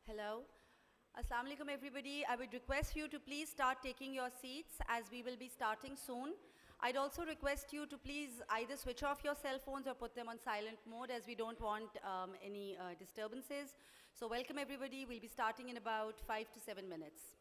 Hello. Assalamu alaikum everybody. I would request you to please start taking your seats as we will be starting soon. I'd also request you to please either switch off your cell phones or put them on silent mode as we don't want any disturbances. So welcome everybody. We'll be starting in about 5 to 7 minutes.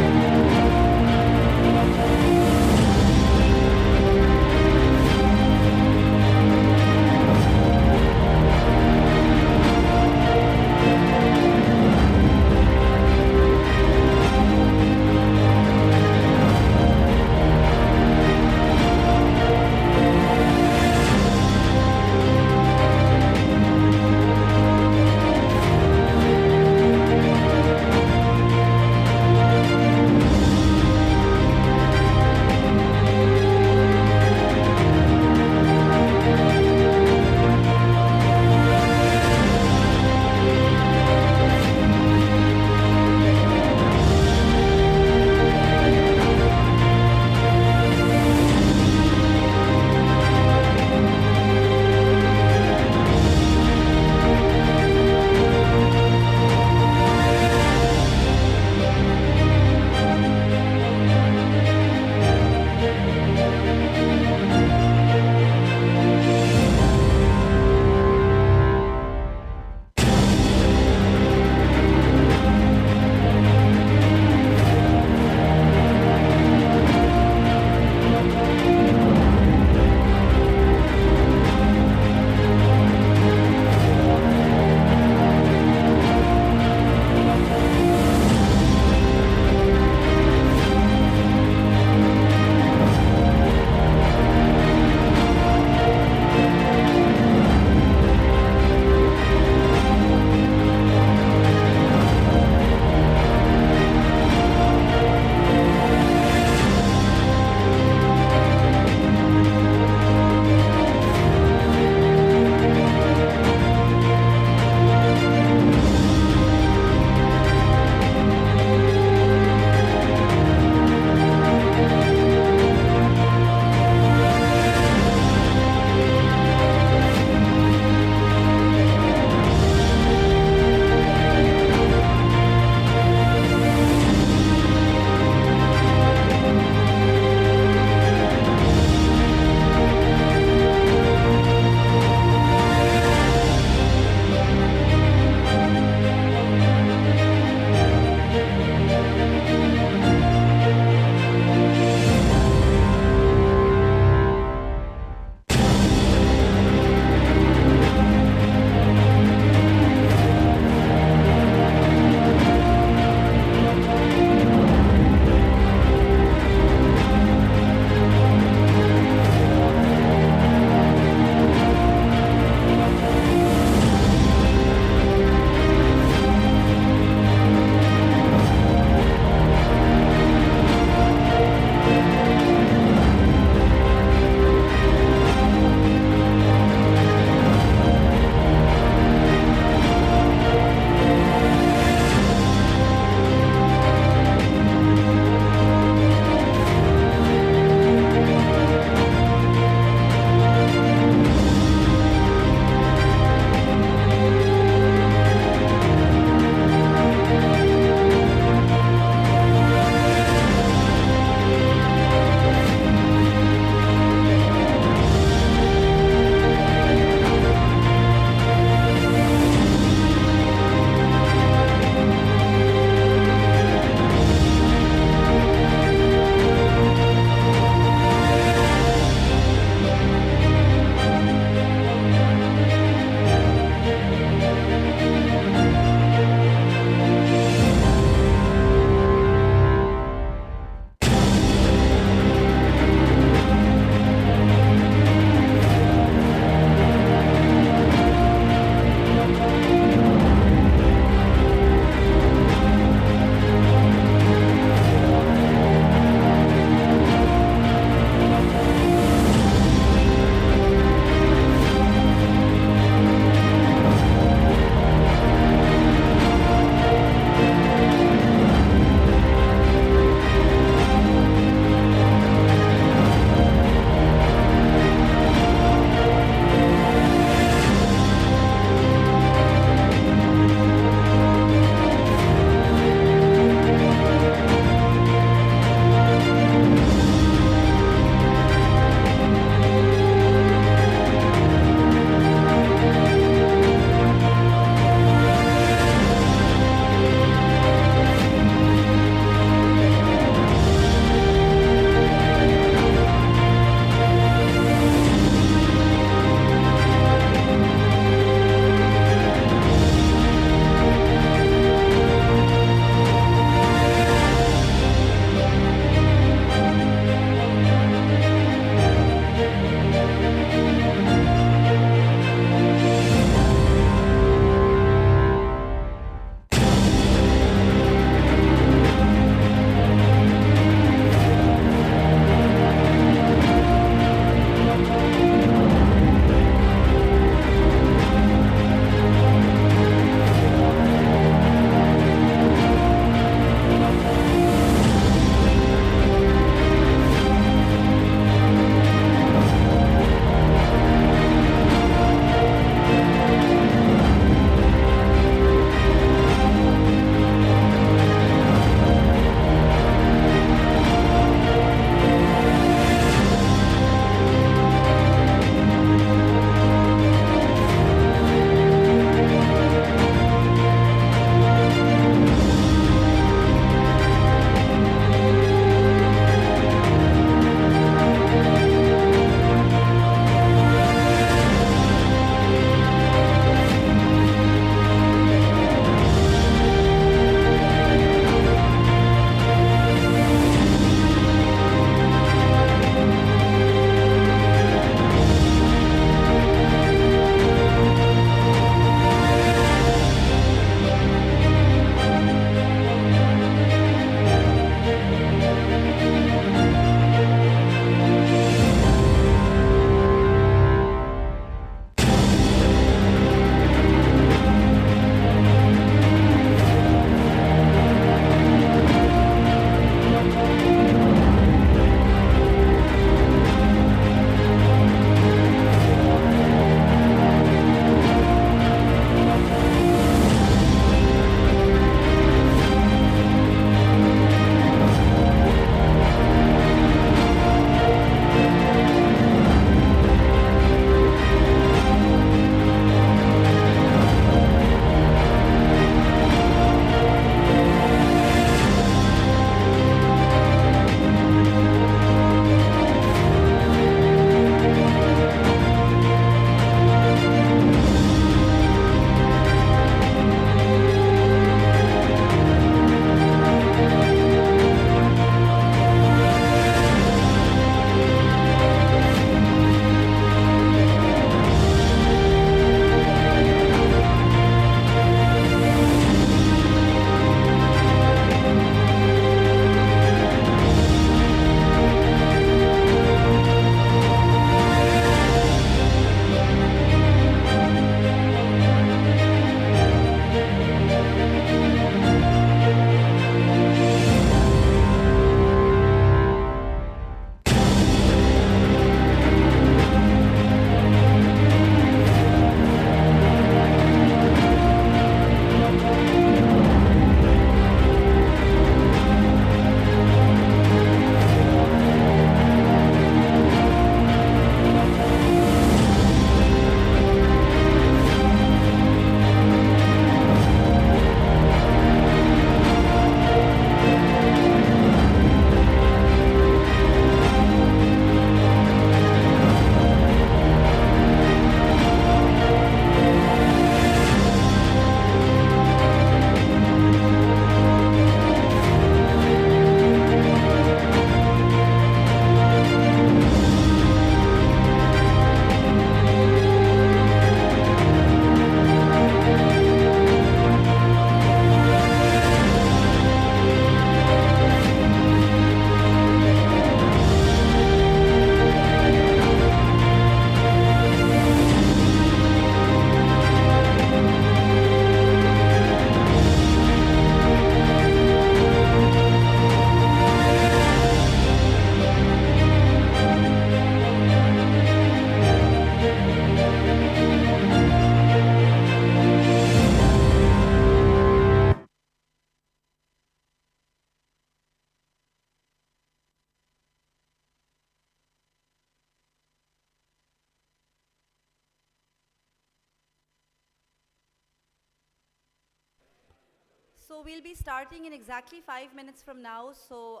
So we'll be starting in exactly 5 minutes from now. So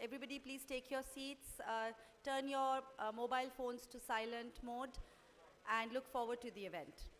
everybody please take your seats, turn your mobile phones to silent mode, and look forward to the event.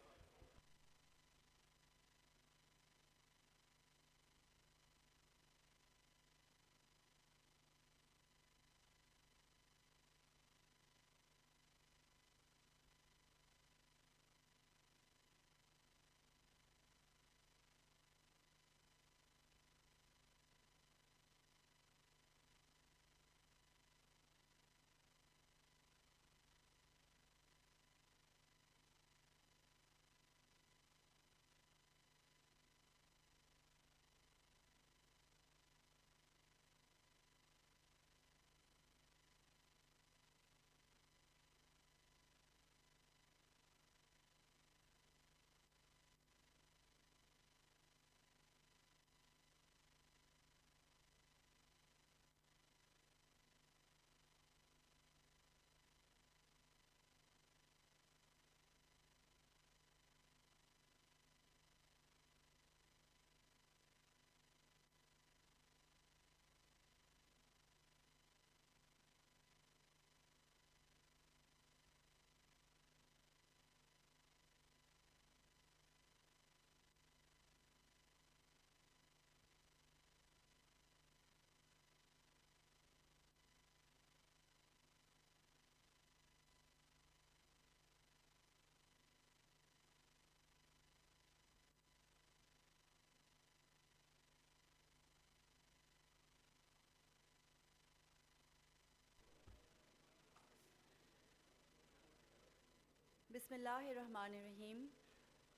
Bismillahirrahmanirrahim.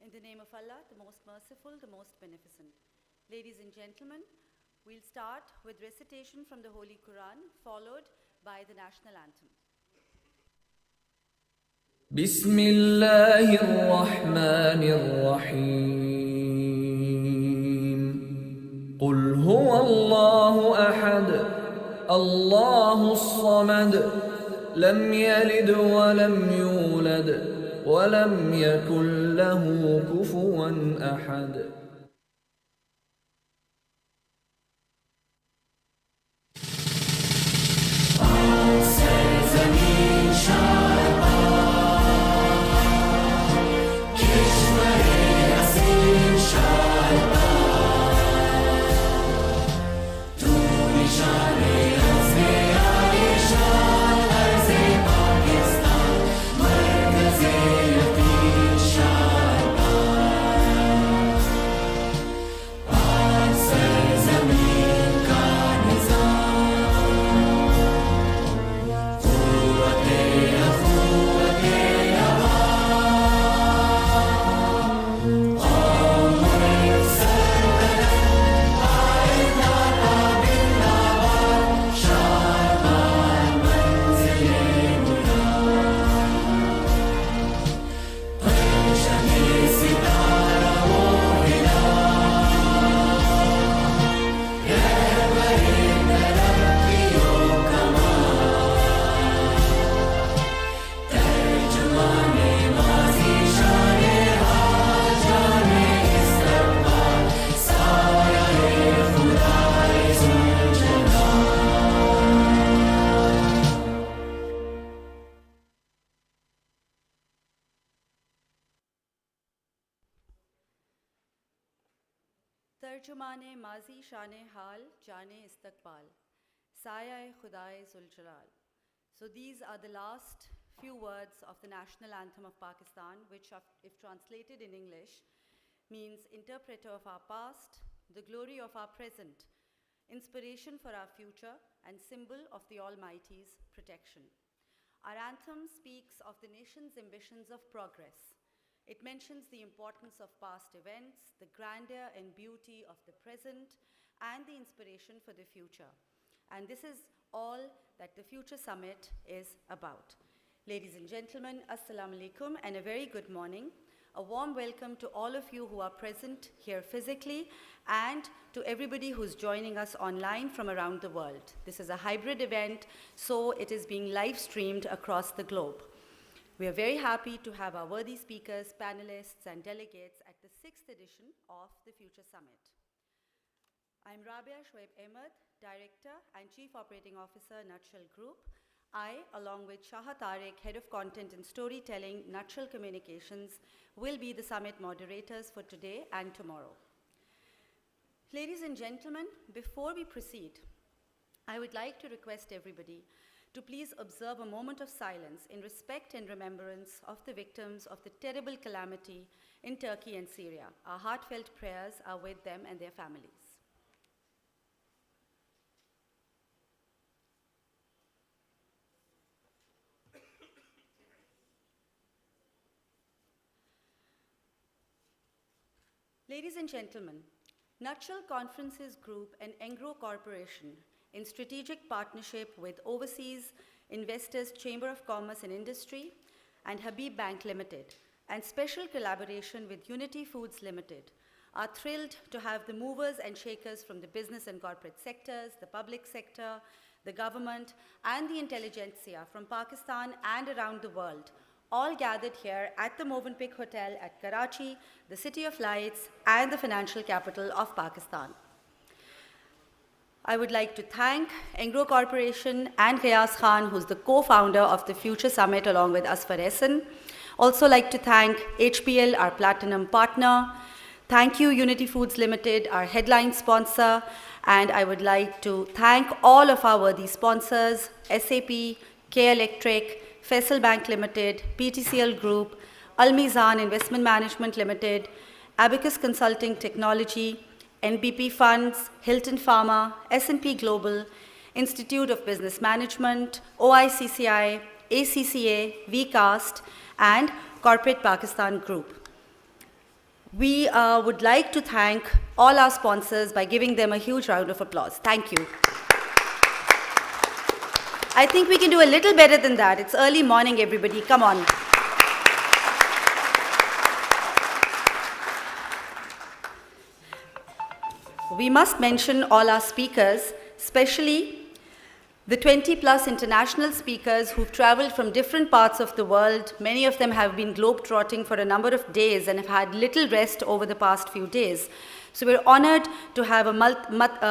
In the name of Allah, the most merciful, the most beneficent. Ladies and gentlemen, we'll start with recitation from the Holy Quran, followed by the national anthem. بسم الله الرحمن الرحيم قل هو الله أحد الله الصمد لم يلد ولم يولد ولم يكن له كفوا أحد तर्जुमाने माजी शाने हाल जाने इस्तकबाल साया खुदाए जुलजलाल. So these are the last few words of the national anthem of Pakistan, which if translated in English means interpreter of our past, the glory of our present, inspiration for our future, and symbol of the Almighty's protection. Our anthem speaks of the nation's ambitions of progress. It mentions the importance of past events, the grandeur and beauty of the present, and the inspiration for the future. And this is all that the Future Summit is about. Ladies and gentlemen, Assalamu alaikum and a very good morning. A warm welcome to all of you who are present here physically and to everybody who's joining us online from around the world. This is a hybrid event, so it is being live streamed across the globe. We are very happy to have our worthy speakers, panelists, and delegates at the 6th edition of the Future Summit. I'm Rabia Shoaib Ahmed, Director and Chief Operating Officer, Nutshell Group. I, along with Shaha Tariq, Head of Content and Storytelling, Nutshell Communications, will be the summit moderators for today and tomorrow. Ladies and gentlemen, before we proceed, I would like to request everybody to please observe a moment of silence in respect and remembrance of the victims of the terrible calamity in Turkey and Syria. Our heartfelt prayers are with them and their families. Ladies and gentlemen, Nutshell Conferences Group and Engro Corporation, in strategic partnership with Overseas Investors Chamber of Commerce and Industry and Habib Bank Limited, and special collaboration with Unity Foods Limited, are thrilled to have the movers and shakers from the business and corporate sectors, the public sector, the government, and the intelligentsia from Pakistan and around the world, all gathered here at the Mövenpick Hotel at Karachi, the City of Lights, and the financial capital of Pakistan. I would like to thank Engro Corporation and Ghayas Khan, who's the co-founder of the Future Summit along with Asfar Ehsan. Also like to thank HPL, our platinum partner. Thank you, Unity Foods Limited, our headline sponsor. And I would like to thank all of our worthy sponsors, SAP, K Electric, Faisal Bank Limited, PTCL Group, Al Mizan Investment Management Limited, Abacus Consulting Technology, NBP Funds, Hilton Pharma, S&P Global, Institute of Business Management, OICCI, ACCA, VCAST, and Corporate Pakistan Group. We would like to thank all our sponsors by giving them a huge round of applause. Thank you. I think we can do a little better than that. It's early morning, everybody. Come on. We must mention all our speakers, especially the 20+ international speakers who've traveled from different parts of the world. Many of them have been globe-trotting for a number of days and have had little rest over the past few days. So we're honored to have a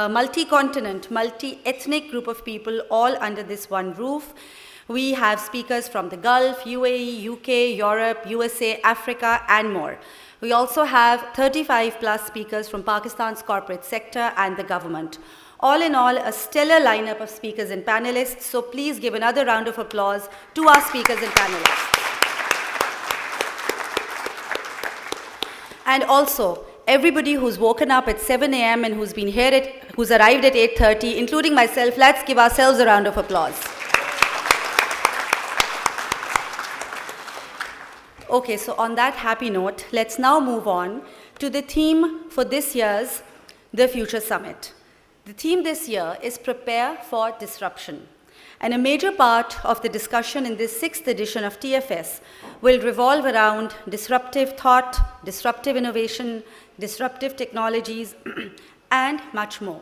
multi-continent, multi-ethnic group of people all under this one roof. We have speakers from the Gulf, UAE, UK, Europe, USA, Africa, and more. We also have 35+ speakers from Pakistan's corporate sector and the government. All in all, a stellar lineup of speakers and panelists, so please give another round of applause to our speakers and panelists. And also, everybody who's woken up at 7 a.m. and who's arrived at 8:30, including myself, let's give ourselves a round of applause. Okay, so on that happy note, let's now move on to the theme for this year's The Future Summit. The theme this year is Prepare for Disruption. And a major part of the discussion in this 6th edition of TFS will revolve around disruptive thought, disruptive innovation, disruptive technologies, and much more.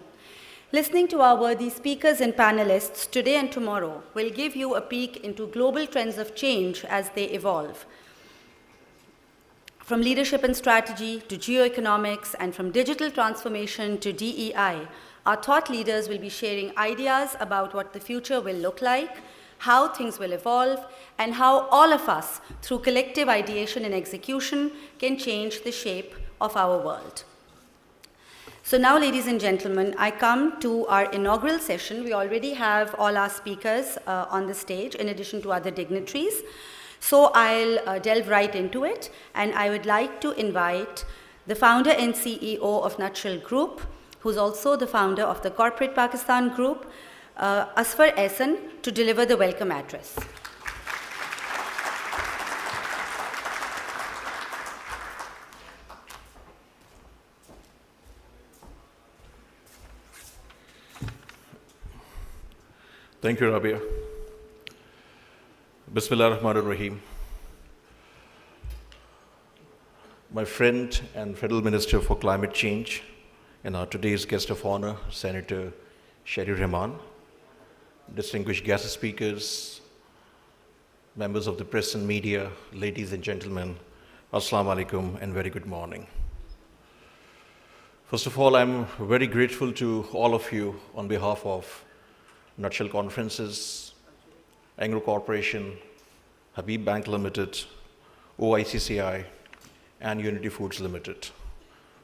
Listening to our worthy speakers and panelists today and tomorrow will give you a peek into global trends of change as they evolve. From leadership and strategy to geoeconomics, and from digital transformation to DEI, our thought leaders will be sharing ideas about what the future will look like, how things will evolve, and how all of us, through collective ideation and execution, can change the shape of our world. So now, ladies and gentlemen, I come to our inaugural session. We already have all our speakers on the stage, in addition to other dignitaries. So I'll delve right into it, and I would like to invite the founder and CEO of Nutshell Group, who's also the founder of the Corporate Pakistan Group, Asfar Ehsan, to deliver the welcome address. Thank you, Rabia. Bismillah ar-Rahman ar-Rahim. My friend and Federal Minister for Climate Change and our today's guest of honor, Senator Sherry Rahman, distinguished guest speakers, members of the press and media, ladies and gentlemen, Assalamu alaikum and very good morning. First of all, I'm very grateful to all of you on behalf of Nutshell Conferences, Engro Corporation, Habib Bank Limited, OICCI, and Unity Foods Limited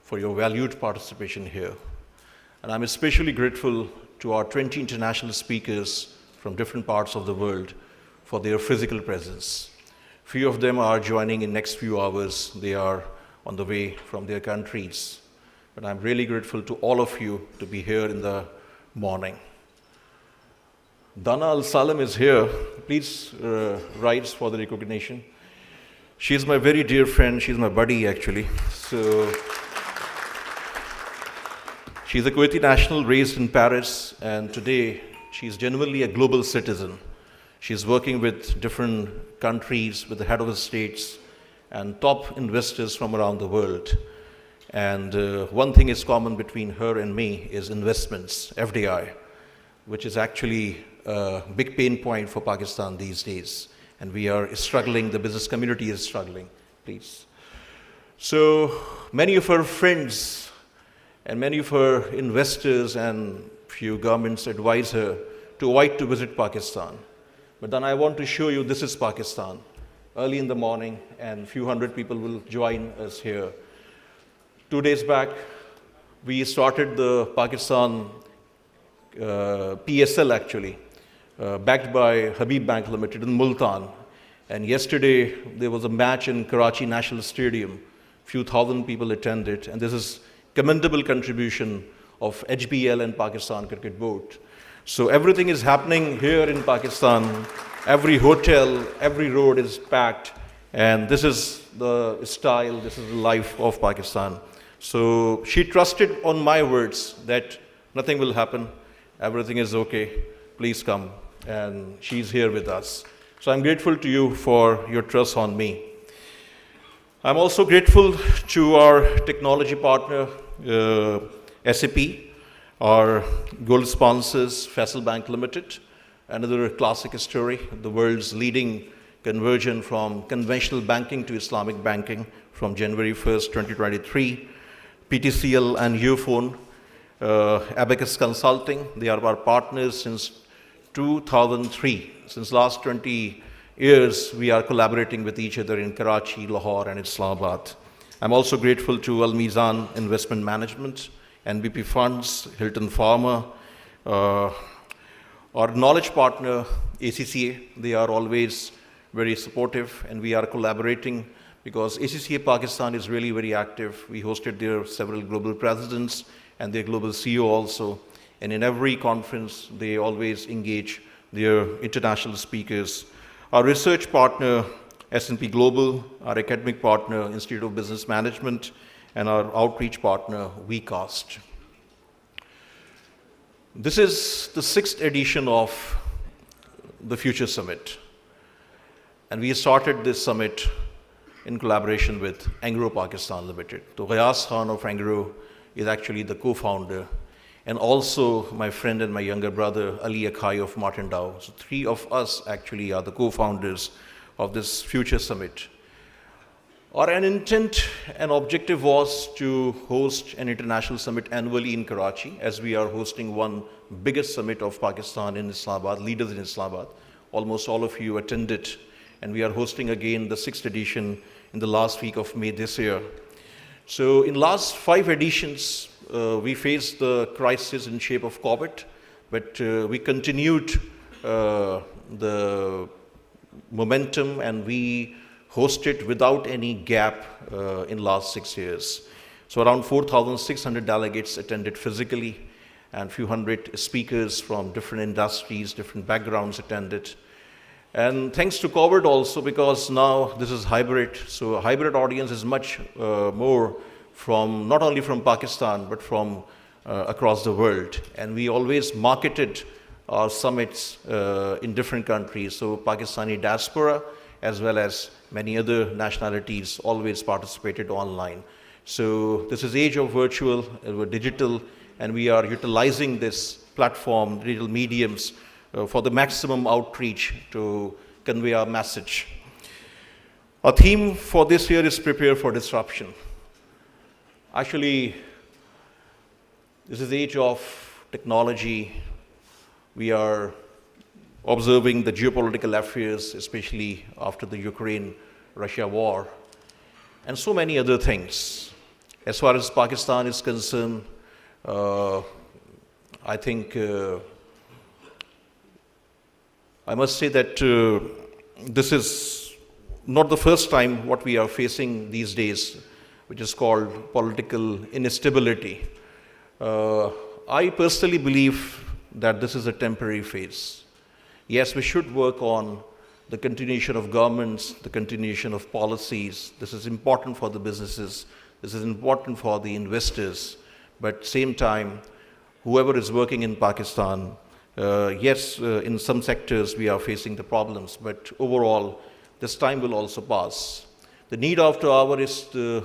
for your valued participation here. And I'm especially grateful to our 20 international speakers from different parts of the world for their physical presence. Few of them are joining in next few hours. They are on the way from their countries. But I'm really grateful to all of you to be here in the morning. Dana Al-Salam is here. Please rise for the recognition. She's my very dear friend. She's my buddy, actually. So she's a Kuwaiti national raised in Paris, and today she's genuinely a global citizen. She's working with different countries, with the head of the states, and top investors from around the world. And one thing is common between her and me is investments, FDI, which is actually a big pain point for Pakistan these days. And we are struggling, the business community is struggling, please. So many of her friends and many of her investors and few governments advise her to avoid to visit Pakistan. But then I want to show you this is Pakistan. Early in the morning, and few hundred people will join us here. 2 days back, we started the Pakistan PSL actually, backed by Habib Bank Limited in Multan. And yesterday, there was a match in Karachi National Stadium. Few thousand people attended, and this is commendable contribution of HBL and Pakistan Cricket Board. So everything is happening here in Pakistan. Every hotel, every road is packed, and this is the style, this is the life of Pakistan. So she trusted on my words that nothing will happen, everything is okay, please come, and she's here with us. So I'm grateful to you for your trust on me. I'm also grateful to our technology partner, SAP, our gold sponsors, Faisal Bank Limited, another classic story, the world's leading conversion from conventional banking to Islamic banking from January 1st, 2023, PTCL and Ufone, Abacus Consulting, they are our partners since 2003. Since last 20 years, we are collaborating with each other in Karachi, Lahore, and Islamabad. I'm also grateful to Al Mizan Investment Management, NBP Funds, Hilton Pharma, our knowledge partner, ACCA. They are always very supportive, and we are collaborating because ACCA Pakistan is really very active. We hosted their several global presidents and their global CEO also. And in every conference, they always engage their international speakers. Our research partner, S&P Global, our academic partner, Institute of Business Management, and our outreach partner, WeCast. This is the 6th edition of the Future Summit. And we started this summit in collaboration with Engro Pakistan Limited. So Ghayas Khan of Engro is actually the co-founder, and also my friend and my younger brother, Ali Akhai of Martin Dow. So 3 of us actually are the co-founders of this Future Summit. Our intent and objective was to host an international summit annually in Karachi, as we are hosting one biggest summit of Pakistan in Islamabad, leaders in Islamabad. Almost all of you attended, and we are hosting again the 6th edition in the last week of May this year. So in last 5 editions, we faced the crisis in shape of COVID, but we continued the momentum, and we hosted without any gap in last 6 years. So around 4,600 delegates attended physically, and few hundred speakers from different industries, different backgrounds attended. And thanks to COVID also, because now this is hybrid, so a hybrid audience is much more from, not only from Pakistan, but from across the world. And we always marketed our summits in different countries. So Pakistani diaspora, as well as many other nationalities, always participated online. So this is age of virtual, digital, and we are utilizing this platform, digital mediums, for the maximum outreach to convey our message. Our theme for this year is Prepare for Disruption. Actually, This is the age of technology. We are observing the geopolitical affairs, especially after the Ukraine-Russia war, and so many other things. As far as Pakistan is concerned, I think I must say that this is not the first time what we are facing these days, which is called political instability. I personally believe that this is a temporary phase. Yes, we should work on the continuation of governments, the continuation of policies. This is important for the businesses. This is important for the investors. But at the same time, whoever is working in Pakistan, yes, in some sectors we are facing the problems, but overall, this time will also pass. The need of the hour is the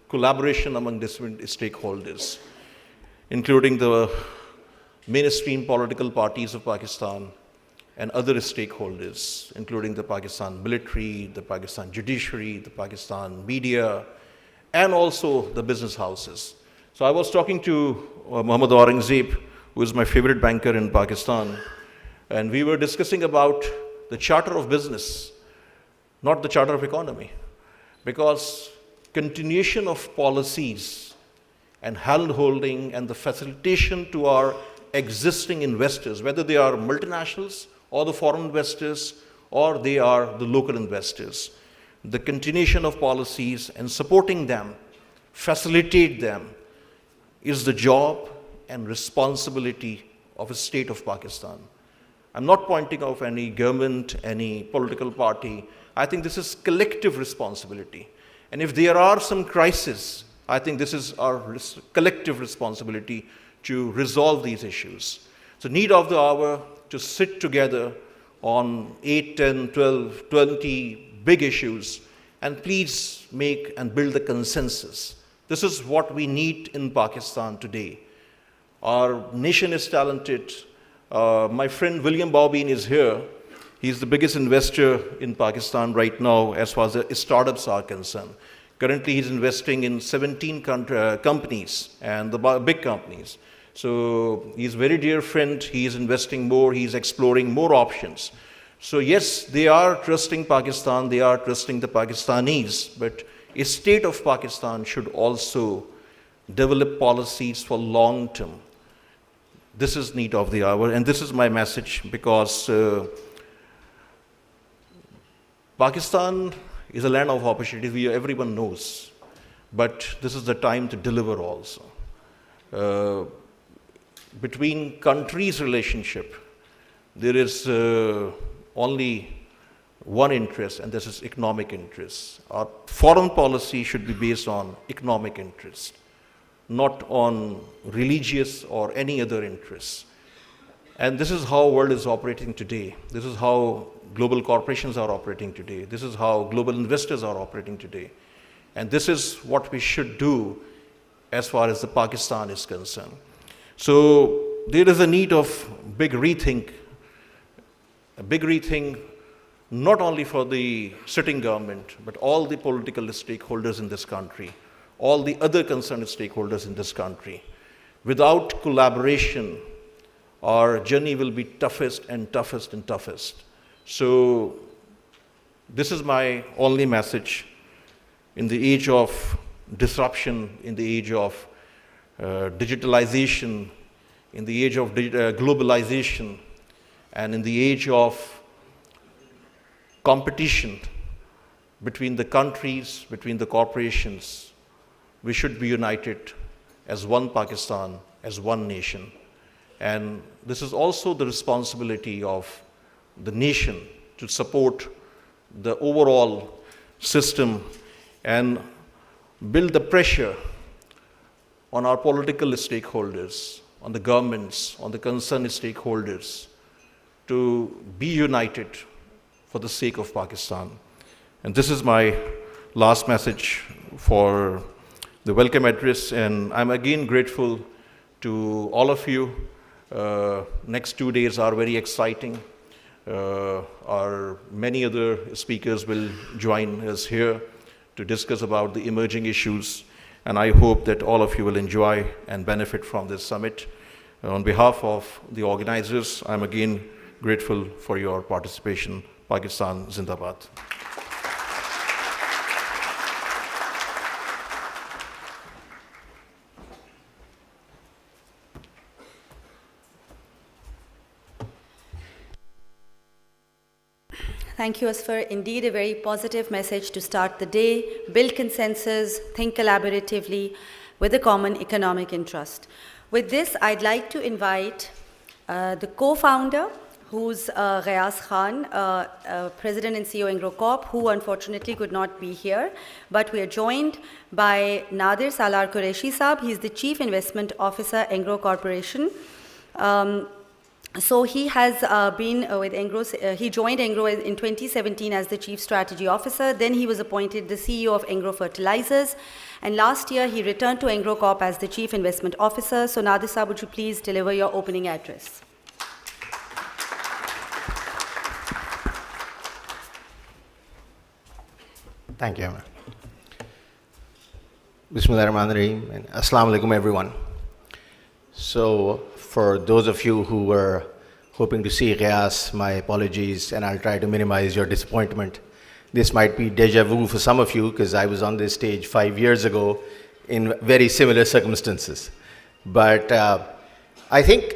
collaboration among different stakeholders, including the mainstream political parties of Pakistan and other stakeholders, including the Pakistan military, the Pakistan judiciary, the Pakistan media, and also the business houses. So I was talking to Muhammad Aurangzeb, who is my favorite banker in Pakistan, and we were discussing about the charter of business, not the charter of economy, because continuation of policies and hand-holding and the facilitation to our existing investors, whether they are multinationals or the foreign investors or they are the local investors, the continuation of policies and supporting them, facilitate them, is the job and responsibility of a state of Pakistan. I'm not pointing out any government, any political party. I think this is collective responsibility. And if there are some crises, I think this is our collective responsibility to resolve these issues. So need of the hour to sit together on 8, 10, 12, 20 big issues and please make and build a consensus. This is what we need in Pakistan today. Our nation is talented. My friend William Bobine is here. He's the biggest investor in Pakistan right now as far as the startups are concerned. Currently, he's investing in 17 companies and the big companies. So he's a very dear friend. He's investing more. He's exploring more options. So yes, they are trusting Pakistan. They are trusting the Pakistanis. But a state of Pakistan should also develop policies for long term. This is need of the hour, and this is my message because Pakistan is a land of opportunity, everyone knows. But this is the time to deliver also. Between countries' relationship, there is only one interest, and this is economic interest. Our foreign policy should be based on economic interest, not on religious or any other interests. And this is how world is operating today. This is how global corporations are operating today. This is how global investors are operating today. And this is what we should do as far as the Pakistan is concerned. So there is a need of big rethink, a big rethink not only for the sitting government, but all the political stakeholders in this country, all the other concerned stakeholders in this country. Without collaboration, our journey will be toughest and toughest and toughest. So this is my only message. In the age of disruption, in the age of digitalization, in the age of globalization, and in the age of competition between the countries, between the corporations, we should be united as one Pakistan, as one nation. And this is also the responsibility of the nation to support the overall system and build the pressure on our political stakeholders, on the governments, on the concerned stakeholders to be united for the sake of Pakistan. And this is my last message for the welcome address, and I'm again grateful to all of you. Next 2 days are very exciting. Our many other speakers will join us here to discuss about the emerging issues. and I hope that all of you will enjoy and benefit from this summit. On behalf of the organizers, I'm again grateful for your participation. Pakistan Zindabad. Thank you, Asfar. Indeed, a very positive message to start the day. Build consensus, think collaboratively with a common economic interest. With this, I'd like to invite the co-founder, who's Ghayas Khan, President and CEO Engro Corp, who unfortunately could not be here. But we are joined by Nadir Salar Qureshi Saab. He's the Chief Investment Officer, Engro Corporation. So he has been with Engro, he joined Engro in 2017 as the Chief Strategy Officer. Then he was appointed the CEO of Engro Fertilizers. And last year he returned to Engro Corp as the Chief Investment Officer. So Nadir Saab, would you please deliver your opening address? Thank you, Amar. Bismillahirrahmanirrahim and Assalamu alaikum everyone. So for those of you who were hoping to see Ghayas, my apologies, and I'll try to minimize your disappointment. This might be deja vu for some of you because I was on this stage 5 years ago in very similar circumstances. But I think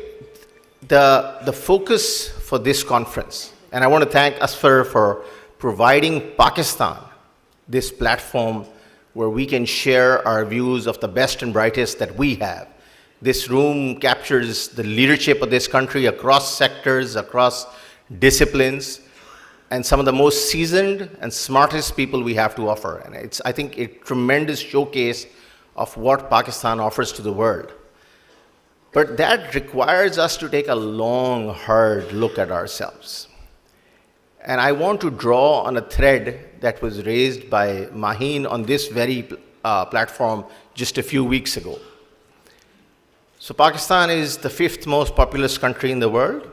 the focus for this conference, and I want to thank Asfar for providing Pakistan this platform where we can share our views of the best and brightest that we have. This room captures the leadership of this country across sectors, across disciplines, and some of the most seasoned and smartest people we have to offer. And it's, I think, a tremendous showcase of what Pakistan offers to the world. But that requires us to take a long, hard look at ourselves. And I want to draw on a thread that was raised by Maheen on this very platform just a few weeks ago. So Pakistan is the 5th most populous country in the world,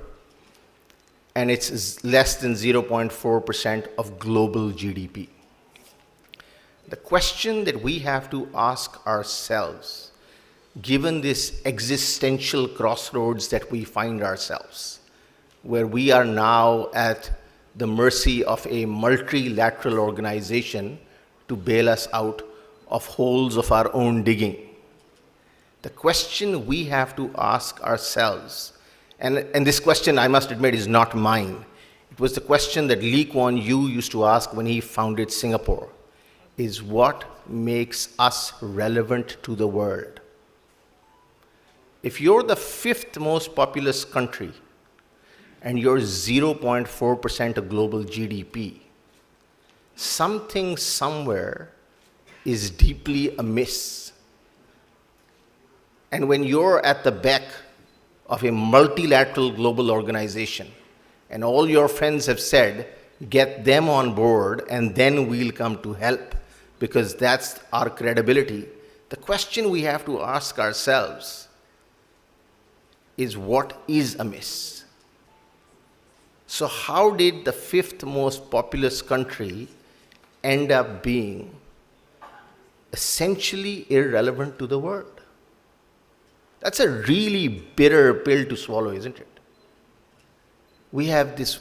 and it's less than 0.4% of global GDP. The question that we have to ask ourselves, given this existential crossroads that we find ourselves, where we are now at the mercy of a multilateral organization to bail us out of holes of our own digging. The question we have to ask ourselves, and this question, I must admit, is not mine. It was the question that Lee Kuan Yew used to ask when he founded Singapore, is what makes us relevant to the world? If you're the 5th most populous country and you're 0.4% of global GDP, something somewhere is deeply amiss. And when you're at the beck of a multilateral global organization, and all your friends have said, get them on board, and then we'll come to help, because that's our credibility, the question we have to ask ourselves is what is amiss? So how did the 5th most populous country end up being essentially irrelevant to the world? That's a really bitter pill to swallow, isn't it? We have this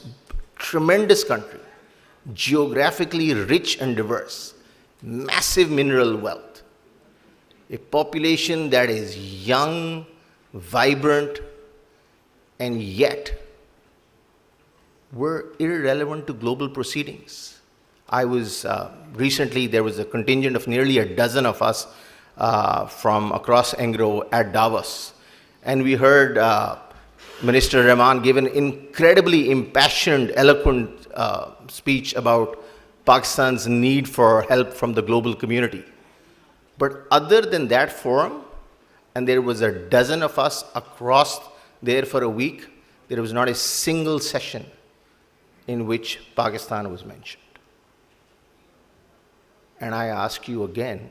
tremendous country, geographically rich and diverse, massive mineral wealth, a population that is young, vibrant, and yet we're irrelevant to global proceedings. I was, recently there was a contingent of nearly a dozen of us from across Engro at Davos. And we heard Minister Rahman give an incredibly impassioned, eloquent speech about Pakistan's need for help from the global community. But other than that forum, and there was a dozen of us across there for a week, there was not a single session in which Pakistan was mentioned. And I ask you again,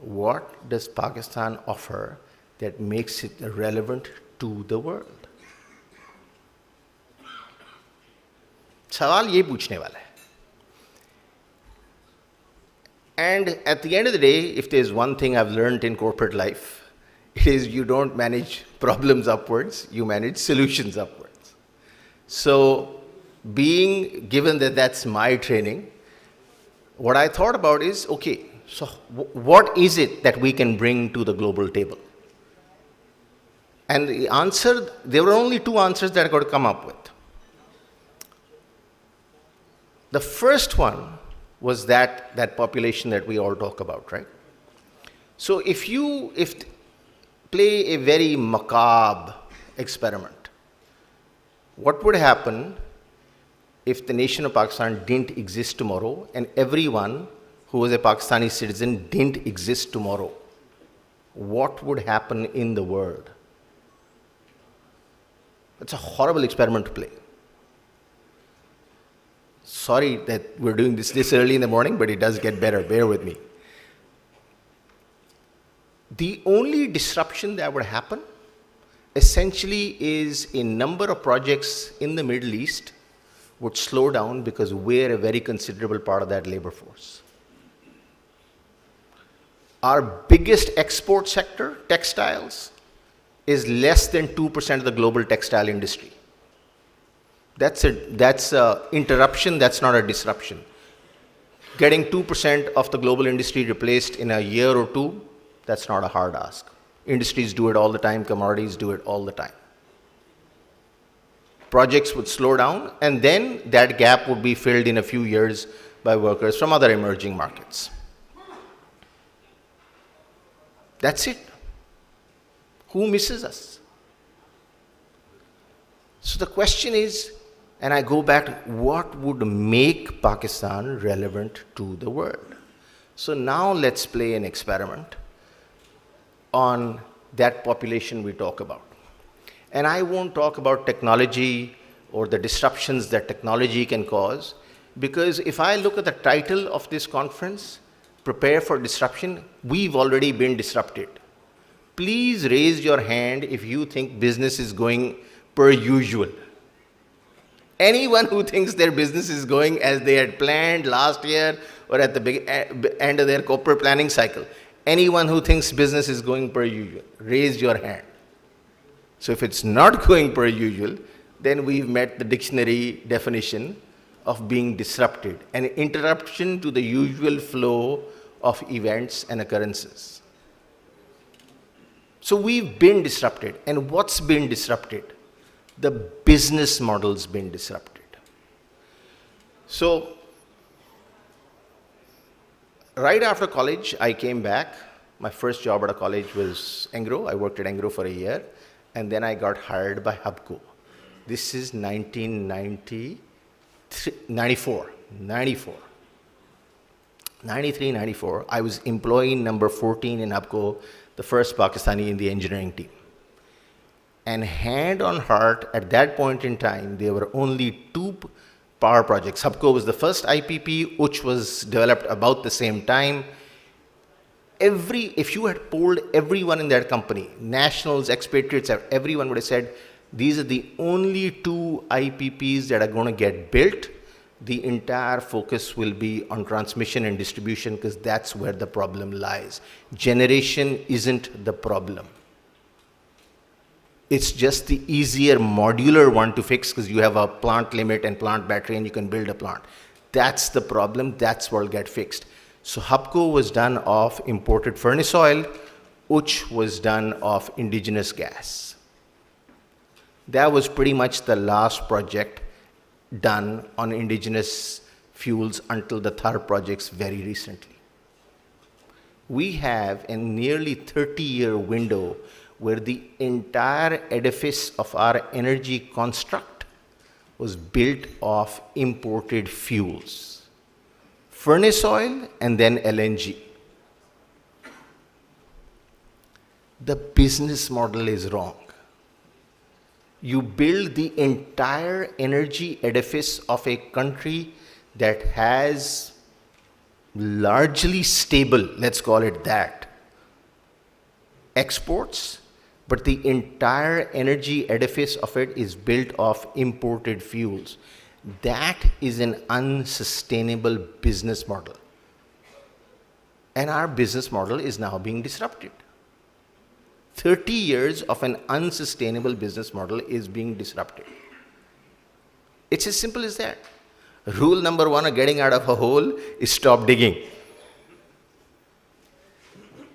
what does Pakistan offer that makes it relevant to the world? सवाल ये पूछने वाला है. And at the end of the day, if there's one thing I've learned in corporate life, it is you don't manage problems upwards, you manage solutions upwards. So being given that that's my training, what I thought about is, okay, so what is it that we can bring to the global table? And the answer, there were only two answers that I could come up with. The first one was that population that we all talk about, right? So if play a very macabre experiment, what would happen if the nation of Pakistan didn't exist tomorrow and everyone who was a Pakistani citizen didn't exist tomorrow? What would happen in the world? It's a horrible experiment to play. Sorry that we're doing this early in the morning, but it does get better. Bear with me. The only disruption that would happen essentially is a number of projects in the Middle East would slow down because we're a very considerable part of that labor force. Our biggest export sector, textiles, is less than 2% of the global textile industry. That's a interruption, that's not a disruption. Getting 2% of the global industry replaced in a year or two, that's not a hard ask. Industries do it all the time, commodities do it all the time. Projects would slow down, and then that gap would be filled in a few years by workers from other emerging markets. That's it. Who misses us? So the question is, and I go back to what would make Pakistan relevant to the world? So now let's play an experiment on that population we talk about. And I won't talk about technology or the disruptions that technology can cause, because if I look at the title of this conference, Prepare for Disruption, we've already been disrupted. Please raise your hand if you think business is going per usual. Anyone who thinks their business is going as they had planned last year or at the end of their corporate planning cycle, anyone who thinks business is going per usual, raise your hand. So if it's not going per usual, then we've met the dictionary definition of being disrupted, an interruption to the usual flow of events and occurrences. So we've been disrupted. And what's been disrupted? The business model's been disrupted. So right after college, I came back. My first job at a college was Engro. I worked at Engro for a year. And then I got hired by Hubco. This is 94. 93, 94. I was employee number 14 in Hubco, the first Pakistani in the engineering team. And hand on heart, at that point in time, there were only two power projects. Hubco was the first IPP, which was developed about the same time. If you had polled everyone in that company, nationals, expatriates, everyone would have said, these are the only two IPPs that are going to get built. The entire focus will be on transmission and distribution because that's where the problem lies. Generation isn't the problem. It's just the easier modular one to fix because you have a plant limit and plant battery and you can build a plant. That's the problem. That's what will get fixed. So Hubco was done off imported furnace oil, which was done off indigenous gas. That was pretty much the last project done on indigenous fuels until the Thar projects very recently. We have a nearly 30-year window where the entire edifice of our energy construct was built off imported fuels. Furnace oil and then LNG. The business model is wrong. You build the entire energy edifice of a country that has largely stable, let's call it that, exports, but the entire energy edifice of it is built off imported fuels. That is an unsustainable business model. And our business model is now being disrupted. 30 years of an unsustainable business model is being disrupted. It's as simple as that. Rule number one of getting out of a hole is stop digging.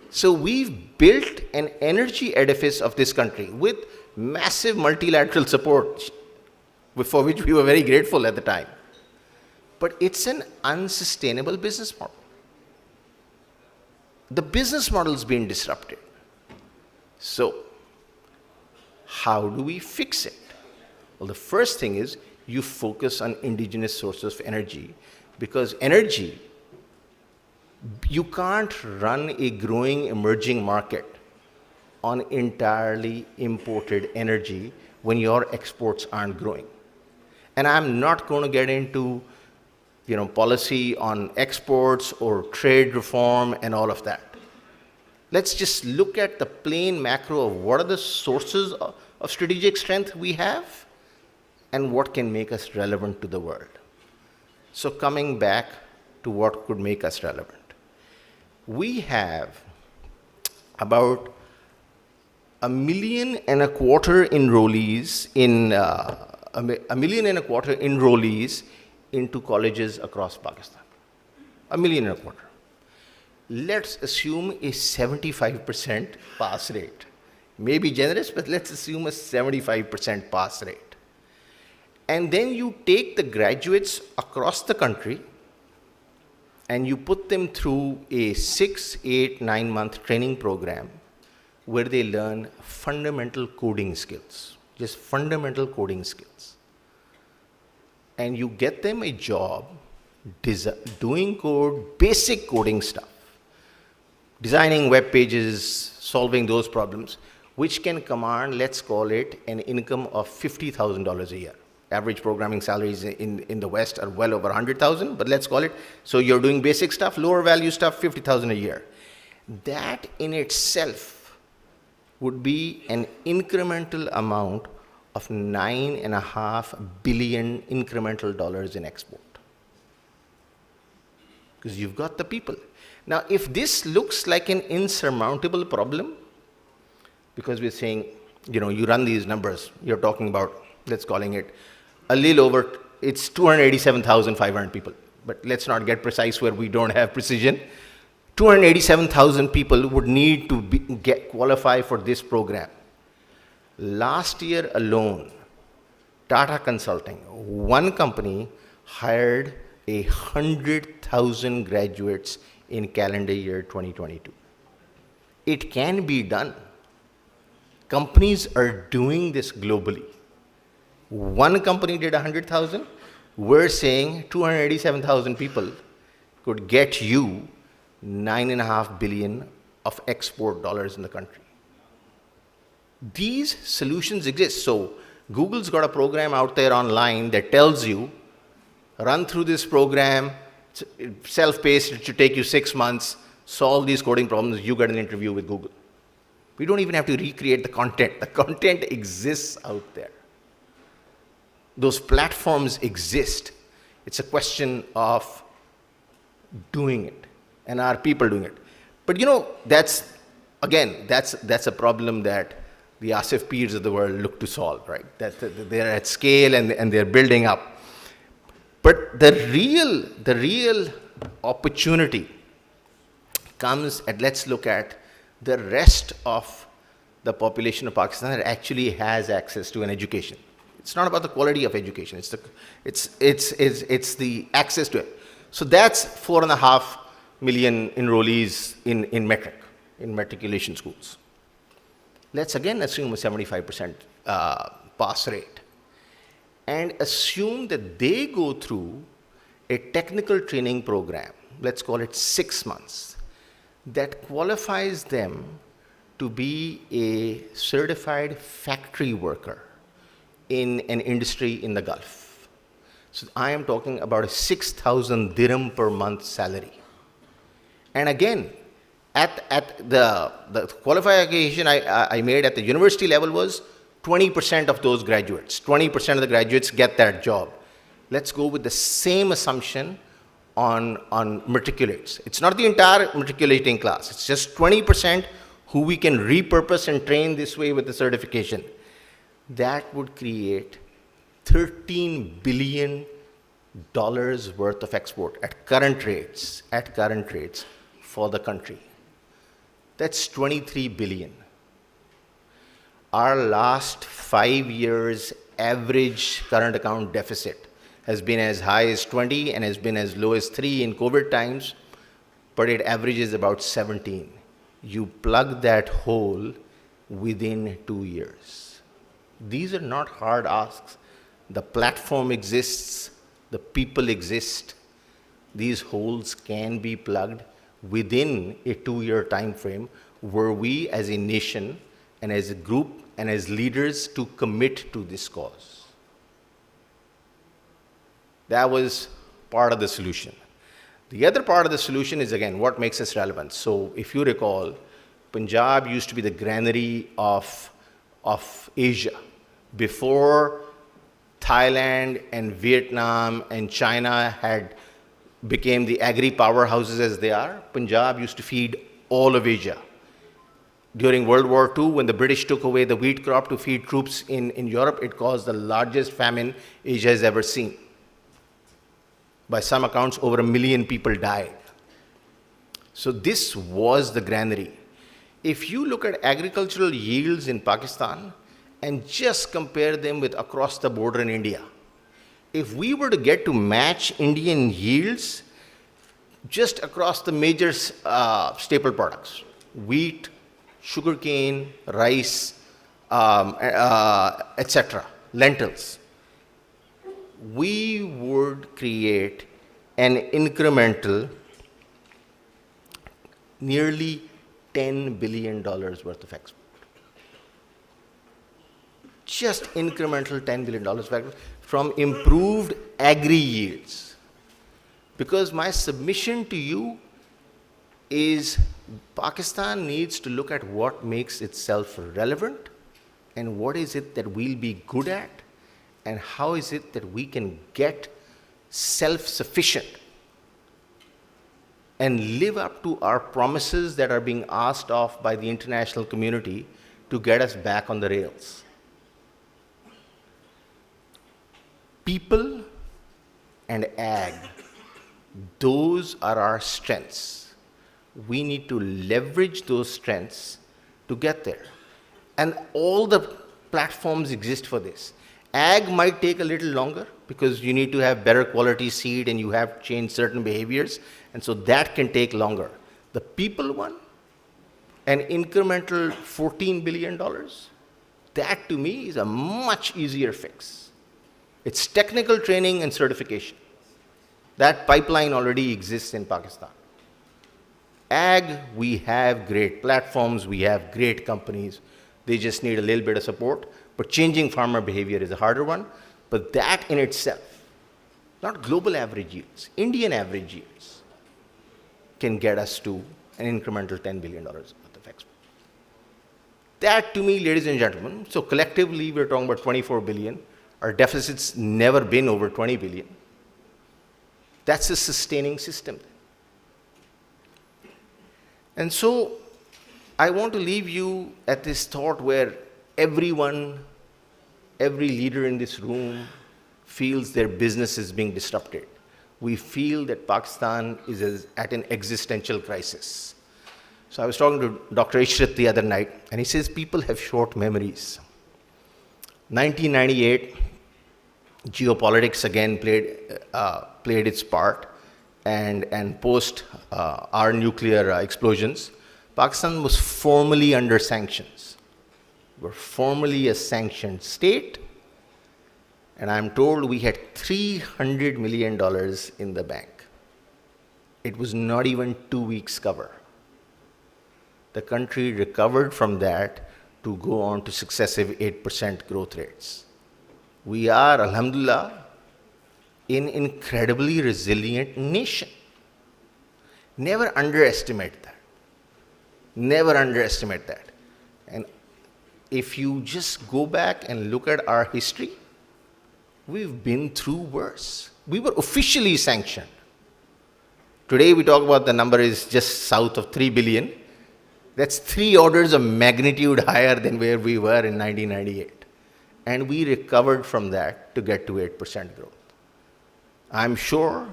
So we've built an energy edifice of this country with massive multilateral support, for which we were very grateful at the time. But it's an unsustainable business model. The business model is being disrupted. So, how do we fix it? Well, the first thing is you focus on indigenous sources of energy, because energy, you can't run a growing emerging market on entirely imported energy when your exports aren't growing. And I'm not going to get into policy on exports or trade reform and all of that. Let's just look at the plain macro of what are the sources of strategic strength we have and what can make us relevant to the world. So coming back to what could make us relevant. We have about 1.25 million enrollees in 1.25 million enrollees into colleges across Pakistan. 1.25 million. Let's assume a 75% pass rate. Maybe generous, but let's assume a 75% pass rate. And then you take the graduates across the country and you put them through a 6, 8, 9-month training program where they learn fundamental coding skills, just fundamental coding skills. And you get them a job doing code, basic coding stuff, designing web pages, solving those problems, which can command, let's call it, an income of $50,000 a year. Average programming salaries in the West are well over 100,000, but let's call it, so you're doing basic stuff, lower value stuff, 50,000 a year. That in itself would be an incremental amount of $9.5 billion incremental dollars in export. Because you've got the people. Now, if this looks like an insurmountable problem, because we're saying, you run these numbers, you're talking about, let's calling it a little over, it's 287,500 people. But let's not get precise where we don't have precision. 287,000 people would need to qualify for this program. Last year alone, Tata Consulting, one company, hired 100,000 graduates in calendar year 2022. It can be done. Companies are doing this globally. One company did 100,000. We're saying 287,000 people could get you $9.5 billion of export dollars in the country. These solutions exist. So Google's got a program out there online that tells you, run through this program, self-paced, it should take you 6 months, solve these coding problems, you get an interview with Google. We don't even have to recreate the content. The content exists out there. Those platforms exist. It's a question of doing it, and are people doing it? But that's a problem that the Asif Peers of the world look to solve, right? That they're at scale and they're building up. But the real opportunity comes at, let's look at the rest of the population of Pakistan that actually has access to an education. It's not about the quality of education. It's the access to it. So that's 4.5 million enrollees in matriculation schools. Let's again assume a 75% pass rate and assume that they go through a technical training program, let's call it 6 months, that qualifies them to be a certified factory worker in an industry in the Gulf. So I am talking about a 6,000 dirham per month salary. And again, at the qualification I made at the university level was 20% of those graduates. 20% of the graduates get that job. Let's go with the same assumption on matriculates. It's not the entire matriculating class. It's just 20% who we can repurpose and train this way with the certification. That would create $13 billion worth of export at current rates for the country. That's 23 billion. Our last 5 years average current account deficit has been as high as 20 and has been as low as 3 in COVID times, but it averages about 17. You plug that hole within 2 years. These are not hard asks. The platform exists, the people exist. These holes can be plugged within a 2-year time frame were we as a nation and as a group and as leaders to commit to this cause. That was part of the solution. The other part of the solution is, again, what makes us relevant. So if you recall, Punjab used to be the granary of Asia. Before Thailand and Vietnam and China had became the agri powerhouses as they are, Punjab used to feed all of Asia. During World War II, when the British took away the wheat crop to feed troops in Europe, it caused the largest famine Asia has ever seen. By some accounts, over 1 million people died. So this was the granary. If you look at agricultural yields in Pakistan and just compare them with across the border in India, if we were to get to match Indian yields just across the major staple products, wheat, sugarcane, rice, etc., lentils, we would create an incremental nearly $10 billion worth of export. Just incremental $10 billion of export from improved agri yields. Because my submission to you is Pakistan needs to look at what makes itself relevant and what is it that we'll be good at and how is it that we can get self-sufficient and live up to our promises that are being asked of by the international community to get us back on the rails. People and ag, those are our strengths. We need to leverage those strengths to get there. And all the platforms exist for this. Ag might take a little longer because you need to have better quality seed and you have to change certain behaviors, and so that can take longer. The people one, an incremental $14 billion, that to me is a much easier fix. It's technical training and certification. That pipeline already exists in Pakistan. Ag, we have great platforms, we have great companies. They just need a little bit of support. But changing farmer behavior is a harder one. But that in itself, not global average yields, Indian average yields, can get us to an incremental $10 billion worth of export. That to me, ladies and gentlemen, so collectively we're talking about 24 billion. Our deficit's never been over 20 billion. That's a sustaining system. And so I want to leave you at this thought where everyone, every leader in this room feels their business is being disrupted. We feel that Pakistan is at an existential crisis. So I was talking to Dr. Ishrat the other night, and he says people have short memories. 1998, geopolitics again played its part, and post our nuclear explosions, Pakistan was formally under sanctions. We're formally a sanctioned state, and I'm told we had $300 million in the bank. It was not even 2 weeks' cover. The country recovered from that to go on to successive 8% growth rates. We are, alhamdulillah, an incredibly resilient nation. Never underestimate that. Never underestimate that. And if you just go back and look at our history, we've been through worse. We were officially sanctioned. Today we talk about the number is just south of 3 billion. That's 3 orders of magnitude higher than where we were in 1998. And we recovered from that to get to 8% growth. I'm sure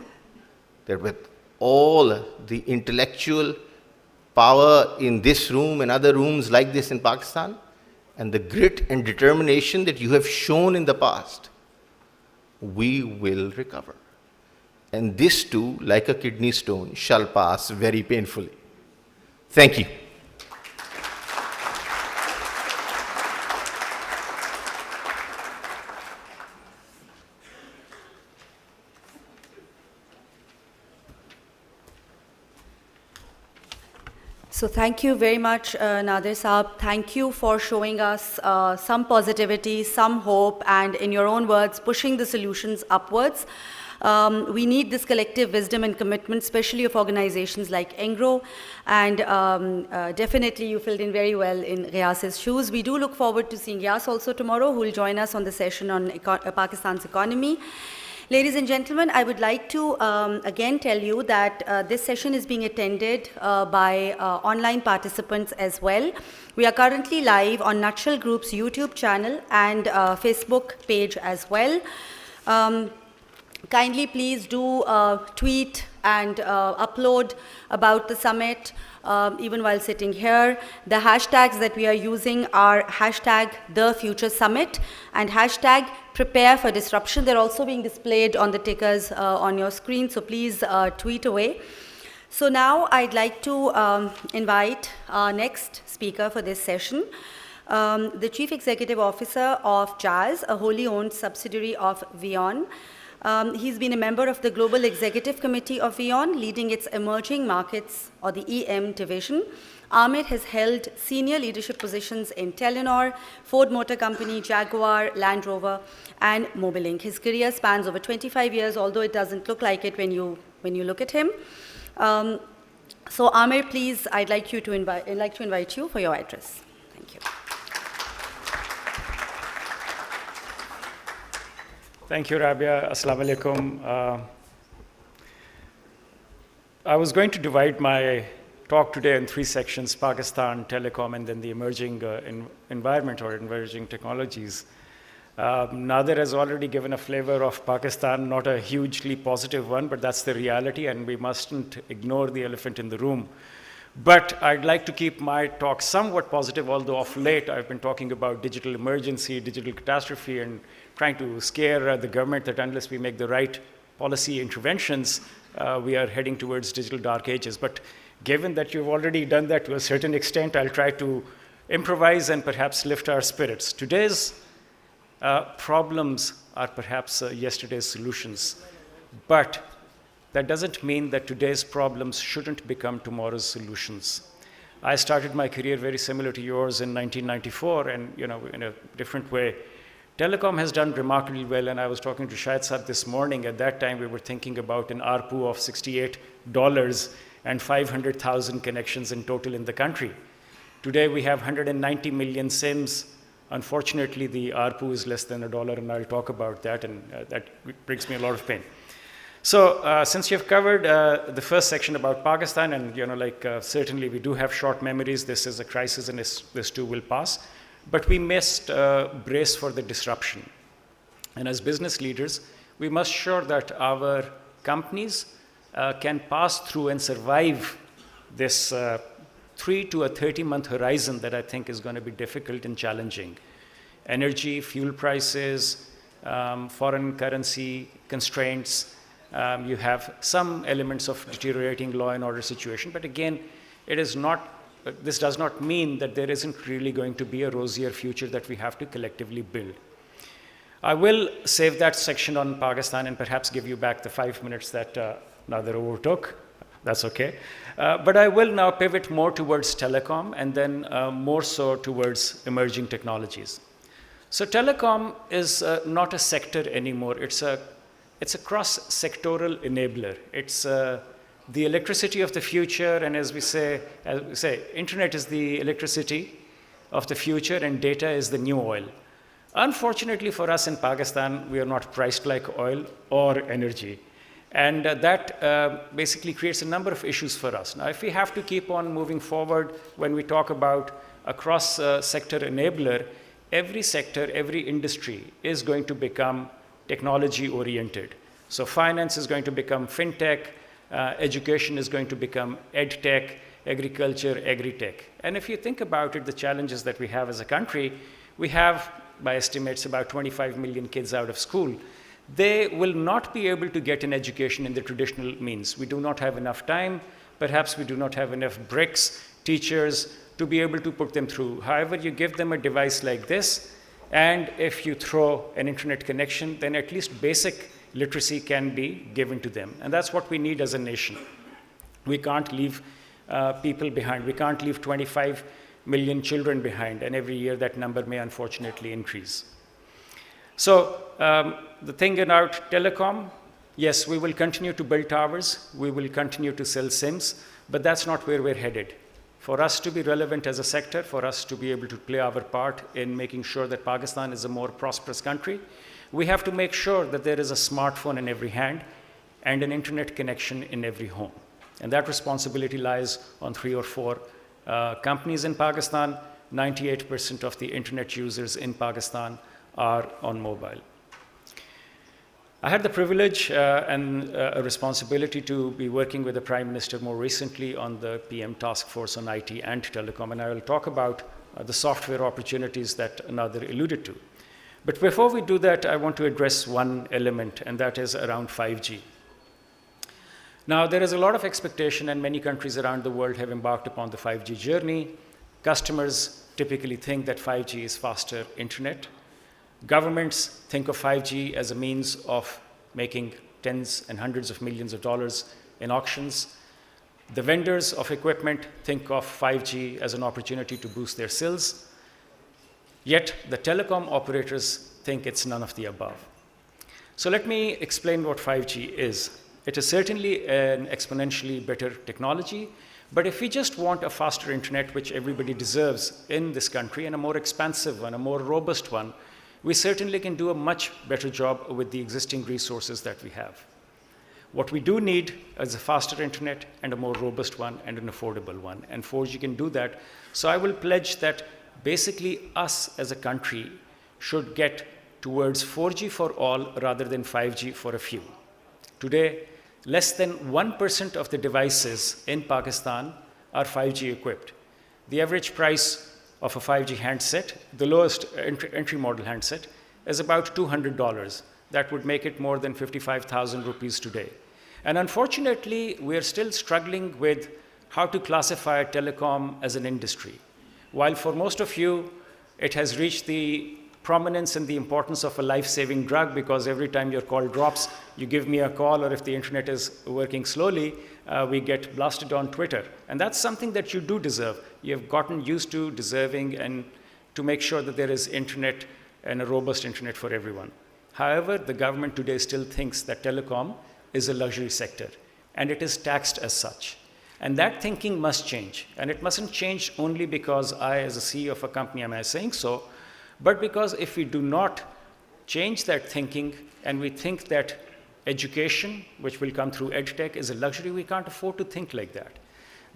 that with all the intellectual power in this room and other rooms like this in Pakistan, and the grit and determination that you have shown in the past, we will recover. And this too, like a kidney stone, shall pass very painfully. Thank you. So thank you very much, Nadir Saab. Thank you for showing us some positivity, some hope, and in your own words, pushing the solutions upwards. We need this collective wisdom and commitment, especially of organizations like Engro, and definitely you filled in very well in Riyas's shoes. We do look forward to seeing Riyas also tomorrow, who will join us on the session on Pakistan's economy. Ladies and gentlemen, I would like to again tell you that this session is being attended by online participants as well. We are currently live on Nutshell Group's YouTube channel and Facebook page as well. Kindly please do tweet and upload about the summit, even while sitting here. The hashtags that we are using are hashtag #TheFutureSummit and hashtag #PrepareForDisruption. They're also being displayed on the tickers on your screen, so please tweet away. So now I'd like to invite our next speaker for this session, the Chief Executive Officer of Jazz, a wholly owned subsidiary of Vion. He's been a member of the Global Executive Committee of Vion, leading its emerging markets, or the EM division. Amit has held senior leadership positions in Telenor, Ford Motor Company, Jaguar, Land Rover, and Mobilink. His career spans over 25 years, although it doesn't look like it when you look at him. So Amir, please, I'd like to invite you for your address. Thank you. Thank you, Rabia. Assalamu alaikum. I was going to divide my talk today in 3 sections: Pakistan, Telecom, and then the emerging environment or emerging technologies. Nadir has already given a flavor of Pakistan, not a hugely positive one, but that's the reality, and we mustn't ignore the elephant in the room. But I'd like to keep my talk somewhat positive, although of late I've been talking about digital emergency, digital catastrophe, and trying to scare the government that unless we make the right policy interventions, we are heading towards digital dark ages. But given that you've already done that to a certain extent, I'll try to improvise and perhaps lift our spirits. Today's problems are perhaps yesterday's solutions, but that doesn't mean that today's problems shouldn't become tomorrow's solutions. I started my career very similar to yours in 1994, and in a different way. Telecom has done remarkably well, and I was talking to Shahid Saab this morning. At that time, we were thinking about an ARPU of $68 and 500,000 connections in total in the country. Today, we have 190 million SIMs. Unfortunately, the ARPU is less than $1, and I'll talk about that, and that brings me a lot of pain. So since you've covered the first section about Pakistan, and certainly we do have short memories, this is a crisis and this too will pass, but we must brace for the disruption. And as business leaders, we must ensure that our companies can pass through and survive this 3 to a 30-month horizon that I think is going to be difficult and challenging. Energy, fuel prices, foreign currency constraints, you have some elements of deteriorating law and order situation, but again, this does not mean that there isn't really going to be a rosier future that we have to collectively build. I will save that section on Pakistan and perhaps give you back the 5 minutes that Nadir overtook. That's okay. But I will now pivot more towards telecom and then more so towards emerging technologies. So telecom is not a sector anymore. It's a cross-sectoral enabler. It's the electricity of the future, and as we say, internet is the electricity of the future and data is the new oil. Unfortunately for us in Pakistan, we are not priced like oil or energy. And that basically creates a number of issues for us. Now, if we have to keep on moving forward when we talk about a cross-sector enabler, every sector, every industry is going to become technology-oriented. So finance is going to become fintech, education is going to become edtech, agriculture, agri-tech. And if you think about it, the challenges that we have as a country, we have, by estimates, about 25 million kids out of school. They will not be able to get an education in the traditional means. We do not have enough time. Perhaps we do not have enough bricks, teachers, to be able to put them through. However, you give them a device like this, and if you throw an internet connection, then at least basic literacy can be given to them. And that's what we need as a nation. We can't leave people behind. We can't leave 25 million children behind, and every year that number may unfortunately increase. So the thing about telecom, yes, we will continue to build towers, we will continue to sell SIMs, but that's not where we're headed. For us to be relevant as a sector, for us to be able to play our part in making sure that Pakistan is a more prosperous country, we have to make sure that there is a smartphone in every hand and an internet connection in every home. And that responsibility lies on 3 or 4 companies in Pakistan. 98% of the internet users in Pakistan are on mobile. I had the privilege and a responsibility to be working with the Prime Minister more recently on the PM task force on IT and telecom, and I will talk about the software opportunities that Nader alluded to. But before we do that, I want to address one element, and that is around 5G. Now, there is a lot of expectation, and many countries around the world have embarked upon the 5G journey. Customers typically think that 5G is faster internet. Governments think of 5G as a means of making tens and hundreds of millions of dollars in auctions. The vendors of equipment think of 5G as an opportunity to boost their sales. Yet the telecom operators think it's none of the above. So let me explain what 5G is. It is certainly an exponentially better technology, but if we just want a faster internet, which everybody deserves in this country, and a more expansive one, a more robust one, we certainly can do a much better job with the existing resources that we have. What we do need is a faster internet and a more robust one and an affordable one, and 4G can do that. So I will pledge that basically us as a country should get towards 4G for all rather than 5G for a few. Today, less than 1% of the devices in Pakistan are 5G equipped. The average price of a 5G handset, the lowest entry model handset, is about $200. That would make it more than 55,000 rupees today. And unfortunately, we're still struggling with how to classify telecom as an industry. While for most of you, it has reached the prominence and the importance of a life-saving drug, because every time your call drops, you give me a call, or if the internet is working slowly, we get blasted on Twitter. And that's something that you do deserve. You have gotten used to deserving and to make sure that there is internet and a robust internet for everyone. However, the government today still thinks that telecom is a luxury sector, and it is taxed as such. And that thinking must change. And it mustn't change only because I, as a CEO of a company, am saying so, but because if we do not change that thinking and we think that education, which will come through edtech, is a luxury, we can't afford to think like that.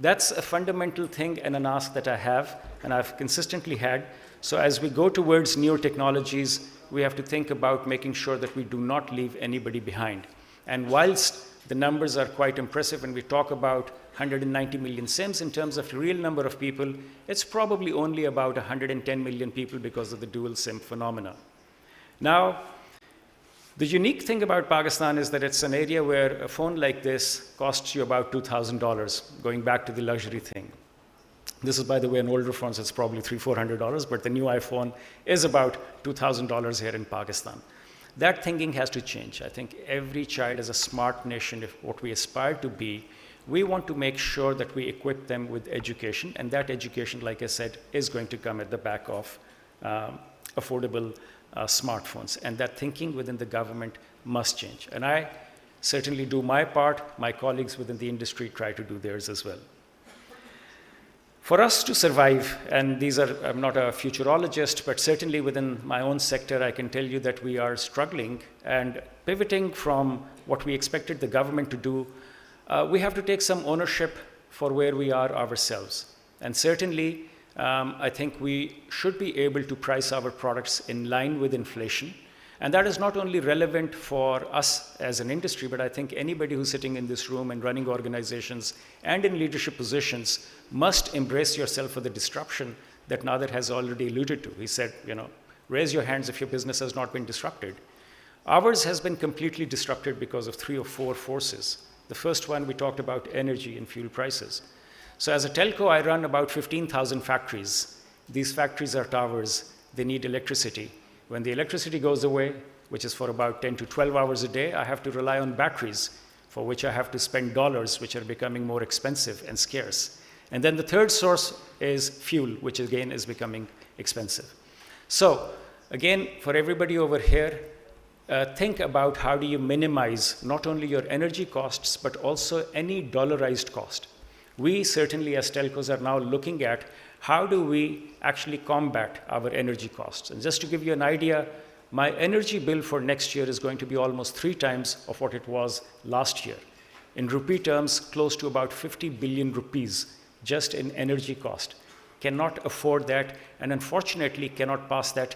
That's a fundamental thing and an ask that I have, and I've consistently had. So as we go towards newer technologies, we have to think about making sure that we do not leave anybody behind. And whilst the numbers are quite impressive, and we talk about 190 million SIMs in terms of the real number of people, it's probably only about 110 million people because of the dual SIM phenomena. Now, the unique thing about Pakistan is that it's an area where a phone like this costs you about $2,000, going back to the luxury thing. This is, by the way, an older phone, so it's probably $300-400, but the new iPhone is about $2,000 here in Pakistan. That thinking has to change. I think every child is a smart nation. If what we aspire to be, we want to make sure that we equip them with education, and that education, like I said, is going to come at the back of affordable smartphones. And that thinking within the government must change. And I certainly do my part. My colleagues within the industry try to do theirs as well. For us to survive, and I'm not a futurologist, but certainly within my own sector, I can tell you that we are struggling and pivoting from what we expected the government to do, we have to take some ownership for where we are ourselves. And certainly, I think we should be able to price our products in line with inflation. And that is not only relevant for us as an industry, but I think anybody who's sitting in this room and running organizations and in leadership positions must embrace yourself for the disruption that Nader has already alluded to. He said, raise your hands if your business has not been disrupted. Ours has been completely disrupted because of 3 or 4 forces. The first one, we talked about energy and fuel prices. So as a telco, I run about 15,000 factories. These factories are towers. They need electricity. When the electricity goes away, which is for about 10 to 12 hours a day, I have to rely on batteries, for which I have to spend dollars, which are becoming more expensive and scarce. And then the third source is fuel, which again is becoming expensive. So again, for everybody over here, think about how do you minimize not only your energy costs, but also any dollarized cost. We certainly as telcos are now looking at how do we actually combat our energy costs. And just to give you an idea, my energy bill for next year is going to be almost 3 times of what it was last year. In rupee terms, close to about 50 billion rupees just in energy cost. Cannot afford that, and unfortunately cannot pass that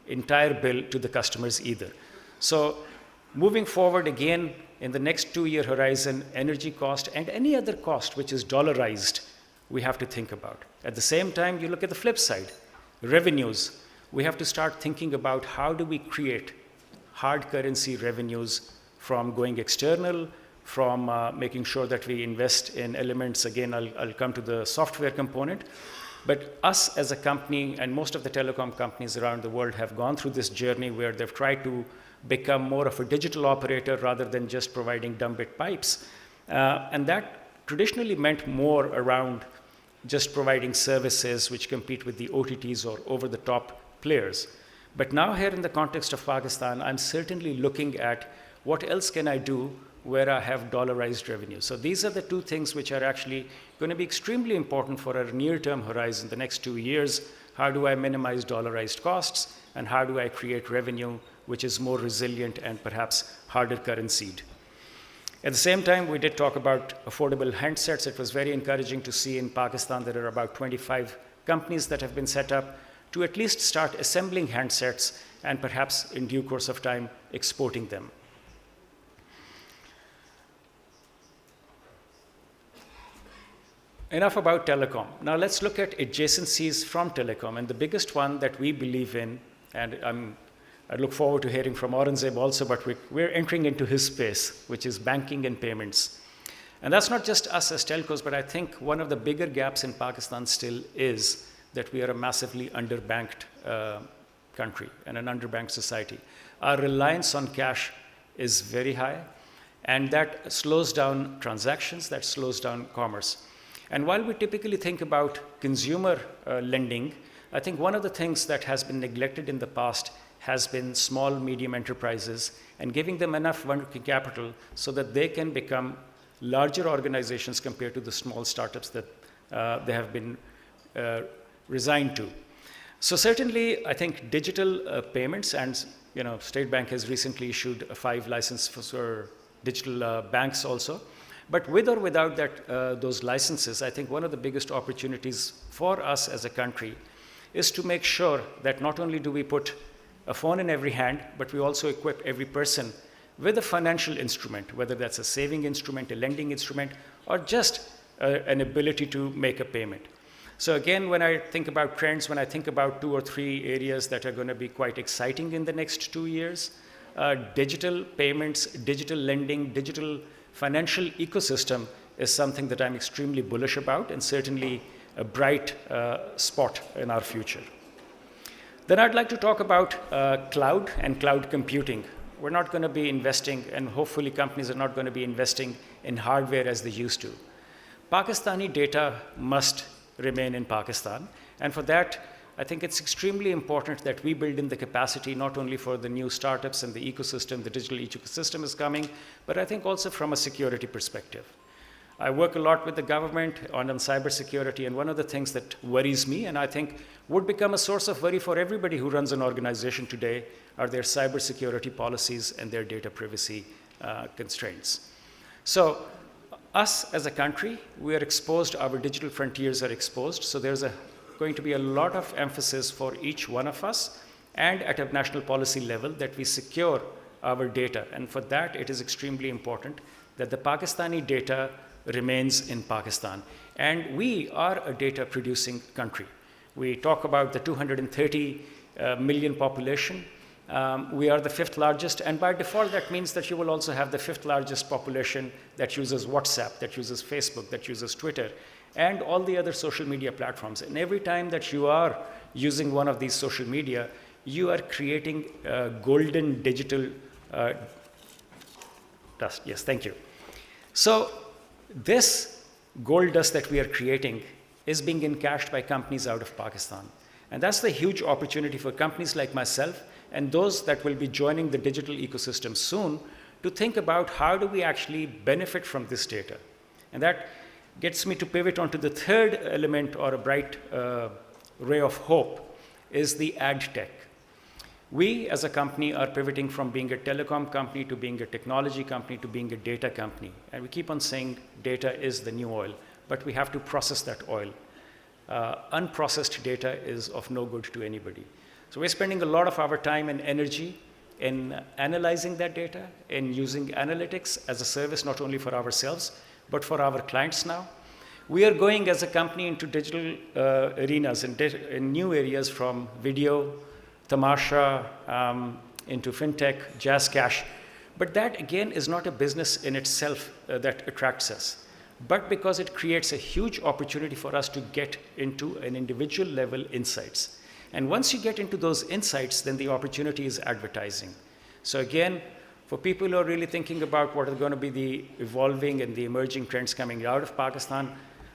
entire bill to the customers either. So moving forward again, in the next 2-year horizon, energy cost and any other cost which is dollarized, we have to think about. At the same time, you look at the flip side, revenues. We have to start thinking about how do we create hard currency revenues from going external, from making sure that we invest in elements. Again, I'll come to the software component. But us as a company, and most of the telecom companies around the world have gone through this journey where they've tried to become more of a digital operator rather than just providing dumb bit pipes. And that traditionally meant more around just providing services which compete with the OTTs or over-the-top players. But now here in the context of Pakistan, I'm certainly looking at what else can I do where I have dollarized revenue. So these are the 2 things which are actually going to be extremely important for our near-term horizon, the next 2 years. How do I minimize dollarized costs, and how do I create revenue which is more resilient and perhaps harder currencied? At the same time, we did talk about affordable handsets. It was very encouraging to see in Pakistan there are about 25 companies that have been set up to at least start assembling handsets and perhaps in due course of time exporting them. Enough about telecom. Now let's look at adjacencies from telecom. And the biggest one that we believe in, and I look forward to hearing from Aurangzeb also, but we're entering into his space, which is banking and payments. And that's not just us as telcos, but I think one of the bigger gaps in Pakistan still is that we are a massively underbanked country and an underbanked society. Our reliance on cash is very high, and that slows down transactions, that slows down commerce. And while we typically think about consumer lending, I think one of the things that has been neglected in the past has been small, medium enterprises and giving them enough working capital so that they can become larger organizations compared to the small startups that they have been resigned to. So certainly, I think digital payments, and State Bank has recently issued a 5 license for digital banks also. But with or without those licenses, I think one of the biggest opportunities for us as a country is to make sure that not only do we put a phone in every hand, but we also equip every person with a financial instrument, whether that's a saving instrument, a lending instrument, or just an ability to make a payment. So again, when I think about trends, when I think about 2 or 3 areas that are going to be quite exciting in the next 2 years, digital payments, digital lending, digital financial ecosystem is something that I'm extremely bullish about, and certainly a bright spot in our future. Then I'd like to talk about cloud and cloud computing. We're not going to be investing, and hopefully companies are not going to be investing in hardware as they used to. Pakistani data must remain in Pakistan, and for that, I think it's extremely important that we build in the capacity not only for the new startups and the ecosystem, the digital ecosystem is coming, but I think also from a security perspective. I work a lot with the government on cybersecurity, and one of the things that worries me, and I think would become a source of worry for everybody who runs an organization today, are their cybersecurity policies and their data privacy constraints. So us as a country, we are exposed, our digital frontiers are exposed, so there's going to be a lot of emphasis for each one of us and at a national policy level that we secure our data. And for that, it is extremely important that the Pakistani data remains in Pakistan. And we are a data producing country. We talk about the 230 million population. We are the 5th largest, and by default that means that you will also have the 5th largest population that uses WhatsApp, that uses Facebook, that uses Twitter, and all the other social media platforms. And every time that you are using one of these social media, you are creating golden digital dust. Yes, thank you. So this gold dust that we are creating is being encashed by companies out of Pakistan. And that's the huge opportunity for companies like myself and those that will be joining the digital ecosystem soon to think about how do we actually benefit from this data. And that gets me to pivot onto the third element, or a bright ray of hope, is the ad tech. We as a company are pivoting from being a telecom company to being a technology company to being a data company. And we keep on saying data is the new oil, but we have to process that oil. Unprocessed data is of no good to anybody. So we're spending a lot of our time and energy in analyzing that data, in using analytics as a service not only for ourselves, but for our clients now. We are going as a company into digital arenas and in new areas, from video, Tamasha, into fintech, Jazz Cash. But that again is not a business in itself that attracts us, but because it creates a huge opportunity for us to get into an individual level insights. And once you get into those insights, then the opportunity is advertising. So again, for people who are really thinking about what are going to be the evolving and the emerging trends coming out of Pakistan,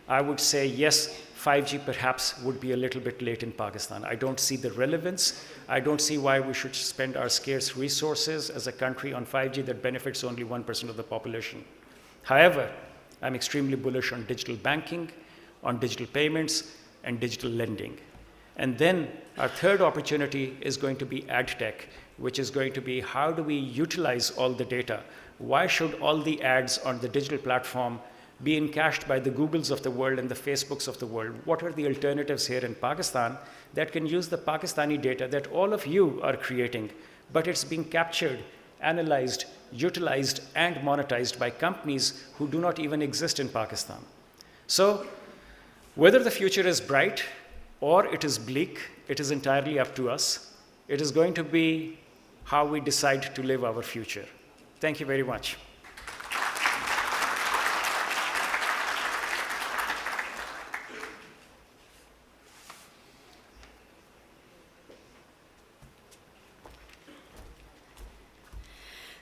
I would say yes, 5G perhaps would be a little bit late in Pakistan. I don't see the relevance. I don't see why we should spend our scarce resources as a country on 5G that benefits only 1% of the population. However, I'm extremely bullish on digital banking, on digital payments, and digital lending. And then our third opportunity is going to be ad tech, which is going to be how do we utilize all the data? Why should all the ads on the digital platform be encashed by the Googles of the world and the Facebooks of the world? What are the alternatives here in Pakistan that can use the Pakistani data that all of you are creating, but it's being captured, analyzed, utilized, and monetized by companies who do not even exist in Pakistan? So whether the future is bright or it is bleak, it is entirely up to us. It is going to be how we decide to live our future. Thank you very much.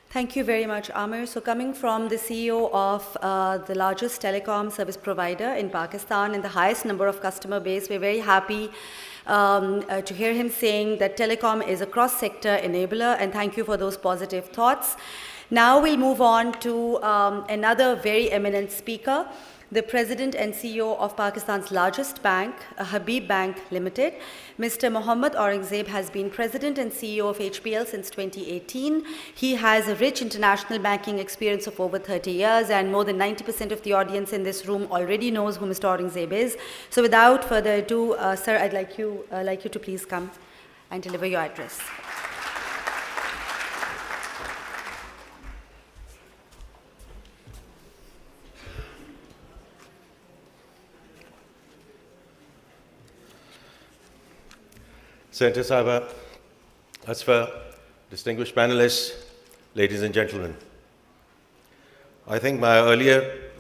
Thank you very much, Amir. So coming from the CEO of the largest telecom service provider in Pakistan and the highest number of customer base, we're very happy to hear him saying that telecom is a cross-sector enabler, and thank you for those positive thoughts. Now we'll move on to another very eminent speaker, the President and CEO of Pakistan's largest bank, Habib Bank Limited. Mr. Mohammad Aurangzeb has been President and CEO of HBL since 2018. He has a rich international banking experience of over 30 years, and more than 90% of the audience in this room already knows who Mr. Aurangzeb is. So without further ado, sir, I'd like you to please come and deliver your address. Senator Sahaba, Asfa, distinguished panelists, ladies and gentlemen. I think my earlier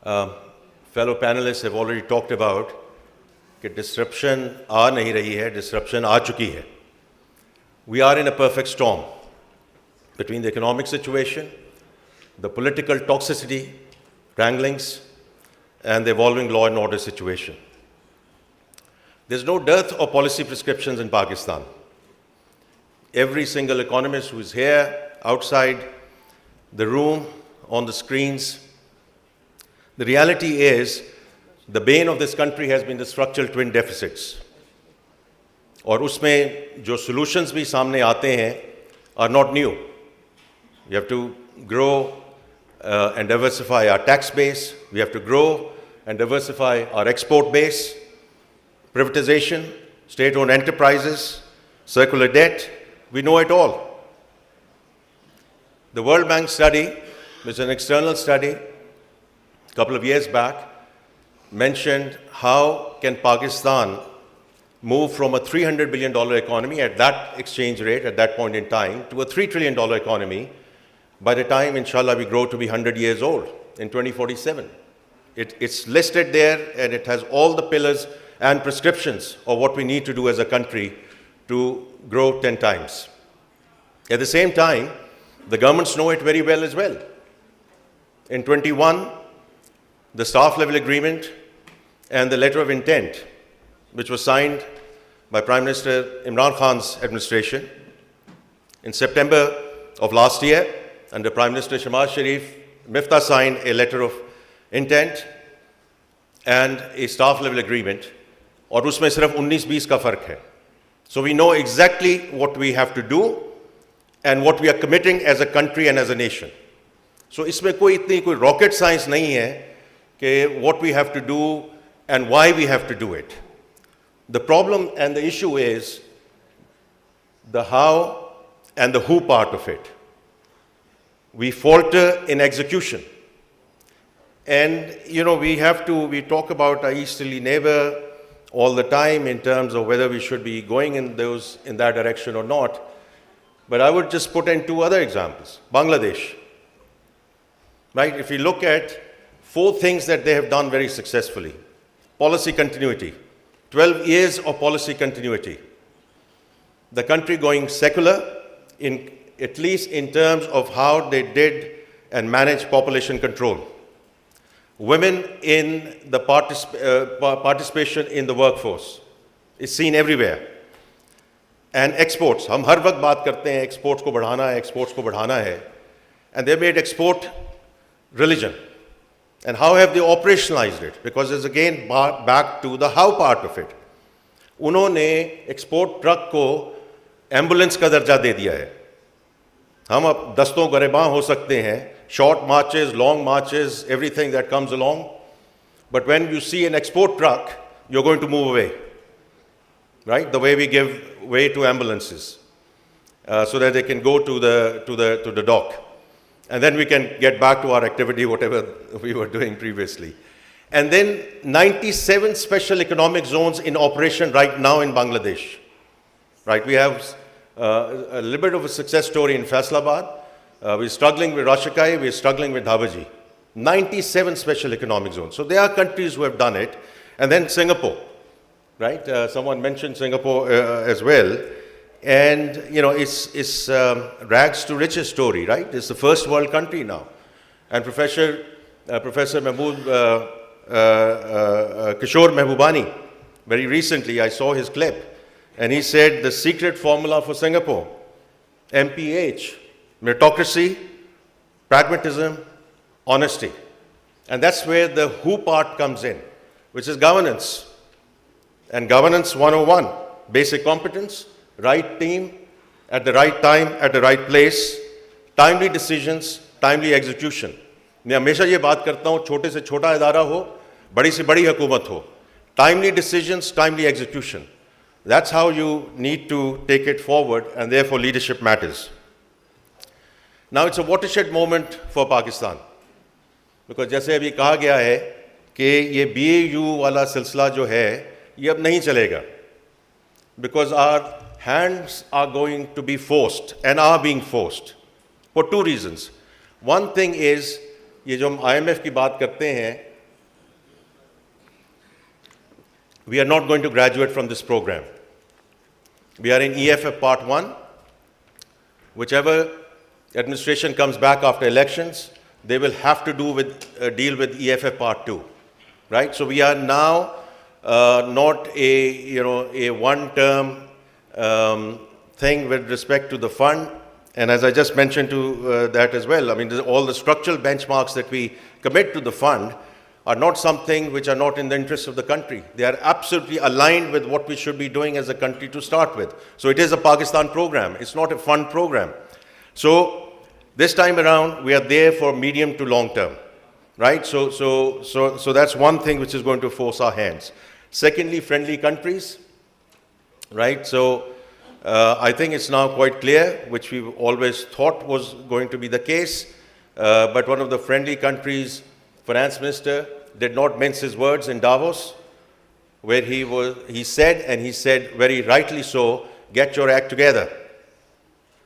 fellow panelists have already talked about that disruption aa nahi rahi hai, disruption aa chuki hai. We are in a perfect storm between the economic situation, the political toxicity, wranglings, and the evolving law and order situation. There's no dearth of policy prescriptions in Pakistan. Every single economist who is here, outside the room, on the screens, the reality is the bane of this country has been the structural twin deficits. और उसमें जो solutions भी सामने आते हैं are not new. You have to grow and diversify our tax base. We have to grow and diversify our export base. Privatization, state-owned enterprises, circular debt, we know it all. The World Bank study, which is an external study, a couple of years back, mentioned how can Pakistan move from a $300 billion economy at that exchange rate at that point in time to a $3 trillion economy by the time, inshallah, we grow to be 100 years old in 2047. It's listed there, and it has all the pillars and prescriptions of what we need to do as a country to grow 10 times. At the same time, the governments know it very well as well. In 21, the staff level agreement and the letter of intent, which was signed by Prime Minister Imran Khan's administration. In September of last year, under Prime Minister Shahbaz Sharif, Miftah signed a letter of intent and a staff level agreement, और उसमें सिर्फ 19-20 का फर्क है. So we know exactly what we have to do and what we are committing as a country and as a nation. So इसमें कोई rocket science नहीं है कि what we have to do and why we have to do it. The problem and the issue is the how and the who part of it. We falter in execution. And, we talk about our easterly neighbor all the time in terms of whether we should be going in that direction or not. But I would just put in two other examples. Bangladesh, right? If you look at 4 things that they have done very successfully. Policy continuity, 12 years of policy continuity. The country going secular, at least in terms of how they did and managed population control. Women in the participation in the workforce is seen everywhere. And exports, हम हर वक्त बात करते हैं exports को बढ़ाना है, and they made export religion. And how have they operationalized it? Because it's again back to the how part of it. उन्होंने export truck को ambulance का दर्जा दे दिया है. हम अब दस्तों गरेबां हो सकते हैं, short marches, long marches, everything that comes along. But when you see an export truck, you're going to move away, right? The way we give way to ambulances, so that they can go to the dock. And then we can get back to our activity, whatever we were doing previously. And then 97 special economic zones in operation right now in Bangladesh. Right, we have a little bit of a success story in Faisalabad. We're struggling with Rashikai, we're struggling with Dhabaji. 97 special economic zones. So there are countries who have done it. And then Singapore, right? Someone mentioned Singapore as well. And, it's rags to riches story, right? It's the first world country now. And Professor Kishore Mehbubani, very recently I saw his clip. And he said the secret formula for Singapore, MPH, meritocracy, pragmatism, honesty. And that's where the who part comes in, which is governance. And governance 101, basic competence, right team, at the right time, at the right place, timely decisions, timely execution. मैं हमेशा ये बात करता हूँ, छोटे से छोटा इदारा हो, बड़ी से बड़ी हुकूमत हो. Timely decisions, timely execution. That's how you need to take it forward, and therefore leadership matters. Now it's a watershed moment for Pakistan. Because जैसे अभी कहा गया है कि ये BAU वाला सिलसिला जो है, ये अब नहीं चलेगा. Because our hands are going to be forced and are being forced for 2 reasons. One thing is, ये जो हम IMF की बात करते हैं, we are not going to graduate from this program. We are in EFF Part 1. Whichever administration comes back after elections, they will have to deal with EFF Part 2, right? So we are now not a one-term thing with respect to the fund. And as I just mentioned to that as well, I mean, all the structural benchmarks that we commit to the fund are not something which are not in the interest of the country. They are absolutely aligned with what we should be doing as a country to start with. So it is a Pakistan program. It's not a fund program. So This time around, we are there for medium to long term, right? So that's one thing which is going to force our hands. Secondly, friendly countries, right? So I think it's now quite clear, which we've always thought was going to be the case, but one of the friendly countries' finance minister did not mince his words in Davos, where he said very rightly so, get your act together.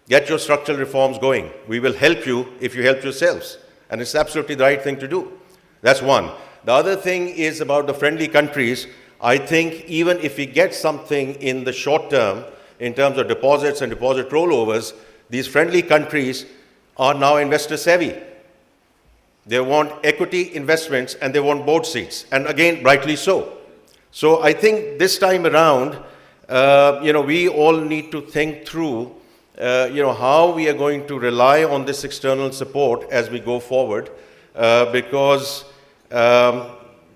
Get your structural reforms going. We will help you if you help yourselves. And it's absolutely the right thing to do. That's one. The other thing is about the friendly countries. I think even if we get something in the short term, in terms of deposits and deposit rollovers, these friendly countries are now investor savvy. They want equity investments and they want board seats. And again, rightly so. So I think this time around, we all need to think through how we are going to rely on this external support as we go forward, because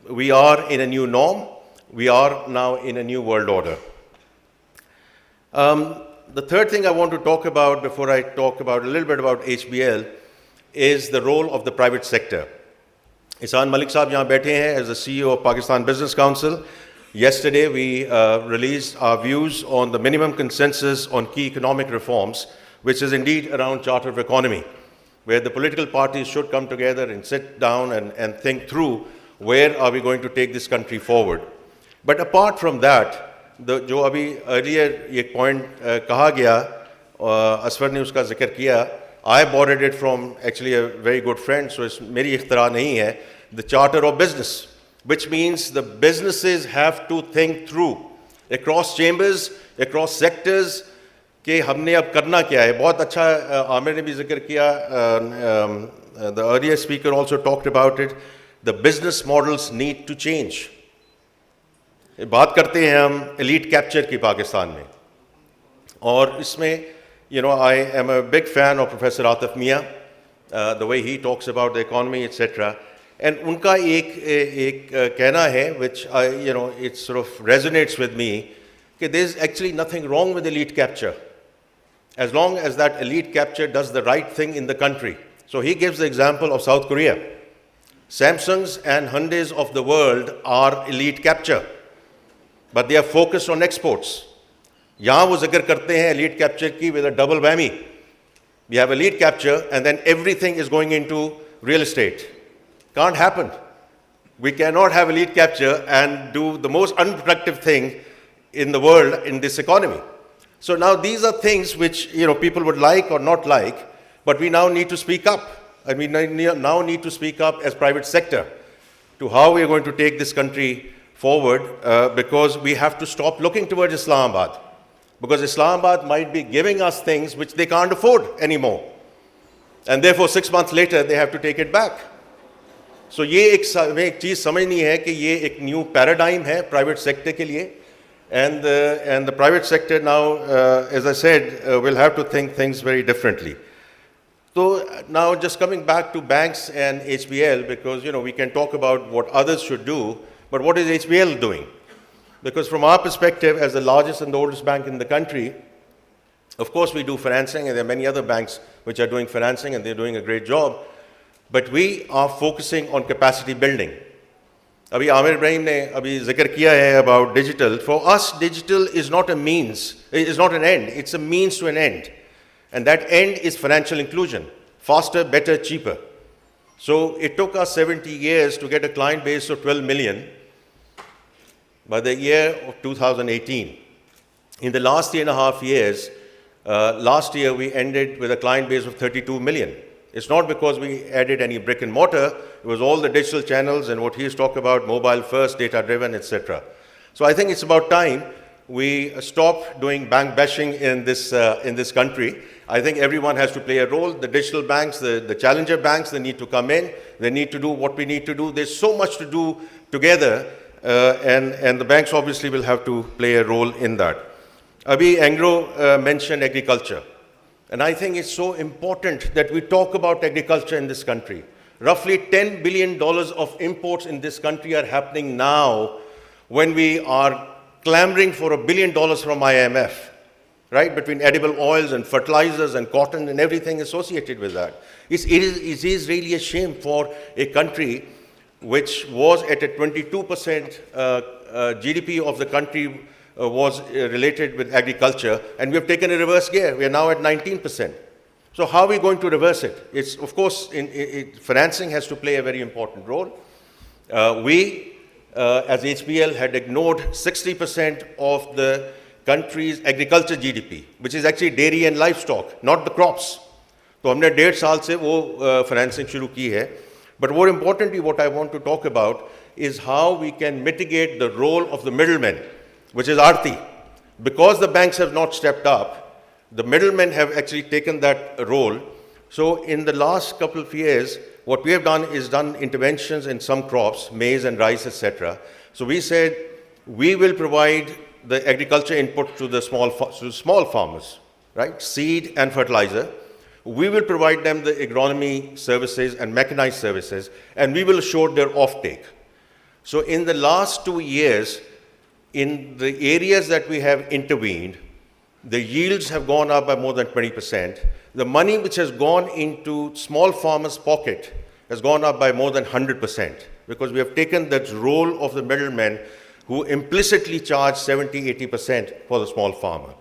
we are in a new norm. We are now in a new world order. The third thing I want to talk about before I talk about a little bit about HBL is the role of the private sector. Ihsan Malik Saab yahan baithe hain as the CEO of Pakistan Business Council. Yesterday, we released our views on the minimum consensus on key economic reforms, which is indeed around Charter of Economy, where the political parties should come together and sit down and think through where are we going to take this country forward. But apart from that, जो अभी earlier एक point कहा गया, असफर ने उसका जिक्र किया, I borrowed it from actually a very good friend, so it's मेरी इख्तिरा नहीं है, the Charter of Business, which means the businesses have to think through across chambers, across sectors, कि हमने अब करना क्या है. बहुत अच्छा आमिर ने भी जिक्र किया, the earlier speaker also talked about it, the business models need to change. बात करते हैं हम elite capture की पाकिस्तान में, और इसमें I am a big fan of Professor Atif Mia, the way he talks about the economy, etc. And उनका एक कहना है, which it sort of resonates with me, कि there is actually nothing wrong with elite capture, as long as that elite capture does the right thing in the country. So he gives the example of South Korea. Samsungs and Hyundais of the world are elite capture, but they are focused on exports. यहाँ वो जिक्र करते हैं elite capture की with a double whammy. We have elite capture and then everything is going into real estate. Can't happen. We cannot have elite capture and do the most unproductive thing in the world in this economy. So now these are things which people would like or not like, but we now need to speak up. And we now need to speak up as private sector to how we are going to take this country forward, because we have to stop looking towards Islamabad. Because Islamabad might be giving us things which they can't afford anymore. And therefore 6 months later they have to take it back. So ये एक चीज़ समझनी है कि ये एक new paradigm है private sector के लिए. And the private sector now, as I said, will have to think things very differently. So now just coming back to banks and HBL, because we can talk about what others should do, but what is HBL doing? Because from our perspective, as the largest and the oldest bank in the country, of course we do financing, and there are many other banks which are doing financing and they're doing a great job, but we are focusing on capacity building. Abhi Amir Ibrahim ne abhi zikr kiya hai about digital. For us, digital is not a means, is not an end, it's a means to an end. And that end is financial inclusion, faster, better, cheaper. So it took us 70 years to get a client base of 12 million. By the year of 2018, in the last 3.5 years, last year we ended with a client base of 32 million. It's not because we added any brick and mortar, it was all the digital channels and what he's talked about, mobile first, data driven, etc. So I think it's about time we stop doing bank bashing in this country. I think everyone has to play a role. The digital banks, the challenger banks, they need to come in, they need to do what we need to do. There's so much to do together. And the banks obviously will have to play a role in that. Abhi Engro mentioned agriculture. And I think it's so important that we talk about agriculture in this country. Roughly $10 billion of imports in this country are happening now when we are clamoring for $1 billion from IMF. right? Between edible oils and fertilizers and cotton and everything associated with that. It is really a shame for a country which was at a 22% GDP of the country was related with agriculture, and we have taken a reverse gear. We are now at 19%. So how are we going to reverse it? It's, of course, financing has to play a very important role. We, as HBL, had ignored 60% of the country's agriculture GDP, which is actually dairy and livestock, not the crops. So हमने 1.5 साल से वो financing शुरू की है. But more importantly, what I want to talk about is how we can mitigate the role of the middlemen, which is Aarti. Because the banks have not stepped up, the middlemen have actually taken that role. So in the last couple of years, what we have done is done interventions in some crops, maize and rice, etc. So we said we will provide the agriculture input to the small farmers, right? Seed and fertilizer. We will provide them the agronomy services and mechanized services, and we will assure their offtake. So in the last 2 years, in the areas that we have intervened, the yields have gone up by more than 20%. The money which has gone into small farmers' pocket has gone up by more than 100%, because we have taken that role of the middlemen who implicitly charge 70-80% for the small farmer.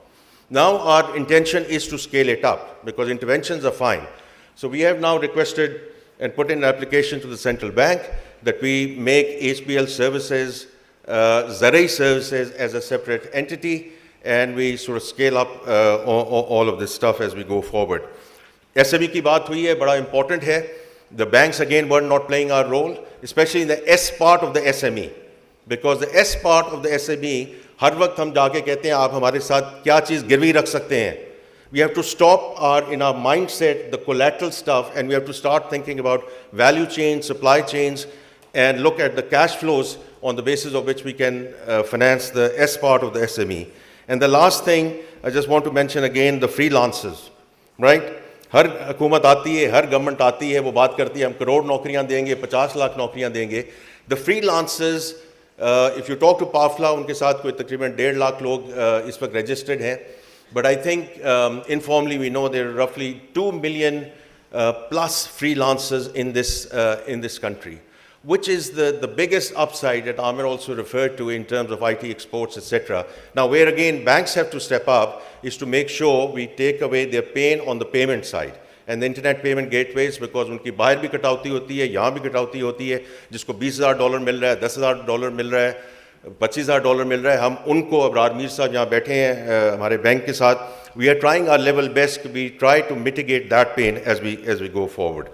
Now our intention is to scale it up, because interventions are fine. So we have now requested and put in an application to the central bank that we make HBL services, Zarai services as a separate entity, and we sort of scale up all of this stuff as we go forward. SME की बात हुई है, बड़ा important है. The banks again were not playing our role, especially in the S part of the SME, because the S part of the SME, हर वक्त हम जाके कहते हैं आप हमारे साथ क्या चीज़ गिरवी रख सकते हैं. We have to stop in our mindset the collateral stuff, and we have to start thinking about value chains, supply chains, and look at the cash flows on the basis of which we can finance the S part of the SME. And the last thing, I just want to mention again the freelancers, right? हर हुकूमत आती है, हर government आती है, वो बात करती है हम करोड़ नौकरियां देंगे, 50 लाख नौकरियां देंगे. The freelancers, if you talk to Pafla, उनके साथ कोई तकरीबन 1.5 लाख लोग इस वक्त registered हैं. But I think informally we know there are roughly 2 million plus freelancers in this country, which is the biggest upside that Amir also referred to in terms of IT exports, etc. Now, where again banks have to step up is to make sure we take away their pain on the payment side. And the internet payment gateways, because उनकी बाहर भी कटौती होती है, यहाँ भी कटौती होती है, जिसको $20,000 मिल रहा है, $10,000 मिल रहा है, $25,000 मिल रहा है, हम उनको अबरार मीर साहब यहाँ बैठे हैं हमारे बैंक के साथ, we are trying our level best, we try to mitigate that pain as we go forward.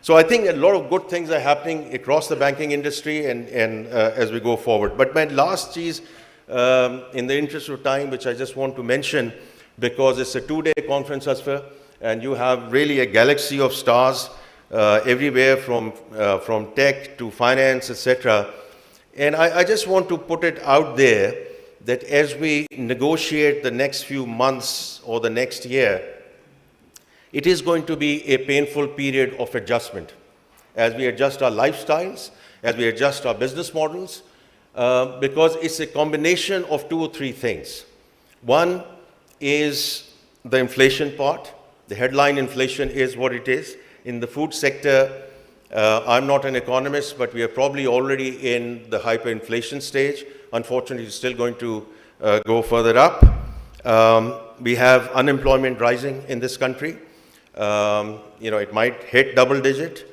So I think a lot of good things are happening across the banking industry and as we go forward. But my last cheese, in the interest of time, which I just want to mention, because it's a 2-day conference, Asfar, and you have really a galaxy of stars everywhere from tech to finance, etc. And I just want to put it out there that as we negotiate the next few months or the next year, it is going to be a painful period of adjustment as we adjust our lifestyles, as we adjust our business models, because it's a combination of 2 or 3 things. One is the inflation part. The headline inflation is what it is. In the food sector, I'm not an economist, but we are probably already in the hyperinflation stage. Unfortunately, it's still going to go further up. We have unemployment rising in this country. It might hit double digit.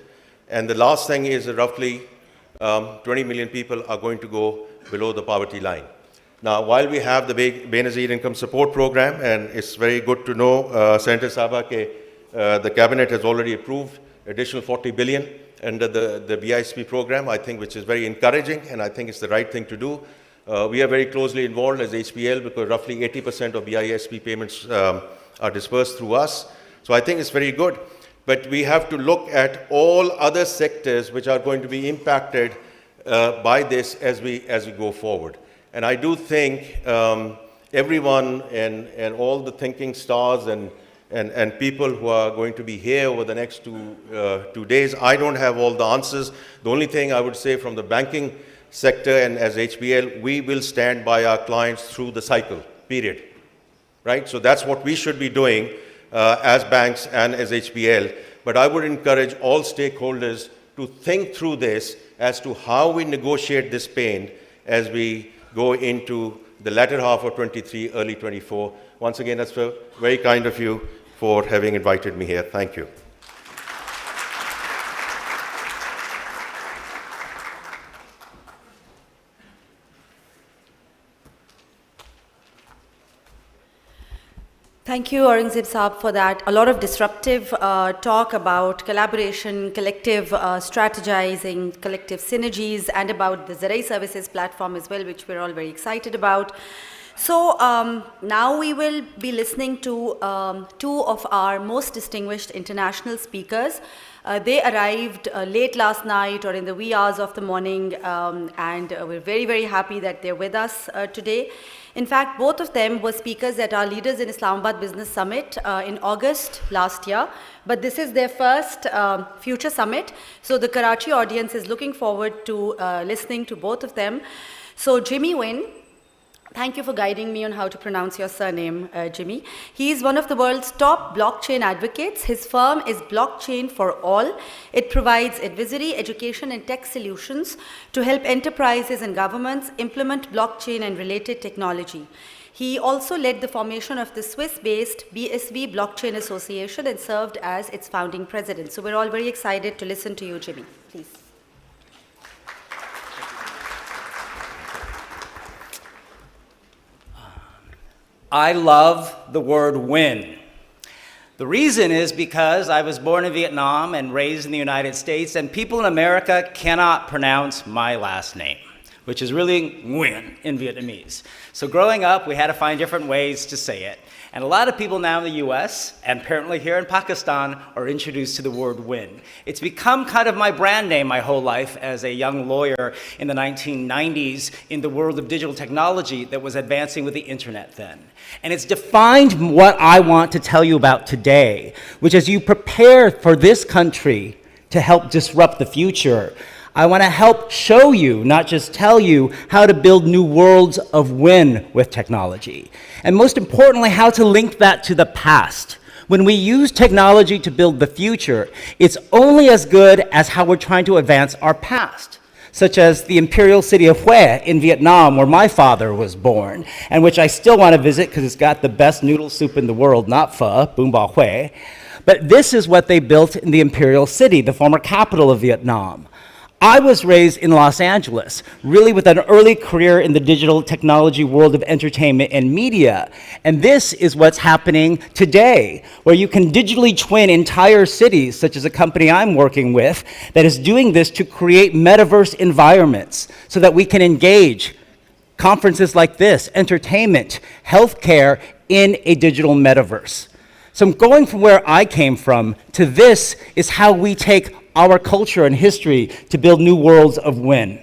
And the last thing is roughly 20 million people are going to go below the poverty line. Now, while we have the Benazir Income Support Program, and it's very good to know, Senator Saba, the Cabinet has already approved additional 40 billion under the BISP program, I think, which is very encouraging, and I think it's the right thing to do. We are very closely involved as HPL because roughly 80% of BISP payments are dispersed through us. So I think it's very good. But we have to look at all other sectors which are going to be impacted by this as we go forward. And I do think everyone and all the thinking stars and people who are going to be here over the next 2 days, I don't have all the answers. The only thing I would say from the banking sector and as HBL, we will stand by our clients through the cycle, period. right? So that's what we should be doing as banks and as HBL. But I would encourage all stakeholders to think through this as to how we negotiate this pain as we go into the latter half of 23, early 24. Once again, that's very kind of you for having invited me here. Thank you. Thank you, Aurangzeb Saab, for that. A lot of disruptive talk about collaboration, collective strategizing, collective synergies, and about the Zarai Services platform as well, which we're all very excited about. So now we will be listening to two of our most distinguished international speakers. They arrived late last night or in the wee hours of the morning, and we're very, very happy that they're with us today. In fact, both of them were speakers at our Leaders in Islamabad Business Summit in August last year, but this is their first future summit. So the Karachi audience is looking forward to listening to both of them. So Jimmy Nguyen, thank you for guiding me on how to pronounce your surname, Jimmy. He is one of the world's top blockchain advocates. His firm is Blockchain for All. It provides advisory, education, and tech solutions to help enterprises and governments implement blockchain and related technology. He also led the formation of the Swiss-based BSV Blockchain Association and served as its founding president. So we're all very excited to listen to you, Jimmy. Please. I love the word win. The reason is because I was born in Vietnam and raised in the United States, and people in America cannot pronounce my last name, which is really Nguyen in Vietnamese. So growing up, we had to find different ways to say it. And a lot of people now in the US, and apparently here in Pakistan, are introduced to the word win. It's become kind of my brand name my whole life as a young lawyer in the 1990s in the world of digital technology that was advancing with the internet then. And it's defined what I want to tell you about today, which as you prepare for this country to help disrupt the future, I want to help show you, not just tell you, how to build new worlds of win with technology. And most importantly, how to link that to the past. When we use technology to build the future, it's only as good as how we're trying to advance our past, such as the imperial city of Hue in Vietnam, where my father was born, and which I still want to visit because it's got the best noodle soup in the world, not pho, Bún Bò Hue. But this is what they built in the imperial city, the former capital of Vietnam. I was raised in Los Angeles, really with an early career in the digital technology world of entertainment and media. And this is what's happening today, where you can digitally twin entire cities, such as a company I'm working with, that is doing this to create metaverse environments so that we can engage conferences like this, entertainment, healthcare, in a digital metaverse. So going from where I came from to this is how we take our culture and history to build new worlds of win.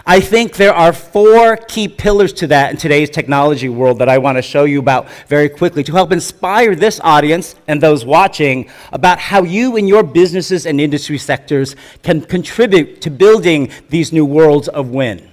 I think there are 4 key pillars to that in today's technology world that I want to show you about very quickly to help inspire this audience and those watching about how you and your businesses and industry sectors can contribute to building these new worlds of win.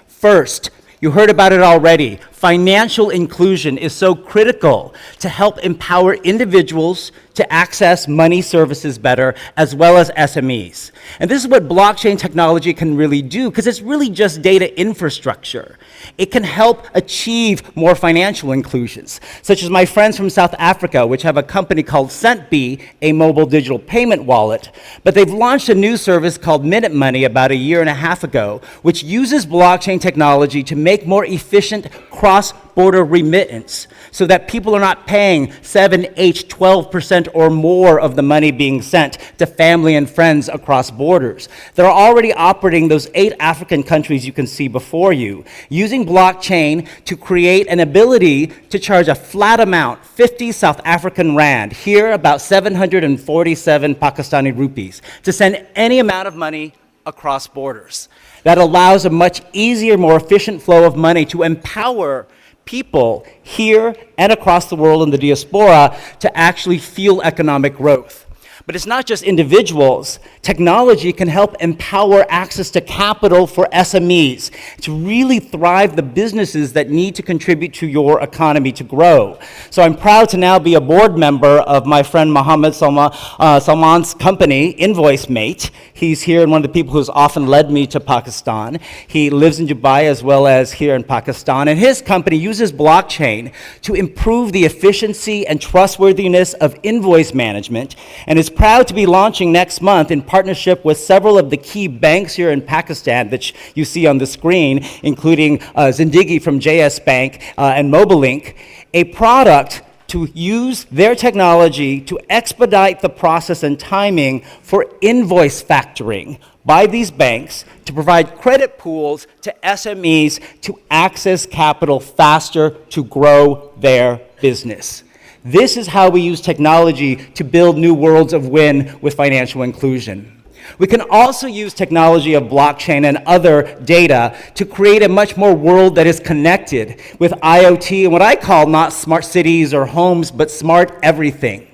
First, you heard about it already. Financial inclusion is so critical to help empower individuals to access money services better, as well as SMEs. And this is what blockchain technology can really do, because it's really just data infrastructure. It can help achieve more financial inclusions, such as my friends from South Africa, which have a company called CentBee, a mobile digital payment wallet. But they've launched a new service called Minute Money about a year and a half ago, which uses blockchain technology to make more efficient cross-border remittance so that people are not paying 7, 8, 12% or more of the money being sent to family and friends across borders. They're already operating those 8 African countries you can see before you, using blockchain to create an ability to charge a flat amount, 50 South African rand, here about 747 Pakistani rupees, to send any amount of money across borders. That allows a much easier, more efficient flow of money to empower people here and across the world in the diaspora to actually fuel economic growth. But it's not just individuals. Technology can help empower access to capital for SMEs to really thrive the businesses that need to contribute to your economy to grow. So I'm proud to now be a board member of my friend Mohammed Salman's company, InvoiceMate. He's here and one of the people who's often led me to Pakistan. He lives in Dubai as well as here in Pakistan. And his company uses blockchain to improve the efficiency and trustworthiness of invoice management, and is proud to be launching next month in partnership with several of the key banks here in Pakistan that you see on the screen, including Zindagi from JS Bank and Mobilink, a product to use their technology to expedite the process and timing for invoice factoring by these banks to provide credit pools to SMEs to access capital faster to grow their business. This is how we use technology to build new worlds of win with financial inclusion. We can also use technology of blockchain and other data to create a much more world that is connected with IoT and what I call not smart cities or homes, but smart everything.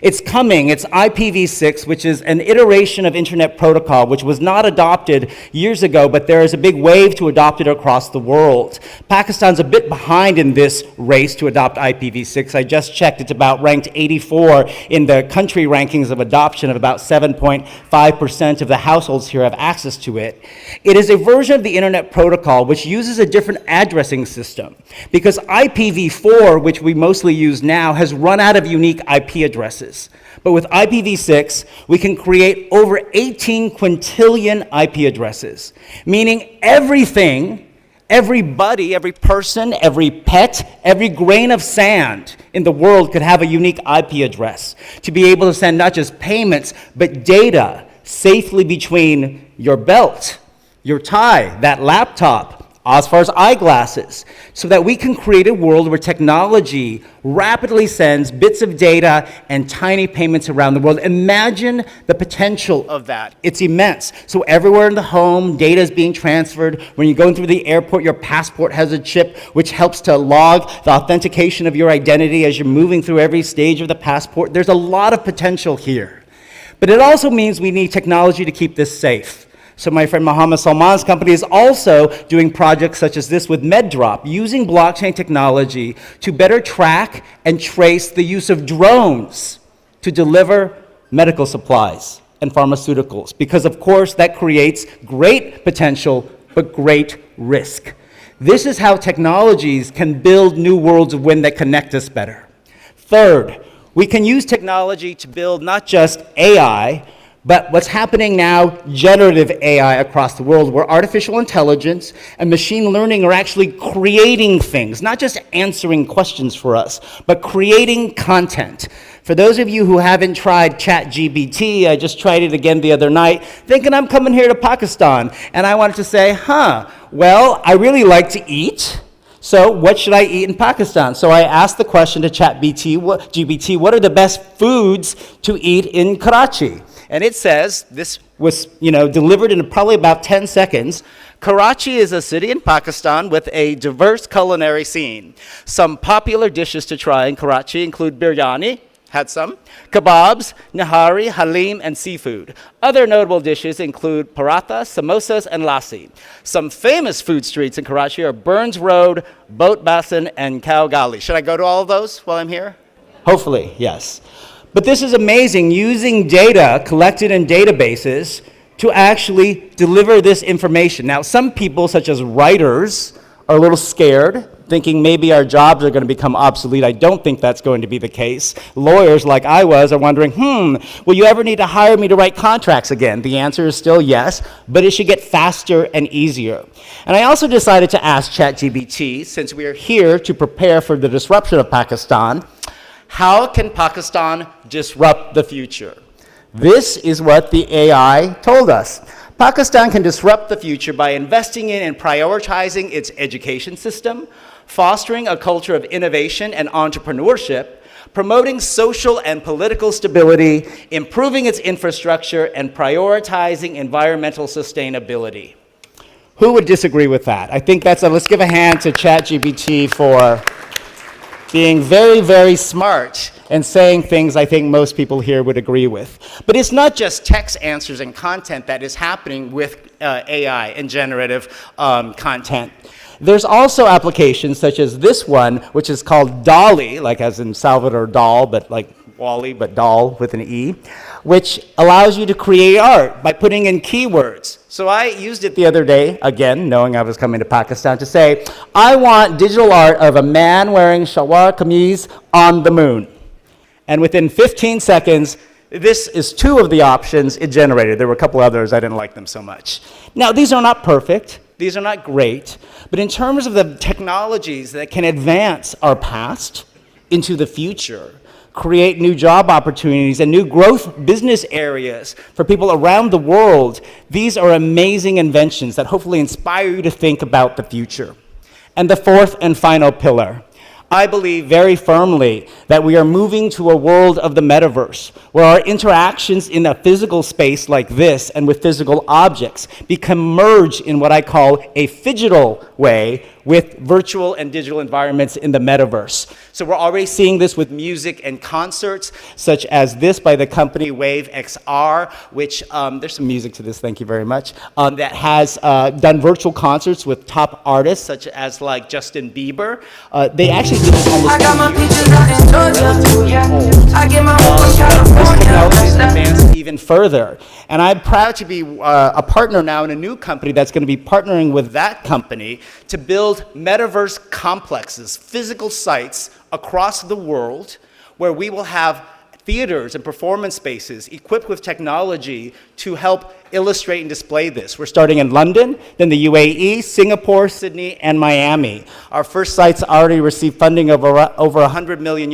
It's coming, it's IPv6, which is an iteration of Internet Protocol, which was not adopted years ago, but there is a big wave to adopt it across the world. Pakistan's a bit behind in this race to adopt IPv6. I just checked, it's about ranked 84 in the country rankings of adoption of about 7.5% of the households here have access to it. It is a version of the Internet Protocol which uses a different addressing system, because IPv4, which we mostly use now, has run out of unique IP addresses. But with IPv6, we can create over 18 quintillion IP addresses, meaning everything, everybody, every person, every pet, every grain of sand in the world could have a unique IP address to be able to send not just payments, but data safely between your belt, your tie, that laptop, as far as eyeglasses, so that we can create a world where technology rapidly sends bits of data and tiny payments around the world. Imagine the potential of that. It's immense. So everywhere in the home, data is being transferred. When you're going through the airport, your passport has a chip which helps to log the authentication of your identity as you're moving through every stage of the passport. There's a lot of potential here. But it also means we need technology to keep this safe. So my friend Mohammed Salman's company is also doing projects such as this with MedDrop, using blockchain technology to better track and trace the use of drones to deliver medical supplies and pharmaceuticals, because of course that creates great potential but great risk. This is how technologies can build new worlds of win that connect us better. Third, we can use technology to build not just AI, but what's happening now, generative AI across the world, where artificial intelligence and machine learning are actually creating things, not just answering questions for us, but creating content. For those of you who haven't tried ChatGPT, I just tried it again the other night, thinking I'm coming here to Pakistan, and I wanted to say, well, I really like to eat, so what should I eat in Pakistan? So I asked the question to ChatGPT, what are the best foods to eat in Karachi? And it says, this was delivered in probably about 10 seconds, Karachi is a city in Pakistan with a diverse culinary scene. Some popular dishes to try in Karachi include biryani, had some, kebabs, nahari, halim, and seafood. Other notable dishes include paratha, samosas, and lassi. Some famous food streets in Karachi are Burns Road, Boat Basin, and Cow Gali. Should I go to all of those while I'm here? Hopefully, yes. But this is amazing, using data collected in databases to actually deliver this information. Now, some people, such as writers, are a little scared, thinking maybe our jobs are going to become obsolete. I don't think that's going to be the case. Lawyers, like I was, are wondering, will you ever need to hire me to write contracts again? The answer is still yes, but it should get faster and easier. And I also decided to ask ChatGPT, since we are here to prepare for the disruption of Pakistan, how can Pakistan disrupt the future? This is what the AI told us. Pakistan can disrupt the future by investing in and prioritizing its education system, fostering a culture of innovation and entrepreneurship, promoting social and political stability, improving its infrastructure, and prioritizing environmental sustainability. Who would disagree with that? I think let's give a hand to ChatGPT for being very, very smart and saying things I think most people here would agree with. But it's not just text answers and content that is happening with AI and generative content. There's also applications such as this one, which is called DALL-E, like as in Salvador Dal, but like Wally, but doll with an E, which allows you to create art by putting in keywords. So I used it the other day, again, knowing I was coming to Pakistan, to say, I want digital art of a man wearing shalwar kameez on the moon. And within 15 seconds, this is 2 of the options it generated. There were a couple others, I didn't like them so much. Now, these are not perfect. These are not great. But in terms of the technologies that can advance our past into the future, create new job opportunities and new growth business areas for people around the world, these are amazing inventions that hopefully inspire you to think about the future. And the 4th and final pillar, I believe very firmly that we are moving to a world of the metaverse, where our interactions in a physical space like this and with physical objects become merged in what I call a phygital way with virtual and digital environments in the metaverse. So we're already seeing this with music and concerts, such as this by the company Wave XR, which, there's some music to this, thank you very much, that has done virtual concerts with top artists, such as like Justin Bieber. They actually did this almost 10 years ago. I get my this technology has advanced even further. And I'm proud to be a partner now in a new company that's going to be partnering with that company to build metaverse complexes, physical sites across the world where we will have theaters and performance spaces equipped with technology to help illustrate and display this. We're starting in London, then the UAE, Singapore, Sydney, and Miami. Our first sites already received funding of over $100 million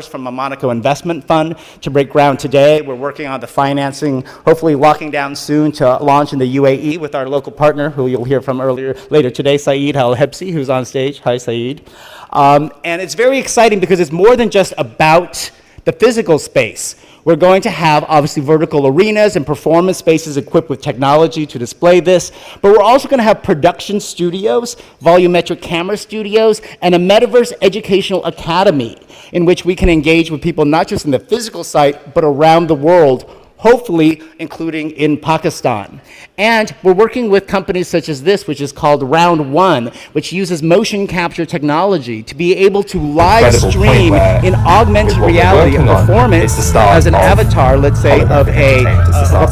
from a Monaco investment fund to break ground today. We're working on the financing, hopefully locking down soon to launch in the UAE with our local partner, who you'll hear from later today, Saeed Al-Hebsi, who's on stage. Hi, Saeed. And it's very exciting because it's more than just about the physical space. We're going to have, obviously, vertical arenas and performance spaces equipped with technology to display this, but we're also going to have production studios, volumetric camera studios, and a metaverse educational academy in which we can engage with people not just in the physical site, but around the world, hopefully including in Pakistan. And we're working with companies such as this, which is called Round One, which uses motion capture technology to be able to live stream in augmented reality a performance as an avatar, let's say, of a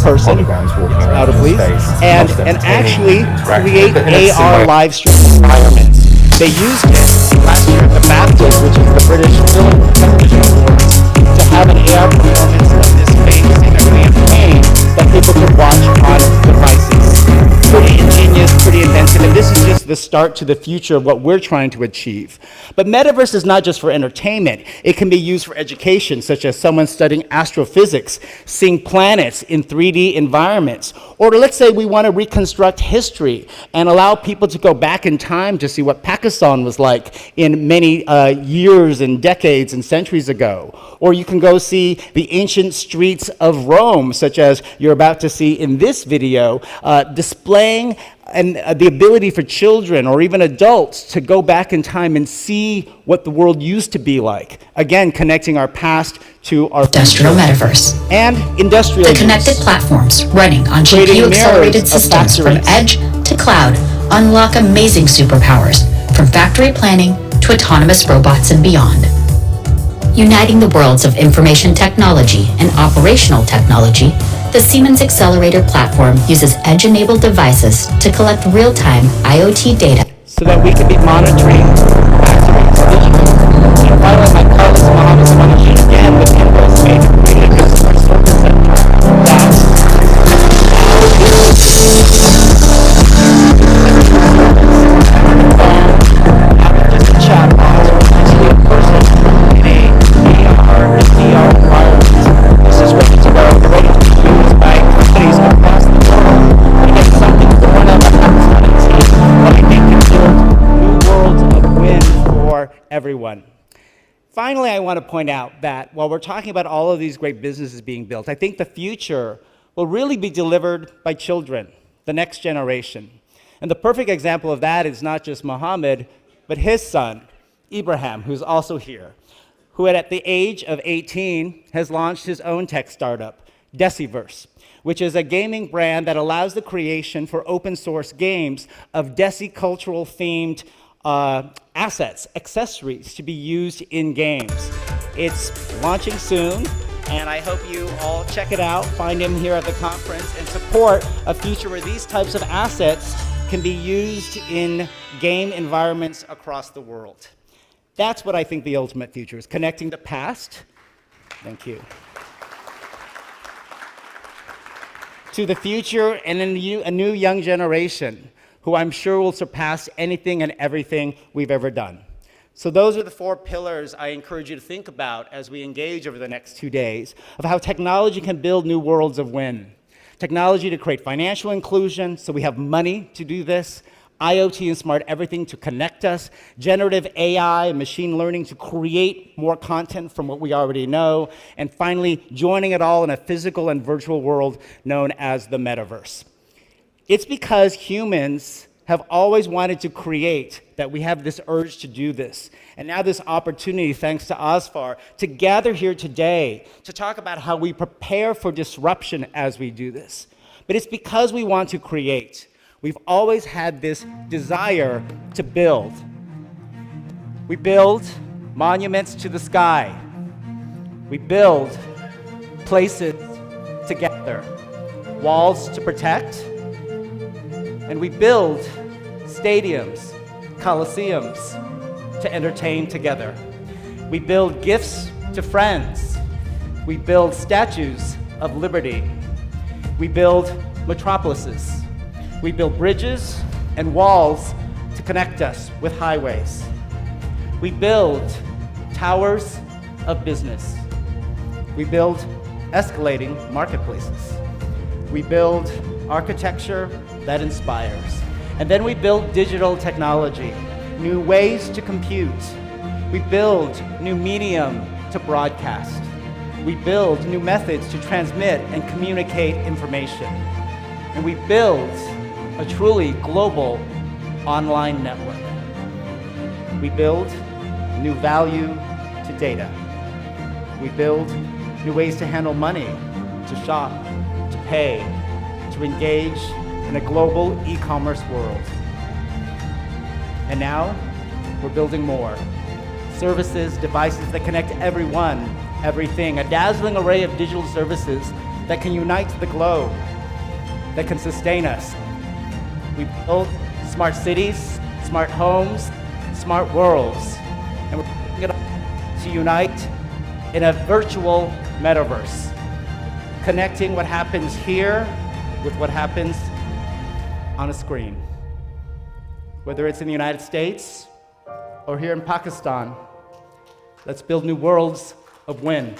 person, louder please, and actually create AR live stream environments. They used it last year at the BAFTAs, which is the British Film and Television Awards, to have an AR performance of this space in a campaign that people could watch on devices. Pretty ingenious, pretty inventive, and this is just the start to the future of what we're trying to achieve. But metaverse is not just for entertainment. It can be used for education, such as someone studying astrophysics, seeing planets in 3D environments. Or let's say we want to reconstruct history and allow people to go back in time to see what Pakistan was like in many years and decades and centuries ago. Or you can go see the ancient streets of Rome, such as you're about to see in this video, displaying and the ability for children or even adults to go back in time and see what the world used to be like. Again, connecting our past to our industrial future. Metaverse. And industrial The connected use. platforms running on Creating GPU-accelerated mirrors of systems from factories. edge to cloud unlock amazing superpowers, from factory planning to autonomous robots and beyond. Uniting the worlds of information technology and operational technology, the Siemens Accelerator platform uses edge-enabled devices to collect real-time IoT data so that we can be monitoring factories digitally. And finally, my colleagues, Mohammed Spanish, again with Invoice made created a customer service center not just a chatbot, but actually a person in a AR and VR environment. This is ready to go, ready to be used by companies across the world. Again, something born out of Pakistan, but I think can build new worlds of win for everyone. Finally, I want to point out that while we're talking about all of these great businesses being built, I think the future will really be delivered by children, the next generation. And the perfect example of that is not just Mohammed, but his son, Ibrahim, who's also here, who at the age of 18 has launched his own tech startup, Deciverse, which is a gaming brand that allows the creation for open source games of Desi-cultural themed assets, accessories to be used in games. It's launching soon, and I hope you all check it out, find him here at the conference, and support a future where these types of assets can be used in game environments across the world. That's what I think the ultimate future is, connecting the past, thank you, to the future and a new young generation who I'm sure will surpass anything and everything we've ever done. So those are the 4 pillars I encourage you to think about as we engage over the next 2 days of how technology can build new worlds of win. Technology to create financial inclusion, so we have money to do this, IoT and smart everything to connect us, generative AI and machine learning to create more content from what we already know, and finally, joining it all in a physical and virtual world known as the metaverse. It's because humans have always wanted to create that we have this urge to do this. And now this opportunity, thanks to OSFAR, to gather here today to talk about how we prepare for disruption as we do this. But it's because we want to create. We've always had this desire to build. We build monuments to the sky. We build places together, walls to protect, and we build stadiums, coliseums to entertain together. We build gifts to friends. We build statues of liberty. We build metropolises. We build bridges and walls to connect us with highways. We build towers of business. We build escalating marketplaces. We build architecture that inspires. And then we build digital technology, new ways to compute. We build new medium to broadcast. We build new methods to transmit and communicate information. And we build a truly global online network. We build new value to data. We build new ways to handle money, to shop, to pay, to engage in a global e-commerce world. And now, we're building more. Services, devices that connect everyone, everything, a dazzling array of digital services that can unite the globe, that can sustain us. We build smart cities, smart homes, smart worlds, and we're bringing it all to unite in a virtual metaverse, connecting what happens here with what happens on a screen. Whether it's in the United States or here in Pakistan, let's build new worlds of win.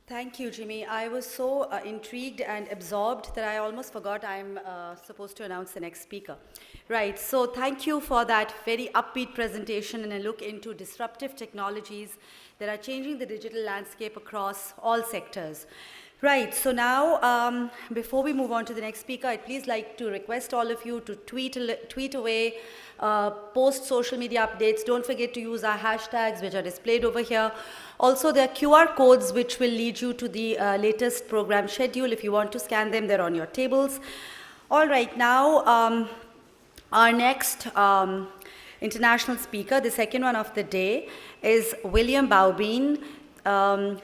Thank you, Jimmy. I was so intrigued and absorbed that I almost forgot I'm supposed to announce the next speaker. Right, so thank you for that very upbeat presentation and a look into disruptive technologies that are changing the digital landscape across all sectors. Right, so now, before we move on to the next speaker, I'd please like to request all of you to tweet away, post social media updates. Don't forget to use our hashtags, which are displayed over here. Also, there are QR codes which will lead you to the latest program schedule. If you want to scan them, they're on your tables. All right, now, our next international speaker, the second one of the day, is William Baubin.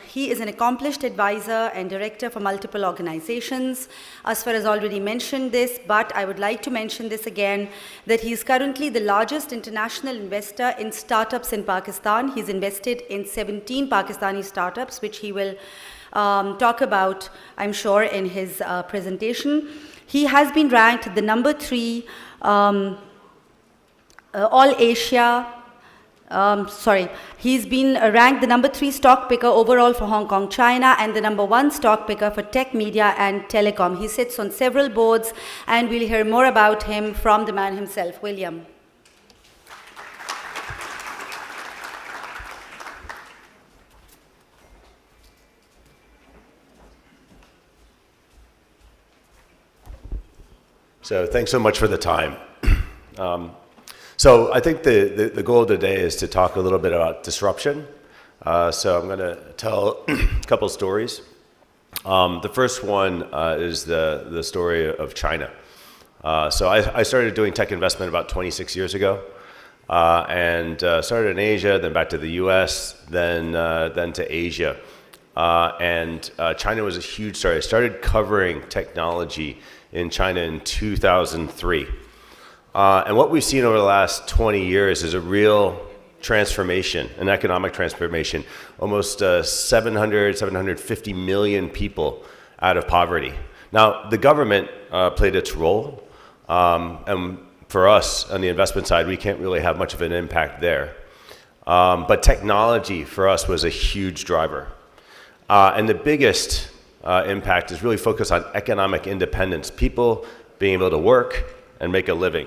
He is an accomplished advisor and director for multiple organizations. Asfar has already mentioned this, but I would like to mention this again, that he is currently the largest international investor in startups in Pakistan. He's invested in 17 Pakistani startups, which he will talk about, I'm sure, in his presentation. He has been ranked the number 3 All Asia. He's been ranked the number 3 stock picker overall for Hong Kong, China, and the number 1 stock picker for tech, media, and telecom. He sits on several boards, and we'll hear more about him from the man himself, William. So thanks so much for the time. So I think the goal of today is to talk a little bit about disruption. So I'm going to tell a couple stories. The first one is the story of China. So I started doing tech investment about 26 years ago, and started in Asia, then back to the US, then to Asia. And China was a huge story. I started covering technology in China in 2003. And what we've seen over the last 20 years is a real transformation, an economic transformation. Almost 750 million people out of poverty. Now, the government played its role, and for us on the investment side, we can't really have much of an impact there. But technology for us was a huge driver. And the biggest impact is really focused on economic independence, people being able to work and make a living.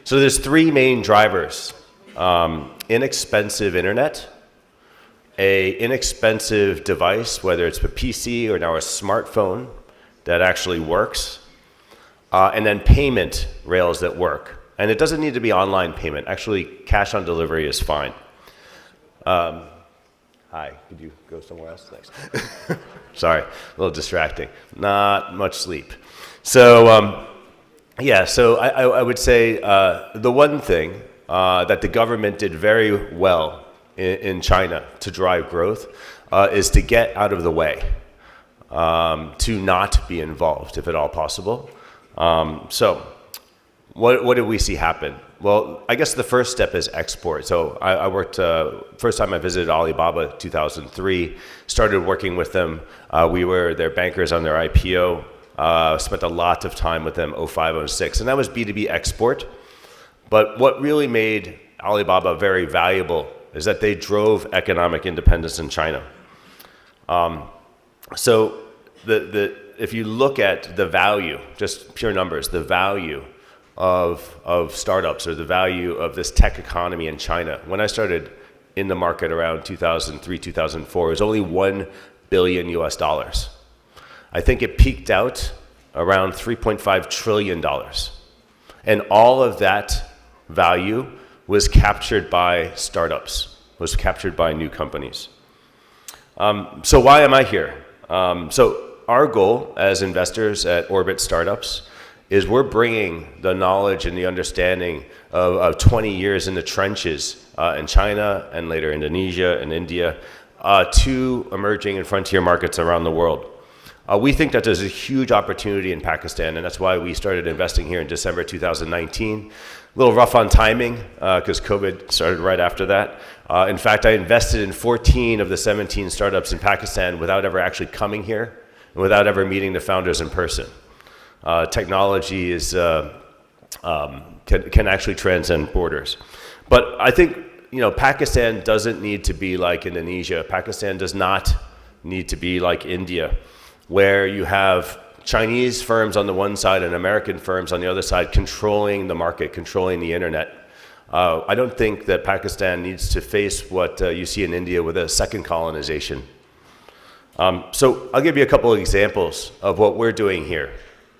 So there's three main drivers: inexpensive internet, a inexpensive device, whether it's a PC or now a smartphone that actually works, and then payment rails that work. And it doesn't need to be online payment. Actually, cash on delivery is fine. Hi, could you go somewhere else? Thanks. Sorry, a little distracting. Not much sleep. So, so I would say the one thing that the government did very well in China to drive growth is to get out of the way, to not be involved, if at all possible. So what did we see happen? Well, I guess the first step is export. So I worked, first time I visited Alibaba, 2003, started working with them. We were their bankers on their IPO, spent a lot of time with them, 05, 06, and that was B2B export. But what really made Alibaba very valuable is that they drove economic independence in China. So if you look at the value, just pure numbers, the value of startups or the value of this tech economy in China, when I started in the market around 2003, 2004, it was only $1 billion US. I think it peaked out around $3.5 trillion. And all of that value was captured by startups, was captured by new companies. So why am I here? So our goal as investors at Orbit Startups is we're bringing the knowledge and the understanding of 20 years in the trenches in China and later Indonesia and India to emerging and frontier markets around the world. We think that there's a huge opportunity in Pakistan, and that's why we started investing here in December 2019. A little rough on timing because COVID started right after that. In fact, I invested in 14 of the 17 startups in Pakistan without ever actually coming here and without ever meeting the founders in person. Technology is can actually transcend borders. But I think Pakistan doesn't need to be like Indonesia. Pakistan does not need to be like India, where you have Chinese firms on the one side and American firms on the other side controlling the market, controlling the internet. I don't think that Pakistan needs to face what you see in India with a second colonization. So I'll give you a couple of examples of what we're doing here.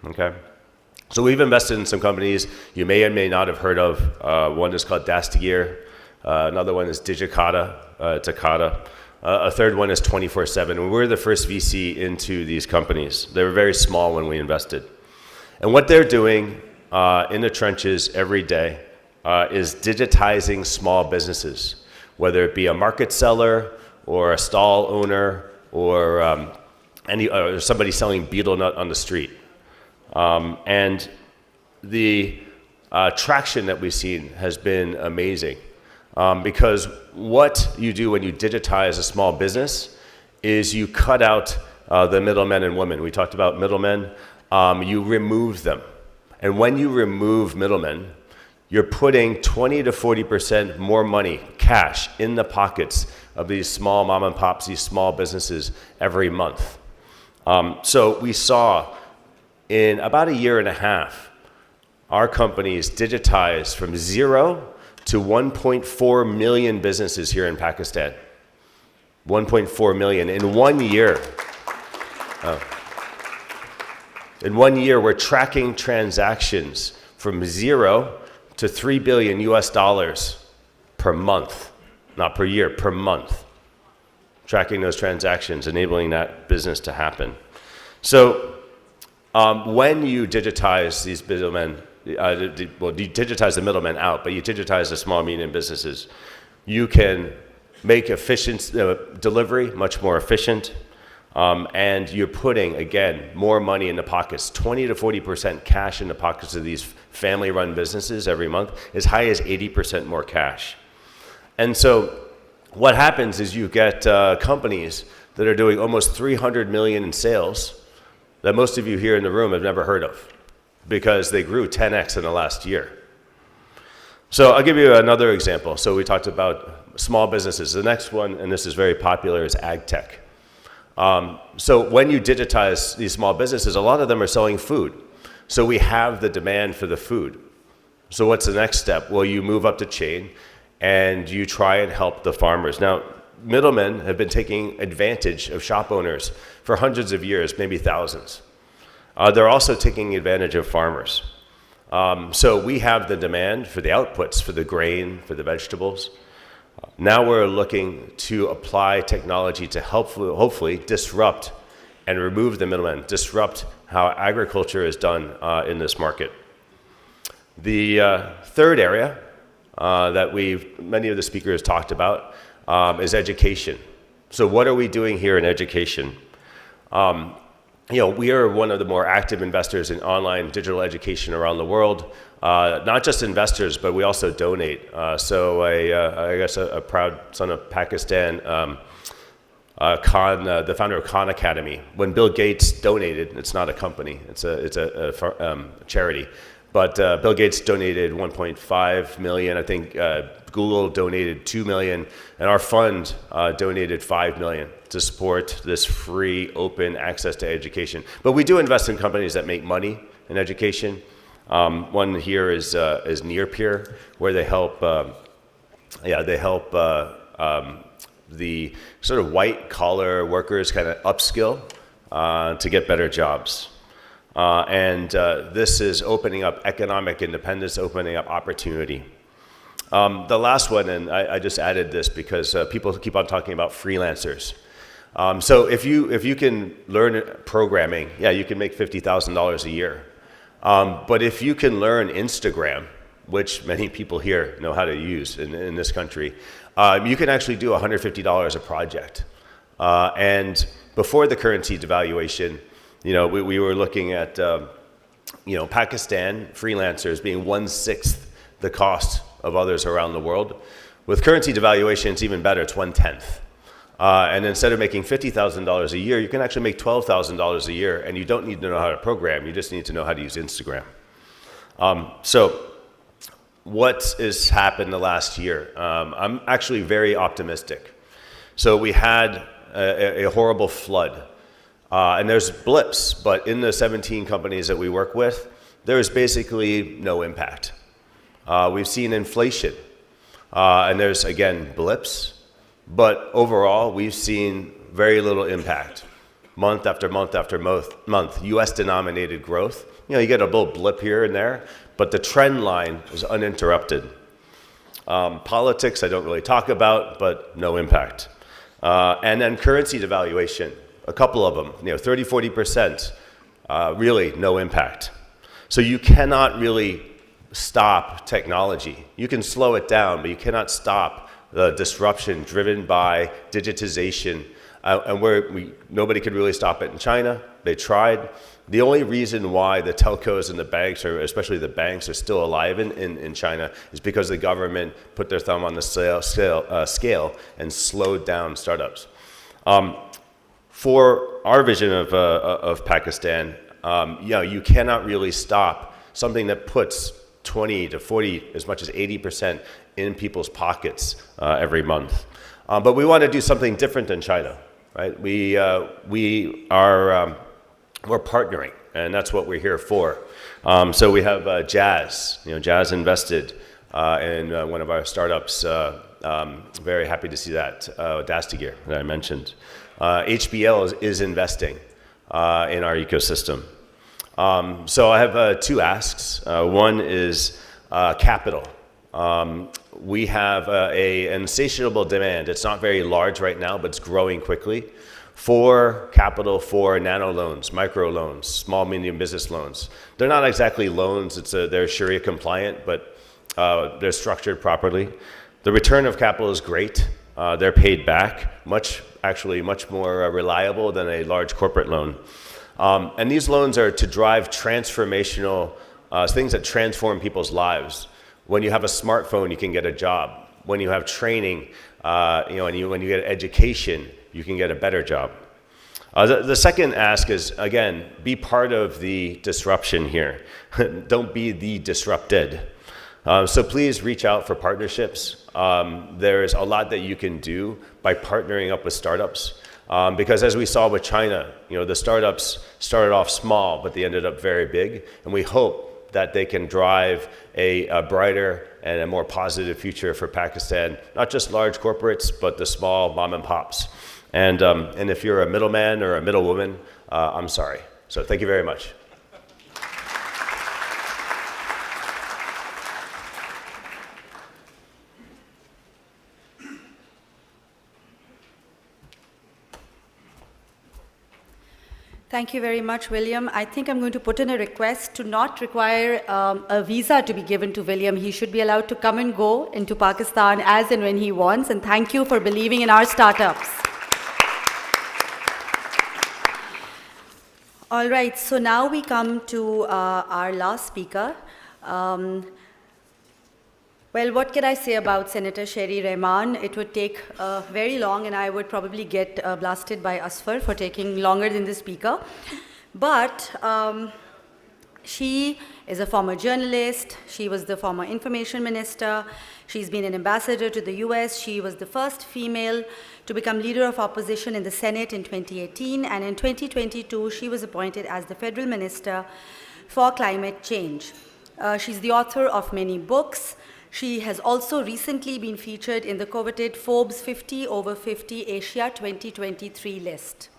Okay, so we've invested in some companies you may or may not have heard of. One is called Dastagir. Another one is Takata. A third one is 24/7. We were the first VC into these companies. They were very small when we invested. And what they're doing in the trenches every day is digitizing small businesses, whether it be a market seller or a stall owner or somebody selling beetle nut on the street. And the traction that we've seen has been amazing. Because what you do when you digitize a small business is you cut out the middlemen and women. We talked about middlemen. You remove them. And when you remove middlemen, you're putting 20 to 40% more money, cash, in the pockets of these small mom and pops, these small businesses every month. So we saw in about a year and a half, our companies digitized from 0 to 1.4 million businesses here in Pakistan. 1.4 million in 1 year. In 1 year, we're tracking transactions from 0 to $3 billion US dollars per month, not per year, per month. Tracking those transactions, enabling that business to happen. So when you digitize these middlemen, you digitize the middlemen out, but you digitize the small, medium businesses, you can make delivery much more efficient, and you're putting, again, more money in the pockets, 20 to 40% cash in the pockets of these family-run businesses every month, as high as 80% more cash. And so what happens is you get companies that are doing almost 300 million in sales that most of you here in the room have never heard of because they grew 10x in the last year. So I'll give you another example. So we talked about small businesses. The next one, and this is very popular, is ag tech. So when you digitize these small businesses, a lot of them are selling food. So we have the demand for the food. So what's the next step? Well, you move up the chain and you try and help the farmers. Now, middlemen have been taking advantage of shop owners for hundreds of years, maybe thousands. They're also taking advantage of farmers. So we have the demand for the outputs, for the grain, for the vegetables. Now we're looking to apply technology to hopefully disrupt and remove the middlemen, disrupt how agriculture is done in this market. The third area that many of the speakers talked about is education. So what are we doing here in education? We are one of the more active investors in online digital education around the world. Not just investors, but we also donate. I guess a proud son of Pakistan, the founder of Khan Academy. When Bill Gates donated, it's not a company, it's a charity. But Bill Gates donated 1.5 million. I think Google donated 2 million, and our fund donated 5 million to support this free, open access to education. But we do invest in companies that make money in education. One here is Nearpeer, where they help the sort of white collar workers kind of upskill to get better jobs. This is opening up economic independence, opening up opportunity. The last one, and I just added this because people keep on talking about freelancers. So if you can learn programming, yeah, you can make $50,000 a year. But if you can learn Instagram, which many people here know how to use in this country, you can actually do $150 a project. And before the currency devaluation, we were looking at, Pakistan freelancers being 1/6 the cost of others around the world. With currency devaluation, it's even better, it's 1/10. And instead of making $50,000 a year, you can actually make $12,000 a year, and you don't need to know how to program, you just need to know how to use Instagram. So what has happened the last year? I'm actually very optimistic. So we had a horrible flood. And there's blips, but in the 17 companies that we work with, there is basically no impact. We've seen inflation, and there's, again, blips, but overall, we've seen very little impact. Month after month after month, US-denominated growth. You get a little blip here and there, but the trend line is uninterrupted. Politics, I don't really talk about, but no impact. And then currency devaluation. A couple of them, 30, 40%, really no impact. So you cannot really stop technology. You can slow it down, but you cannot stop the disruption driven by digitization. And nobody could really stop it in China. They tried. The only reason why the telcos and the banks, or especially the banks, are still alive in China is because the government put their thumb on the scale and slowed down startups. For our vision of Pakistan, you cannot really stop something that puts 20 to 40, as much as 80% in people's pockets every month. But we want to do something different than China, right? We're partnering, and that's what we're here for. So we have Jazz. Jazz invested in one of our startups. Very happy to see that, Dastigir, that I mentioned. HBL is investing in our ecosystem. So I have two asks. One is capital. We have an insatiable demand. It's not very large right now, but it's growing quickly for capital for nano loans, micro loans, small, medium business loans. They're not exactly loans. They're Sharia compliant, but they're structured properly. The return of capital is great. They're paid back, much more reliable than a large corporate loan. And these loans are to drive transformational things that transform people's lives. When you have a smartphone, you can get a job. When you have training, when you get education, you can get a better job. The second ask is, again, be part of the disruption here. Don't be the disrupted. So please reach out for partnerships. There's a lot that you can do by partnering up with startups. Because as we saw with China, the startups started off small, but they ended up very big. And we hope that they can drive a brighter and a more positive future for Pakistan, not just large corporates, but the small mom and pops. And if you're a middleman or a middlewoman, I'm sorry. So thank you very much. Thank you very much, William. I think I'm going to put in a request to not require a visa to be given to William. He should be allowed to come and go into Pakistan as and when he wants. And thank you for believing in our startups. All right, so now we come to our last speaker. Well, what can I say about Senator Sherry Rehman? It would take very long, and I would probably get blasted by Asfar for taking longer than the speaker. But she is a former journalist. She was the former information minister. She's been an ambassador to the US. She was the first female to become leader of opposition in the Senate in 2018. And in 2022, she was appointed as the federal minister for climate change. She's the author of many books. She has also recently been featured in the coveted Forbes 50 over 50 Asia 2023 list.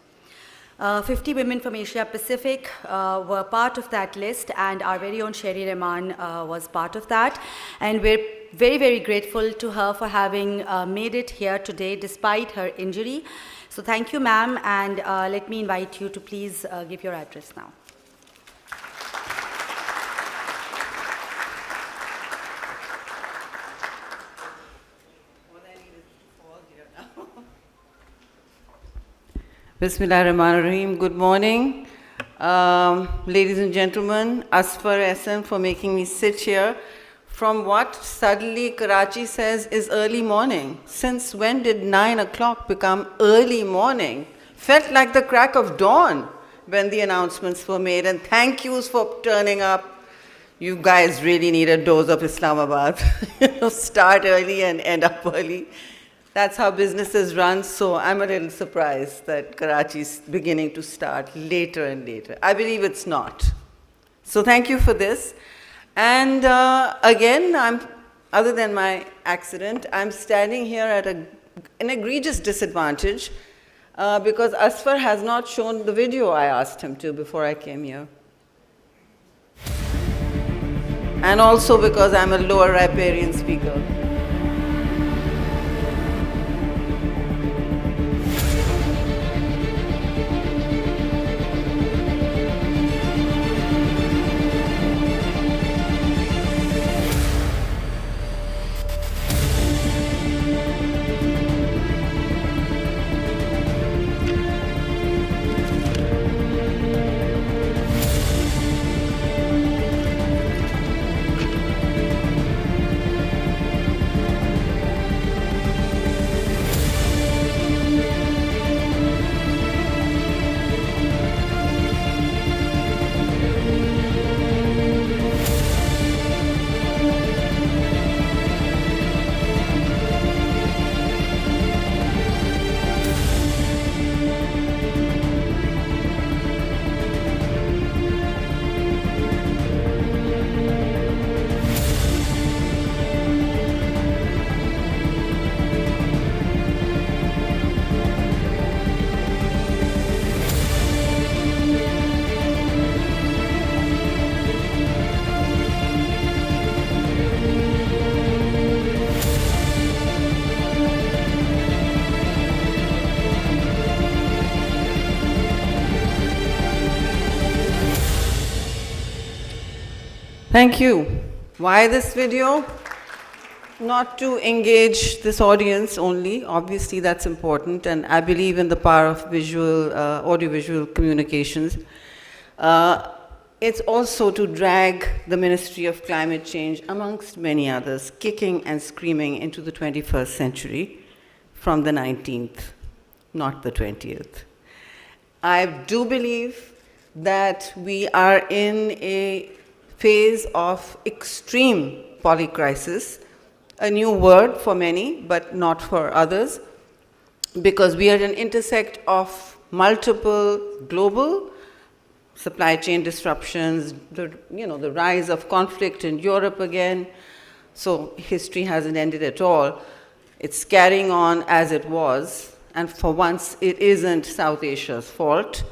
50 women from Asia Pacific were part of that list, and our very own Sherry Rehman was part of that. And we're very, very grateful to her for having made it here today despite her injury. So thank you, ma'am, and let me invite you to please give your address now. Bismillahirrahmanirrahim. Good morning. Ladies and gentlemen, Asfar SM for making me sit here from what suddenly Karachi says is early morning. Since when did 9 o'clock become early morning? Felt like the crack of dawn when the announcements were made, and thank yous for turning up. You guys really need a dose of Islamabad. Start early and end up early. That's how businesses run, so I'm a little surprised that Karachi is beginning to start later and later. I believe it's not. So thank you for this. And again, other than my accident, I'm standing here at an egregious disadvantage because Asfar has not shown the video I asked him to before I came here. And also because I'm a lower riparian speaker. Thank you. Why this video? Not to engage this audience only, obviously that's important, and I believe in the power of visual, audiovisual communications. It's also to drag the Ministry of Climate Change, amongst many others, kicking and screaming into the 21st century from the 19th, not the 20th. I do believe that we are in a phase of extreme polycrisis, a new word for many, but not for others, because we are at an intersect of multiple global supply chain disruptions, the rise of conflict in Europe again. So history hasn't ended at all. It's carrying on as it was, and for once it isn't South Asia's fault.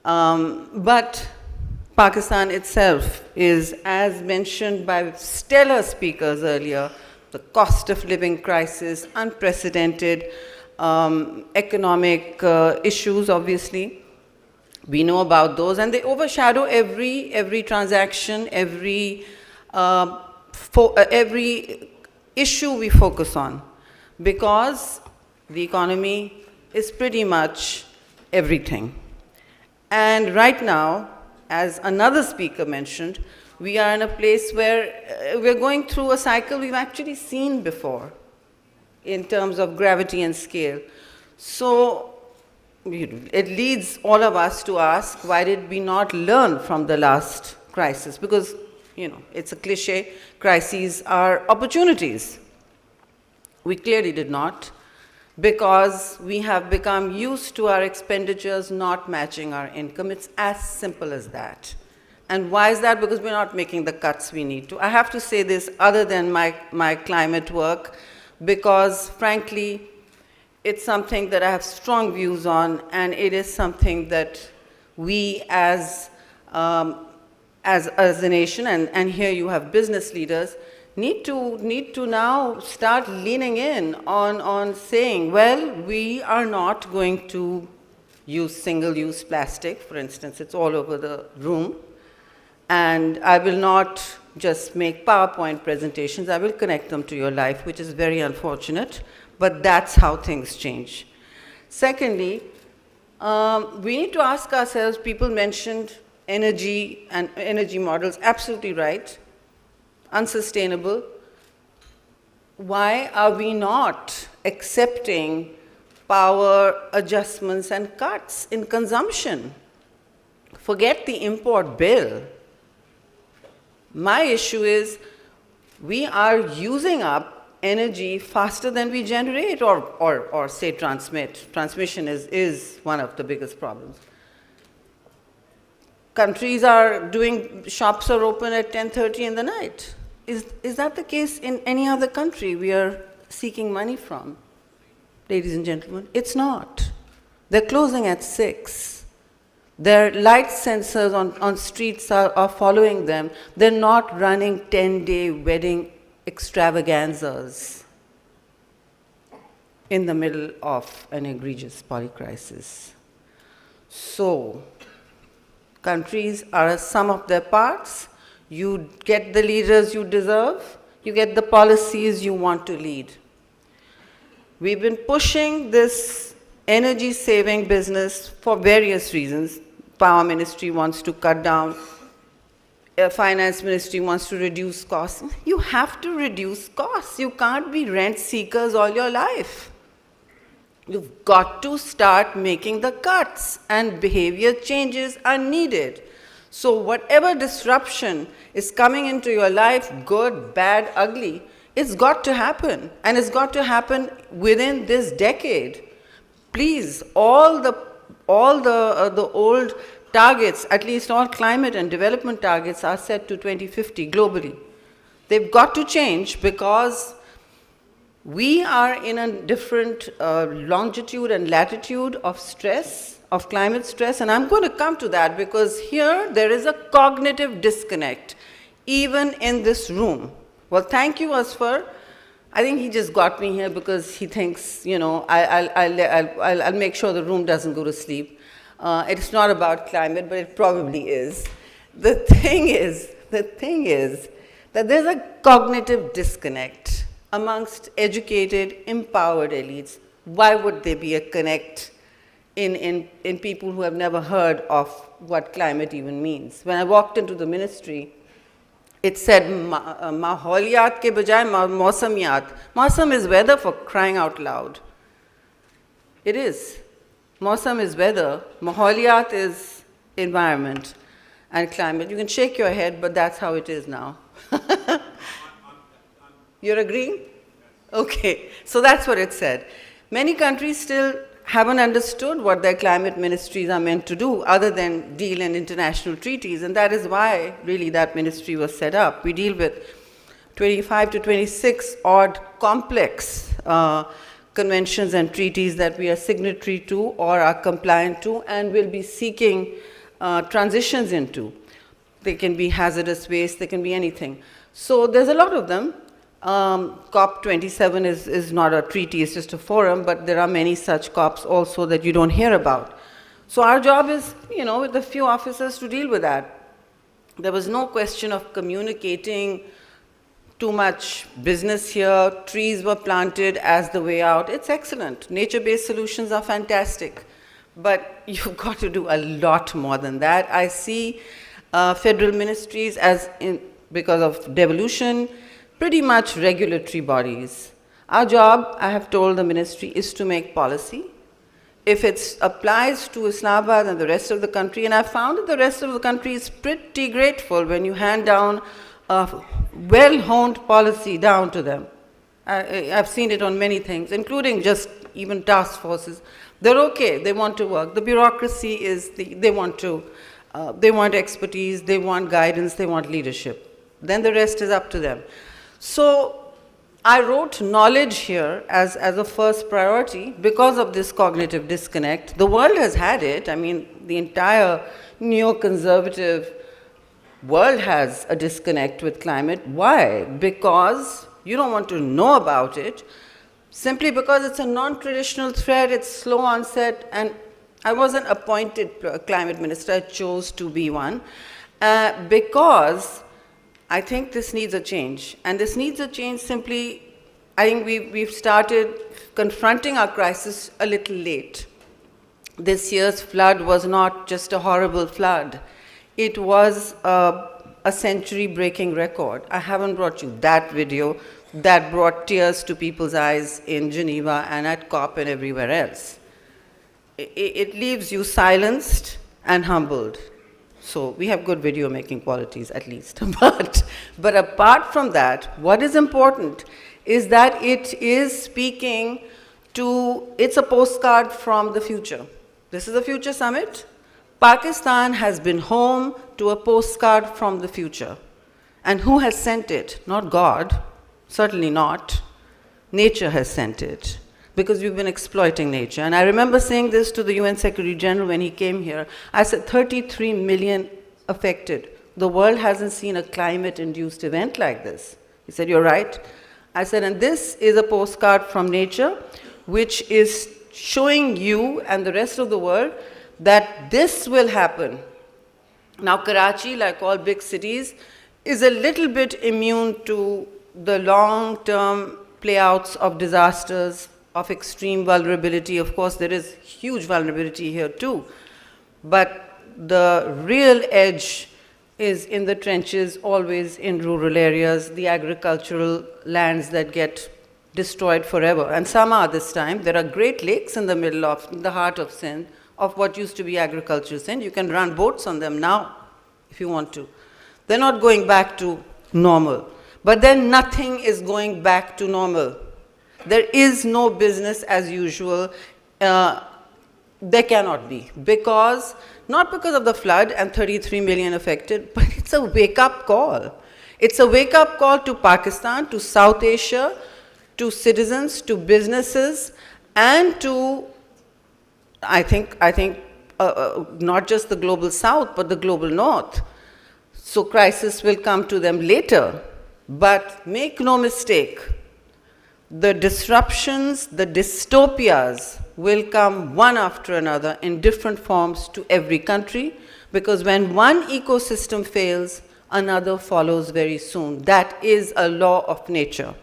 But Pakistan itself is, as mentioned by stellar speakers earlier, the cost of living crisis, unprecedented economic issues, obviously. We know about those, and they overshadow every transaction, every issue we focus on, because the economy is pretty much everything. And right now, as another speaker mentioned, we are in a place where we're going through a cycle we've actually seen before in terms of gravity and scale. So it leads all of us to ask, why did we not learn from the last crisis? Because, it's a cliche, crises are opportunities. We clearly did not, because we have become used to our expenditures not matching our income. It's as simple as that. And why is that? Because we're not making the cuts we need to. I have to say this other than my climate work, because frankly, it's something that I have strong views on, and it is something that we as a nation, and here you have business leaders, need to now start leaning in on saying, well, we are not going to use single-use plastic, for instance. It's all over the room. And I will not just make PowerPoint presentations. I will connect them to your life, which is very unfortunate. But that's how things change. Secondly, we need to ask ourselves, people mentioned energy and energy models, absolutely right, unsustainable. Why are we not accepting power adjustments and cuts in consumption? Forget the import bill. My issue is we are using up energy faster than we generate or say transmit. Transmission is one of the biggest problems. Countries are shops are open at 10:30 in the night. Is that the case in any other country we are seeking money from? Ladies and gentlemen, it's not. They're closing at 6. Their light sensors on streets are following them. They're not running 10-day wedding extravaganzas in the middle of an egregious polycrisis. So, countries are a sum of their parts. You get the leaders you deserve. You get the policies you want to lead. We've been pushing this energy-saving business for various reasons. Power Ministry wants to cut down. Finance Ministry wants to reduce costs. You have to reduce costs. You can't be rent seekers all your life. You've got to start making the cuts, and behavior changes are needed. So whatever disruption is coming into your life, good, bad, ugly, it's got to happen, and it's got to happen within this decade. Please, all the old targets, at least all climate and development targets, are set to 2050 globally. They've got to change because we are in a different longitude and latitude of stress, of climate stress, and I'm going to come to that because here there is a cognitive disconnect, even in this room. Well, thank you, Asfar. I think he just got me here because he thinks, I'll make sure the room doesn't go to sleep. It's not about climate, but it probably is. The thing is, the thing is that there's a cognitive disconnect amongst educated, empowered elites. Why would there be a connect in people who have never heard of what climate even means? When I walked into the ministry, it said maholiyat ke bajaye mausamiyat. Mausam is weather, for crying out loud. It is. Mausam is weather. Maholiyat is environment and climate. You can shake your head, but that's how it is now. You're agreeing? Okay, so that's what it said. Many countries still haven't understood what their climate ministries are meant to do other than deal in international treaties, and that is why really that ministry was set up. We deal with 25 to 26 odd complex conventions and treaties that we are signatory to or are compliant to and will be seeking transitions into. They can be hazardous waste, they can be anything. So there's a lot of them. COP27 is not a treaty, it's just a forum, but there are many such COPs also that you don't hear about. So our job is, with a few officers to deal with that. There was no question of communicating too much business here. Trees were planted as the way out. It's excellent. Nature-based solutions are fantastic. But you've got to do a lot more than that. I see federal ministries because of devolution, pretty much regulatory bodies. Our job, I have told the ministry, is to make policy. If it applies to Islamabad and the rest of the country, and I found that the rest of the country is pretty grateful when you hand down a well-honed policy down to them. I've seen it on many things, including just even task forces. They're okay, they want to work. The bureaucracy is, they want expertise, they want guidance, they want leadership. Then the rest is up to them. So I wrote knowledge here as a first priority because of this cognitive disconnect. The world has had it. I mean, the entire neoconservative world has a disconnect with climate. Why? Because you don't want to know about it, simply because it's a non-traditional threat, it's slow onset, and I wasn't appointed climate minister, I chose to be one, because I think this needs a change. And this needs a change simply, I think we've started confronting our crisis a little late. This year's flood was not just a horrible flood. It was a century-breaking record. I haven't brought you that video that brought tears to people's eyes in Geneva and at COP and everywhere else. It leaves you silenced and humbled. So we have good video making qualities at least. But apart from that, what is important is that it is speaking to, it's a postcard from the future. This is a future summit. Pakistan has been home to a postcard from the future. And who has sent it? Not God, certainly not. Nature has sent it, because we've been exploiting nature. And I remember saying this to the UN Secretary General when he came here. I said, 33 million affected. The world hasn't seen a climate-induced event like this. He said, you're right. I said, and this is a postcard from nature, which is showing you and the rest of the world that this will happen. Now, Karachi, like all big cities, is a little bit immune to the long-term playouts of disasters, of extreme vulnerability. Of course, there is huge vulnerability here too. But the real edge is in the trenches, always in rural areas, the agricultural lands that get destroyed forever. And some are this time. There are great lakes in the middle of, in the heart of Sindh, of what used to be agricultural Sindh. You can run boats on them now, if you want to. They're not going back to normal. But then nothing is going back to normal. There is no business as usual. There cannot be. Because, not because of the flood and 33 million affected, but it's a wake-up call. It's a wake-up call to Pakistan, to South Asia, to citizens, to businesses, and to, I think not just the global South, but the global North. So crisis will come to them later. But make no mistake, the disruptions, the dystopias will come one after another in different forms to every country, because when one ecosystem fails, another follows very soon. That is a law of nature.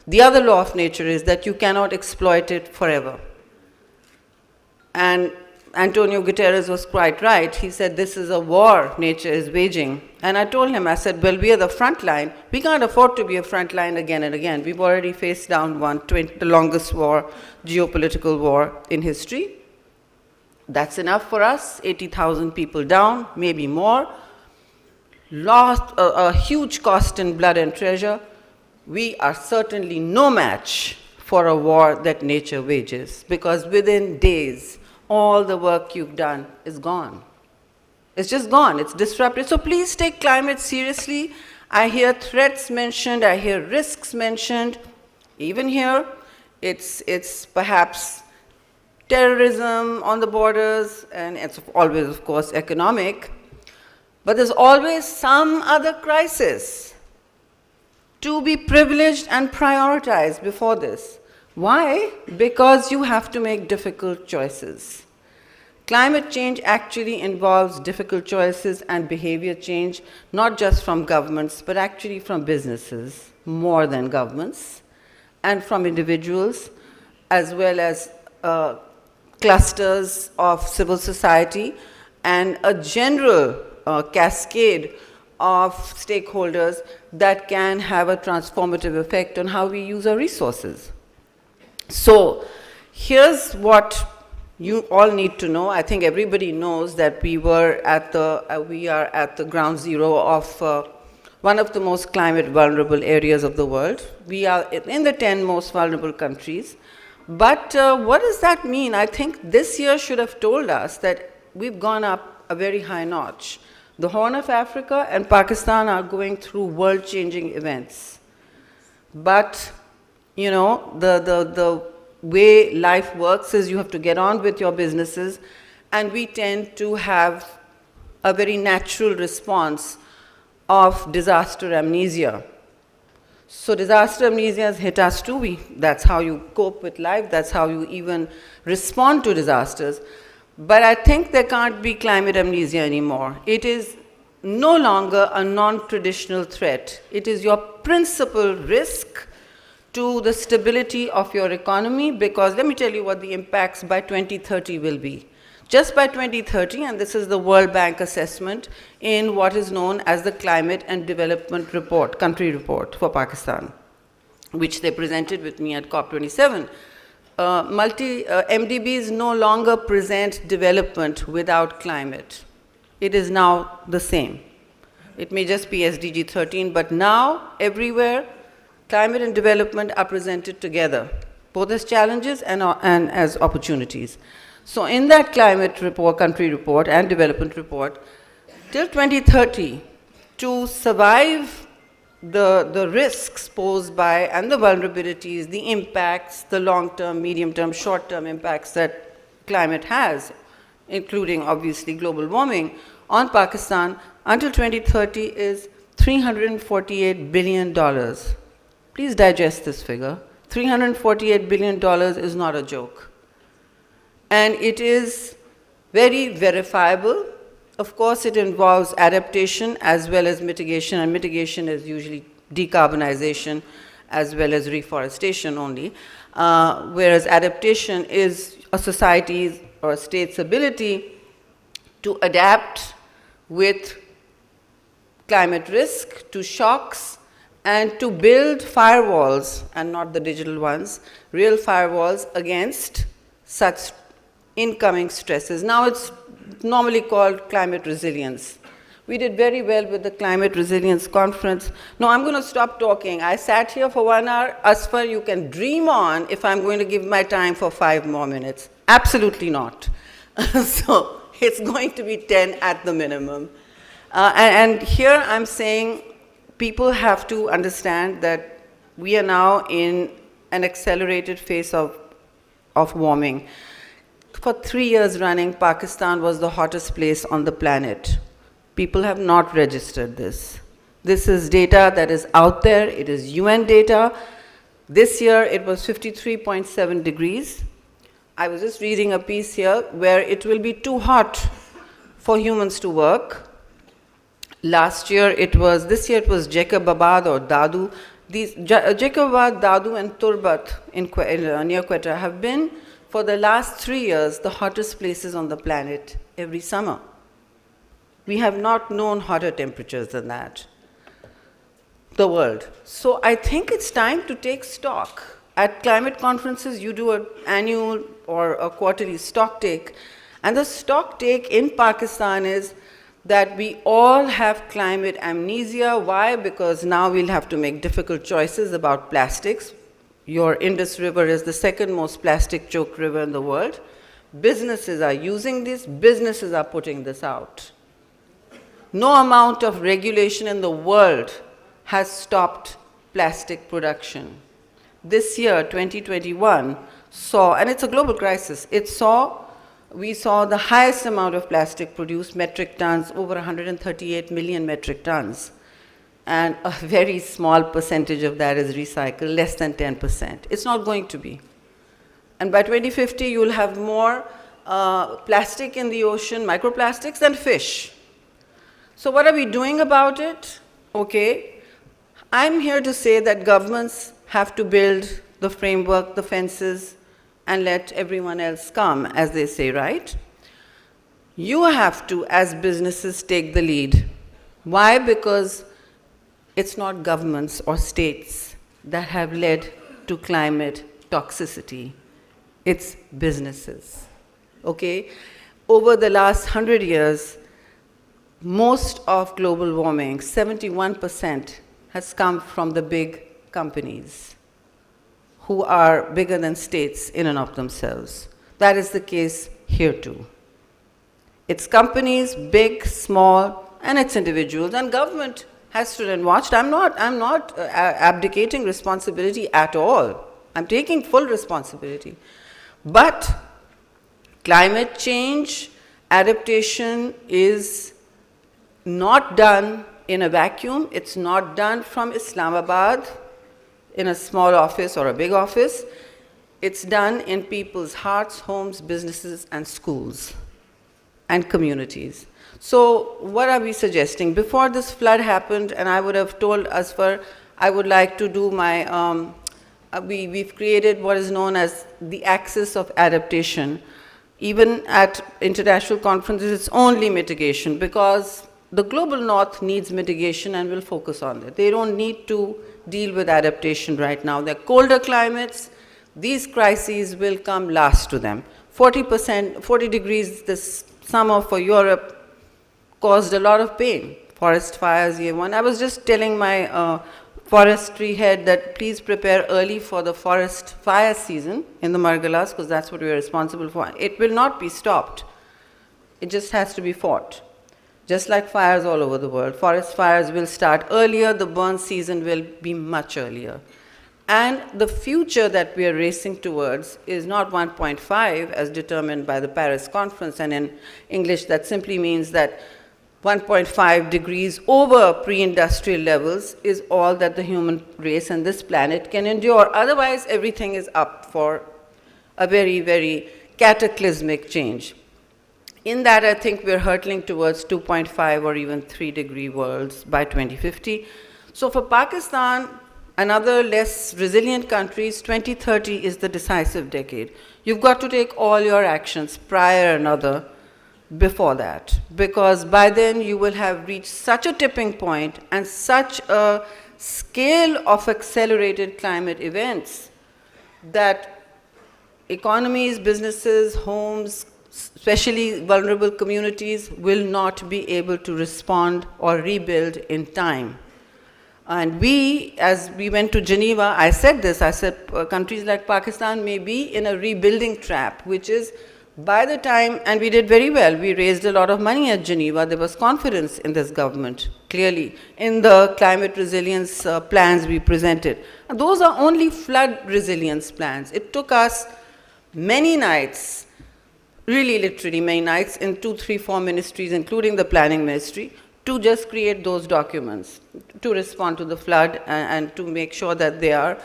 The other law of nature is that you cannot exploit it forever. And Antonio Guterres was quite right. He said, this is a war nature is waging. And I told him, I said, well, we are the front line. We can't afford to be a front line again and again. We've already faced down the longest war, geopolitical war in history. That's enough for us, 80,000 people down, maybe more. Lost a huge cost in blood and treasure. We are certainly no match for a war that nature wages, because within days, all the work you've done is gone. It's just gone, it's disrupted. So please take climate seriously. I hear threats mentioned, I hear risks mentioned. Even here, it's perhaps terrorism on the borders, and it's always, of course, economic. But there's always some other crisis to be privileged and prioritized before this. Why? Because you have to make difficult choices. Climate change actually involves difficult choices and behavior change, not just from governments, but actually from businesses, more than governments, and from individuals, as well as clusters of civil society, and a general cascade of stakeholders that can have a transformative effect on how we use our resources. So here's what you all need to know. I think everybody knows that we are at the ground zero of one of the most climate vulnerable areas of the world. We are in the 10 most vulnerable countries. But what does that mean? I think this year should have told us that we've gone up a very high notch. The Horn of Africa and Pakistan are going through world-changing events. But, you know, the way life works is you have to get on with your businesses, and we tend to have a very natural response of disaster amnesia. So disaster amnesia has hit us too. That's how you cope with life. That's how you even respond to disasters. But I think there can't be climate amnesia anymore. It is no longer a non-traditional threat. It is your principal risk to the stability of your economy, because let me tell you what the impacts by 2030 will be. Just by 2030, and this is the World Bank assessment in what is known as the Climate and Development Report, country report for Pakistan, which they presented with me at COP27. MDBs no longer present development without climate. It is now the same. It may just be SDG 13, but now everywhere, climate and development are presented together, both as challenges and as opportunities. So in that climate report, country report and development report, till 2030, to survive the risks posed by and the vulnerabilities, the impacts, the long-term, medium-term, short-term impacts that climate has, including obviously global warming, on Pakistan until 2030 is $348 billion. Please digest this figure. $348 billion is not a joke. And it is very verifiable. Of course, it involves adaptation as well as mitigation, and mitigation is usually decarbonization as well as reforestation only, whereas adaptation is a society's or a state's ability to adapt with climate risk, to shocks, and to build firewalls, and not the digital ones, real firewalls against such incoming stresses. Now it's normally called climate resilience. We did very well with the Climate Resilience Conference. No, I'm going to stop talking. I sat here for 1 hour. Asfar, you can dream on if I'm going to give my time for 5 more minutes. Absolutely not. So it's going to be 10 at the minimum. And here I'm saying people have to understand that we are now in an accelerated phase of warming. For 3 years running, Pakistan was the hottest place on the planet. People have not registered this. This is data that is out there. It is UN data. This year, it was 53.7 degrees. I was just reading a piece here where it will be too hot for humans to work. This year it was Jacobabad or Dadu. Jacobabad, Dadu and Turbat near Quetta have been, for the last 3 years, the hottest places on the planet every summer. We have not known hotter temperatures than that, the world. So I think it's time to take stock. At climate conferences, you do an annual or a quarterly stock take. And the stock take in Pakistan is that we all have climate amnesia. Why? Because now we'll have to make difficult choices about plastics. Your Indus River is the second most plastic choked river in the world. Businesses are using this, businesses are putting this out. No amount of regulation in the world has stopped plastic production. This year, 2021, saw, and it's a global crisis, we saw the highest amount of plastic produced, metric tons, over 138 million metric tons. And a very small percentage of that is recycled, less than 10%. It's not going to be. And by 2050, you'll have more plastic in the ocean, microplastics, than fish. So what are we doing about it? Okay, I'm here to say that governments have to build the framework, the fences, and let everyone else come, as they say, right? You have to, as businesses, take the lead. Why? Because it's not governments or states that have led to climate toxicity. It's businesses, okay? Over the last 100 years, most of global warming, 71%, has come from the big companies who are bigger than states in and of themselves. That is the case here too. It's companies, big, small, and it's individuals, and government has stood and watched. I'm not abdicating responsibility at all. I'm taking full responsibility. But climate change, adaptation is not done in a vacuum. It's not done from Islamabad in a small office or a big office. It's done in people's hearts, homes, businesses, and schools, and communities. So what are we suggesting? Before this flood happened, and I would have told Asfar, I would like to do my, we've created what is known as the axis of adaptation. Even at international conferences, it's only mitigation, because the global north needs mitigation and will focus on it. They don't need to deal with adaptation right now. They're colder climates. These crises will come last to them. 40 degrees this summer for Europe caused a lot of pain. Forest fires, year one. I was just telling my forestry head that please prepare early for the forest fire season in the Margalas, because that's what we are responsible for. It will not be stopped. It just has to be fought. Just like fires all over the world. Forest fires will start earlier, the burn season will be much earlier. And the future that we are racing towards is not 1.5 as determined by the Paris conference, and in English that simply means that 1.5 degrees over pre-industrial levels is all that the human race and this planet can endure. Otherwise, everything is up for a very, very cataclysmic change. In that, I think we're hurtling towards 2.5 or even 3 degree worlds by 2050. So for Pakistan and other less resilient countries, 2030 is the decisive decade. You've got to take all your actions prior and other before that, because by then you will have reached such a tipping point and such a scale of accelerated climate events that economies, businesses, homes, especially vulnerable communities, will not be able to respond or rebuild in time. And we, as we went to Geneva, I said this, I said countries like Pakistan may be in a rebuilding trap, which is by the time, and we did very well, we raised a lot of money at Geneva, there was confidence in this government, clearly, in the climate resilience plans we presented. And those are only flood resilience plans. It took us many nights, really literally many nights, in 2, 3, 4 ministries, including the planning ministry, to just create those documents, to respond to the flood and to make sure that they are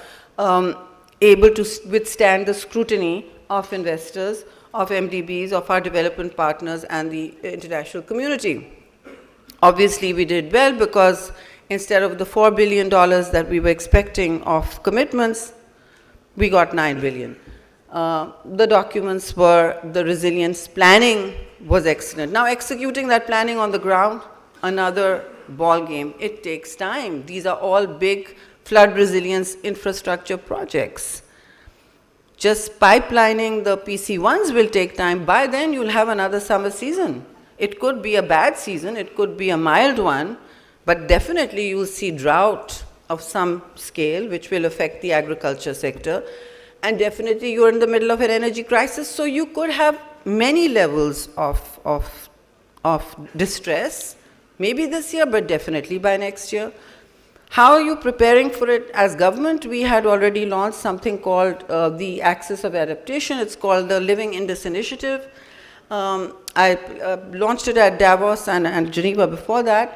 able to withstand the scrutiny of investors, of MDBs, of our development partners, and the international community. Obviously, we did well because instead of the $4 billion that we were expecting of commitments, we got $9 billion. The documents were, the resilience planning was excellent. Now, executing that planning on the ground, another ball game. It takes time. These are all big flood resilience infrastructure projects. Just pipelining the PC1s will take time. By then, you'll have another summer season. It could be a bad season, it could be a mild one, but definitely you'll see drought of some scale, which will affect the agriculture sector. And definitely you're in the middle of an energy crisis, so you could have many levels of distress, maybe this year, but definitely by next year. How are you preparing for it? As government, we had already launched something called the Axis of Adaptation. It's called the Living Indus Initiative. I launched it at Davos and Geneva before that.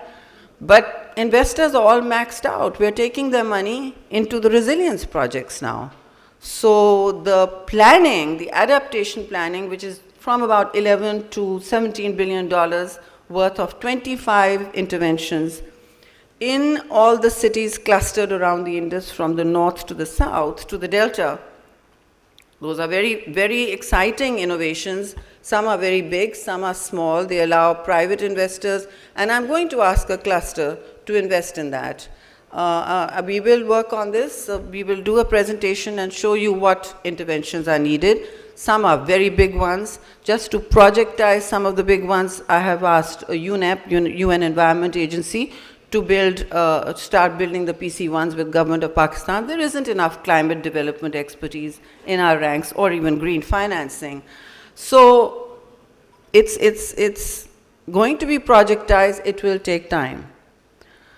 But investors are all maxed out. We're taking their money into the resilience projects now. So the planning, the adaptation planning, which is from about $11 to $17 billion worth of 25 interventions in all the cities clustered around the Indus, from the north to the south to the delta. Those are very, very exciting innovations. Some are very big, some are small. They allow private investors, and I'm going to ask a cluster to invest in that. We will work on this. We will do a presentation and show you what interventions are needed. Some are very big ones. Just to projectize some of the big ones, I have asked UNEP, UN Environment Agency, to build, start building the PC1s with Government of Pakistan. There isn't enough climate development expertise in our ranks, or even green financing. So it's going to be projectized. It will take time.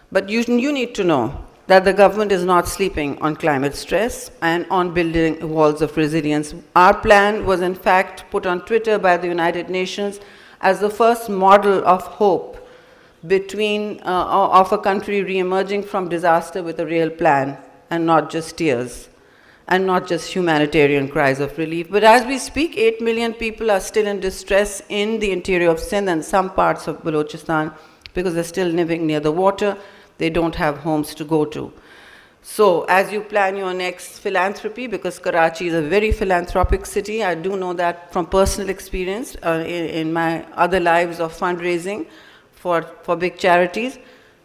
But you need to know that the government is not sleeping on climate stress and on building walls of resilience. Our plan was in fact put on Twitter by the United Nations as the first model of hope of a country re-emerging from disaster with a real plan, and not just tears, and not just humanitarian cries of relief. But as we speak, 8 million people are still in distress in the interior of Sindh and some parts of Balochistan because they're still living near the water. They don't have homes to go to. So as you plan your next philanthropy, because Karachi is a very philanthropic city, I do know that from personal experience in my other lives of fundraising for big charities,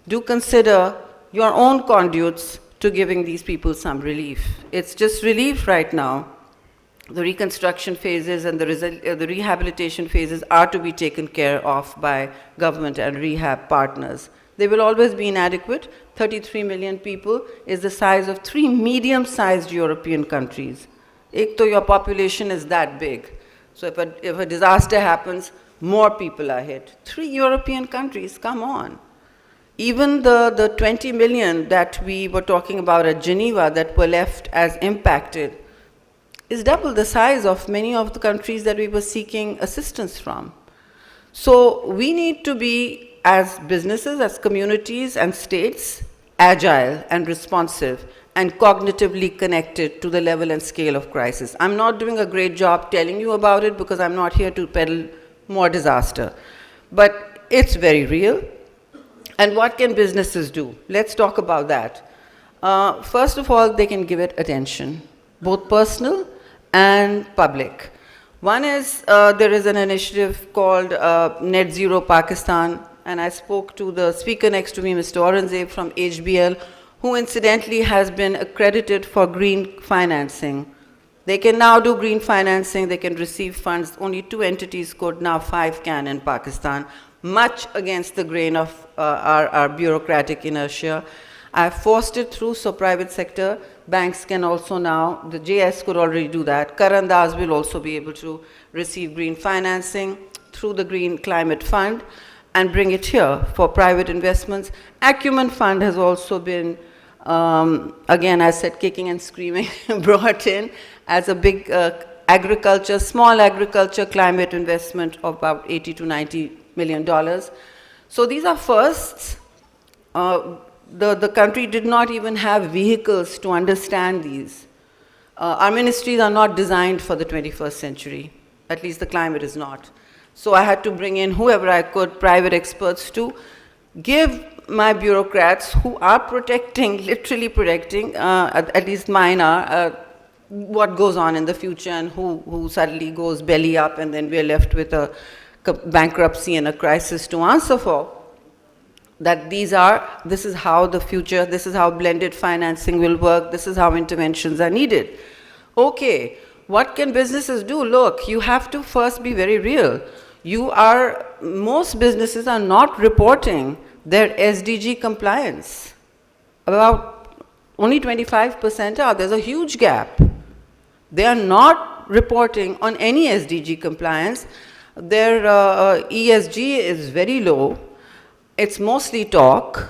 do consider your own conduits to giving these people some relief. It's just relief right now. The reconstruction phases and the rehabilitation phases are to be taken care of by government and rehab partners. They will always be inadequate. 33 million people is the size of 3 medium-sized European countries. Your population is that big. So if a disaster happens, more people are hit. 3 European countries, come on. Even the 20 million that we were talking about at Geneva that were left as impacted is double the size of many of the countries that we were seeking assistance from. So we need to be, as businesses, as communities and states, agile and responsive and cognitively connected to the level and scale of crisis. I'm not doing a great job telling you about it because I'm not here to peddle more disaster. But it's very real. And what can businesses do? Let's talk about that. First of all, they can give it attention, both personal and public. One is, there is an initiative called Net Zero Pakistan, and I spoke to the speaker next to me, Mr. Aurangzeb from HBL, who incidentally has been accredited for green financing. They can now do green financing, they can receive funds. Only 2 entities could, now 5 can in Pakistan, much against the grain of our bureaucratic inertia. I've forced it through, so private sector banks can also now, the JS could already do that. Karandas will also be able to receive green financing through the Green Climate Fund and bring it here for private investments. Acumen Fund has also been, again, I said, kicking and screaming, brought in as a big agriculture, small agriculture climate investment of about $80 to $90 million. So these are firsts. The country did not even have vehicles to understand these. Our ministries are not designed for the 21st century. At least the climate is not. So I had to bring in whoever I could, private experts to give my bureaucrats who are protecting, literally protecting, at least mine are, what goes on in the future and who suddenly goes belly up and then we're left with a bankruptcy and a crisis to answer for. That this is how the future, this is how blended financing will work, this is how interventions are needed. Okay, what can businesses do? Look, you have to first be very real. Most businesses are not reporting their SDG compliance. About only 25% are. There's a huge gap. They are not reporting on any SDG compliance. Their ESG is very low. It's mostly talk,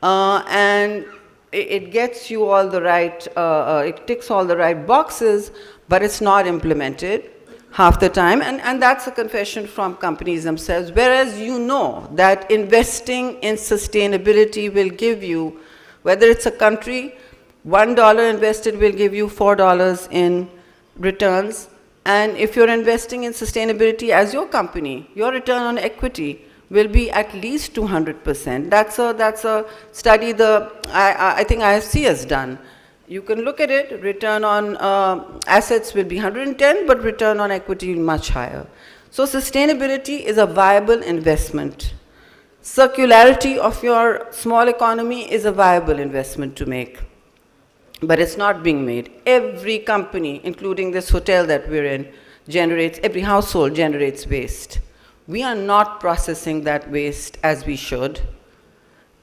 and it gets you all the right, it ticks all the right boxes, but it's not implemented half the time, and that's a confession from companies themselves, whereas you know that investing in sustainability will give you, whether it's a country, $1 invested will give you $4 in returns, and if you're investing in sustainability as your company, your return on equity will be at least 200%. That's a study I think IFC has done. You can look at it, return on assets will be 110, but return on equity much higher. So sustainability is a viable investment. Circularity of your small economy is a viable investment to make, but it's not being made. Every company, including this hotel that we're in, every household generates waste. We are not processing that waste as we should,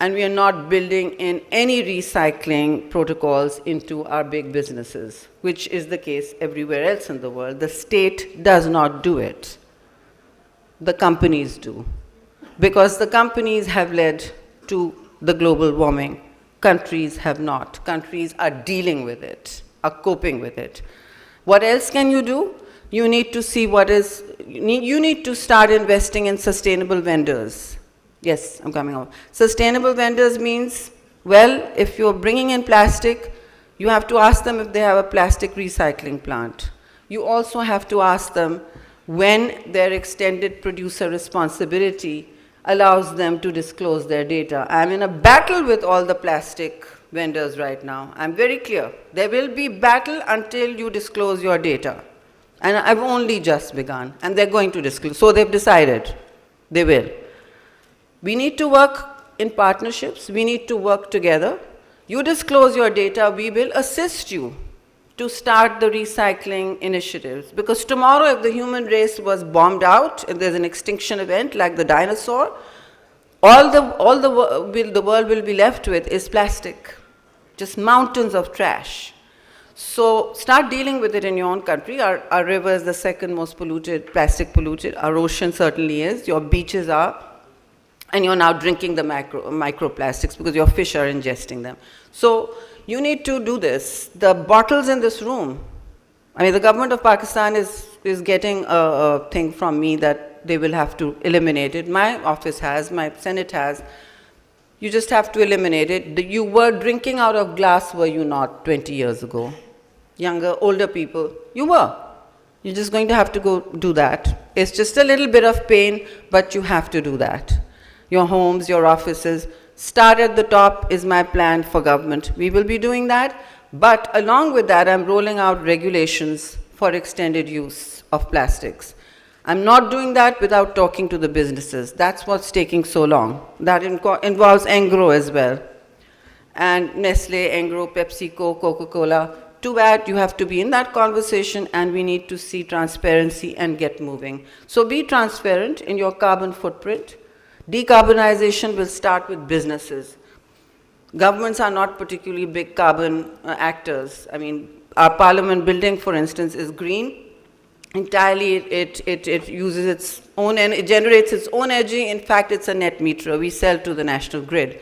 and we are not building in any recycling protocols into our big businesses, which is the case everywhere else in the world. The state does not do it. The companies do, because the companies have led to the global warming. Countries have not. Countries are dealing with it, are coping with it. What else can you do? You need to see you need to start investing in sustainable vendors. Yes, I'm coming over. Sustainable vendors means, well, if you're bringing in plastic, you have to ask them if they have a plastic recycling plant. You also have to ask them when their extended producer responsibility allows them to disclose their data. I'm in a battle with all the plastic vendors right now. I'm very clear. There will be battle until you disclose your data. And I've only just begun, and they're going to disclose. So they've decided they will. We need to work in partnerships. We need to work together. You disclose your data, we will assist you to start the recycling initiatives. Because tomorrow, if the human race was bombed out, if there's an extinction event like the dinosaur, all the world will be left with is plastic, just mountains of trash. So start dealing with it in your own country. Our river is the second most polluted, plastic polluted. Our ocean certainly is. Your beaches are. And you're now drinking the microplastics because your fish are ingesting them. So you need to do this. The bottles in this room, I mean, the government of Pakistan is getting a thing from me that they will have to eliminate it. My office has, my Senate has. You just have to eliminate it. You were drinking out of glass, were you not, 20 years ago? Younger, older people, you were. You're just going to have to go do that. It's just a little bit of pain, but you have to do that. Your homes, your offices, start at the top is my plan for government. We will be doing that, but along with that, I'm rolling out regulations for extended use of plastics. I'm not doing that without talking to the businesses. That's what's taking so long. That involves Engro as well. And Nestle, Engro, PepsiCo, Coca-Cola. Too bad you have to be in that conversation, and we need to see transparency and get moving. So be transparent in your carbon footprint. Decarbonization will start with businesses. Governments are not particularly big carbon actors. I mean, our parliament building, for instance, is green. Entirely, it uses its own, and it generates its own energy. In fact, it's a net metering. We sell to the national grid.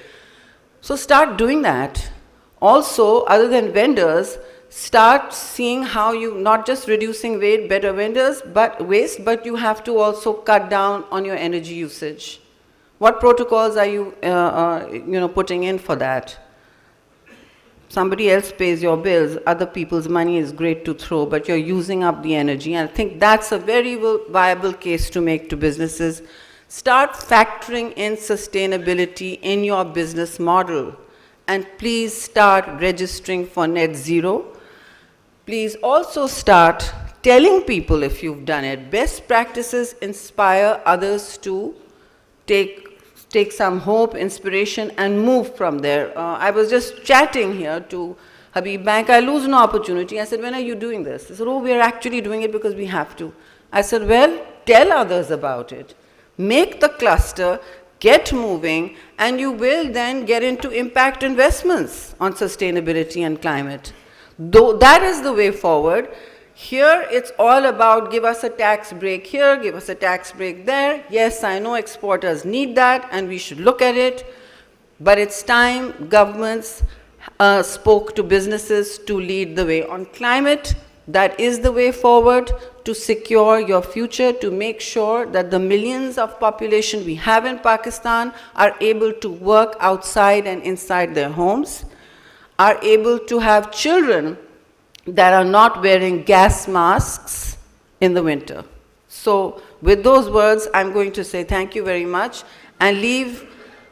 So start doing that. Also, other than vendors, start seeing how you, not just reducing waste, better vendors, waste, but you have to also cut down on your energy usage. What protocols are you, putting in for that? Somebody else pays your bills, other people's money is great to throw, but you're using up the energy. And I think that's a very viable case to make to businesses. Start factoring in sustainability in your business model. And please start registering for net zero. Please also start telling people, if you've done it, best practices inspire others to take some hope, inspiration, and move from there. I was just chatting here to Habib Bank. I lose no opportunity. I said, when are you doing this? They said, oh, we're actually doing it because we have to. I said, well, tell others about it. Make the cluster, get moving, and you will then get into impact investments on sustainability and climate. Though that is the way forward. Here, it's all about give us a tax break here, give us a tax break there. Yes, I know exporters need that, and we should look at it. But it's time governments spoke to businesses to lead the way. On climate, that is the way forward to secure your future, to make sure that the millions of population we have in Pakistan are able to work outside and inside their homes, are able to have children that are not wearing gas masks in the winter. So with those words, I'm going to say thank you very much and leave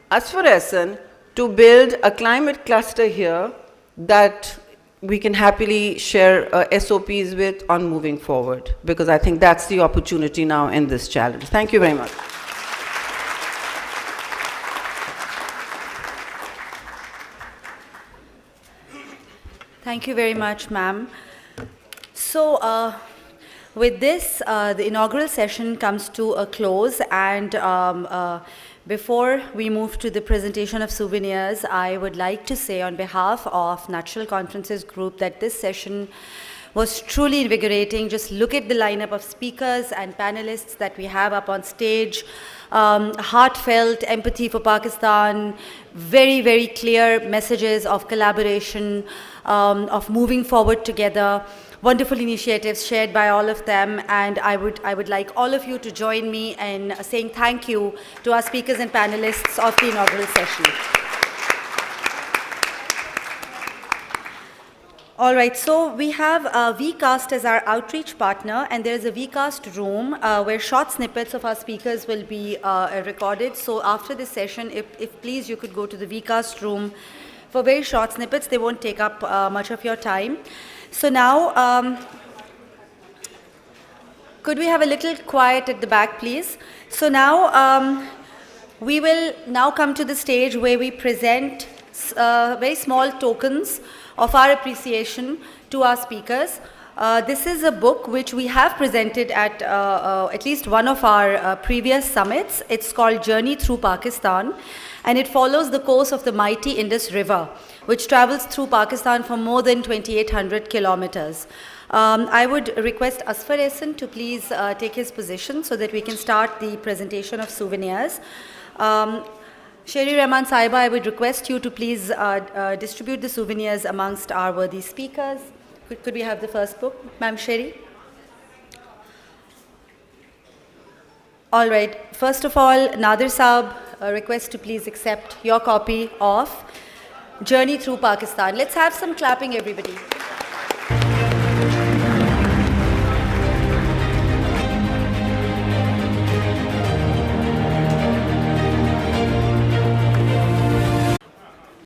Asfar Ehsan to build a climate cluster here that we can happily share SOPs with on moving forward, because I think that's the opportunity now in this challenge. Thank you very much. Thank you very much, ma'am. So with this, the inaugural session comes to a close, and before we move to the presentation of souvenirs, I would like to say on behalf of Natural Conferences Group that this session was truly invigorating. Just look at the lineup of speakers and panelists that we have up on stage. Heartfelt empathy for Pakistan, very, very clear messages of collaboration, of moving forward together. Wonderful initiatives shared by all of them, and I would like all of you to join me in saying thank you to our speakers and panelists of the inaugural session. All right, so we have VCast as our outreach partner, and there is a VCast room where short snippets of our speakers will be recorded. So after this session, if please you could go to the VCast room for very short snippets. They won't take up much of your time. So now, could we have a little quiet at the back, please? So now, we will now come to the stage where we present very small tokens of our appreciation to our speakers. This is a book which we have presented at least one of our previous summits. It's called Journey Through Pakistan, and it follows the course of the mighty Indus River, which travels through Pakistan for more than 2,800 kilometers. I would request Asfar Ehsan to please take his position so that we can start the presentation of souvenirs. Sherry Rahman Saiba, I would request you to please distribute the souvenirs amongst our worthy speakers. Could we have the first book, Ma'am Sherry? All right, first of all, Nadir Saab, a request to please accept your copy of Journey Through Pakistan. Let's have some clapping, everybody.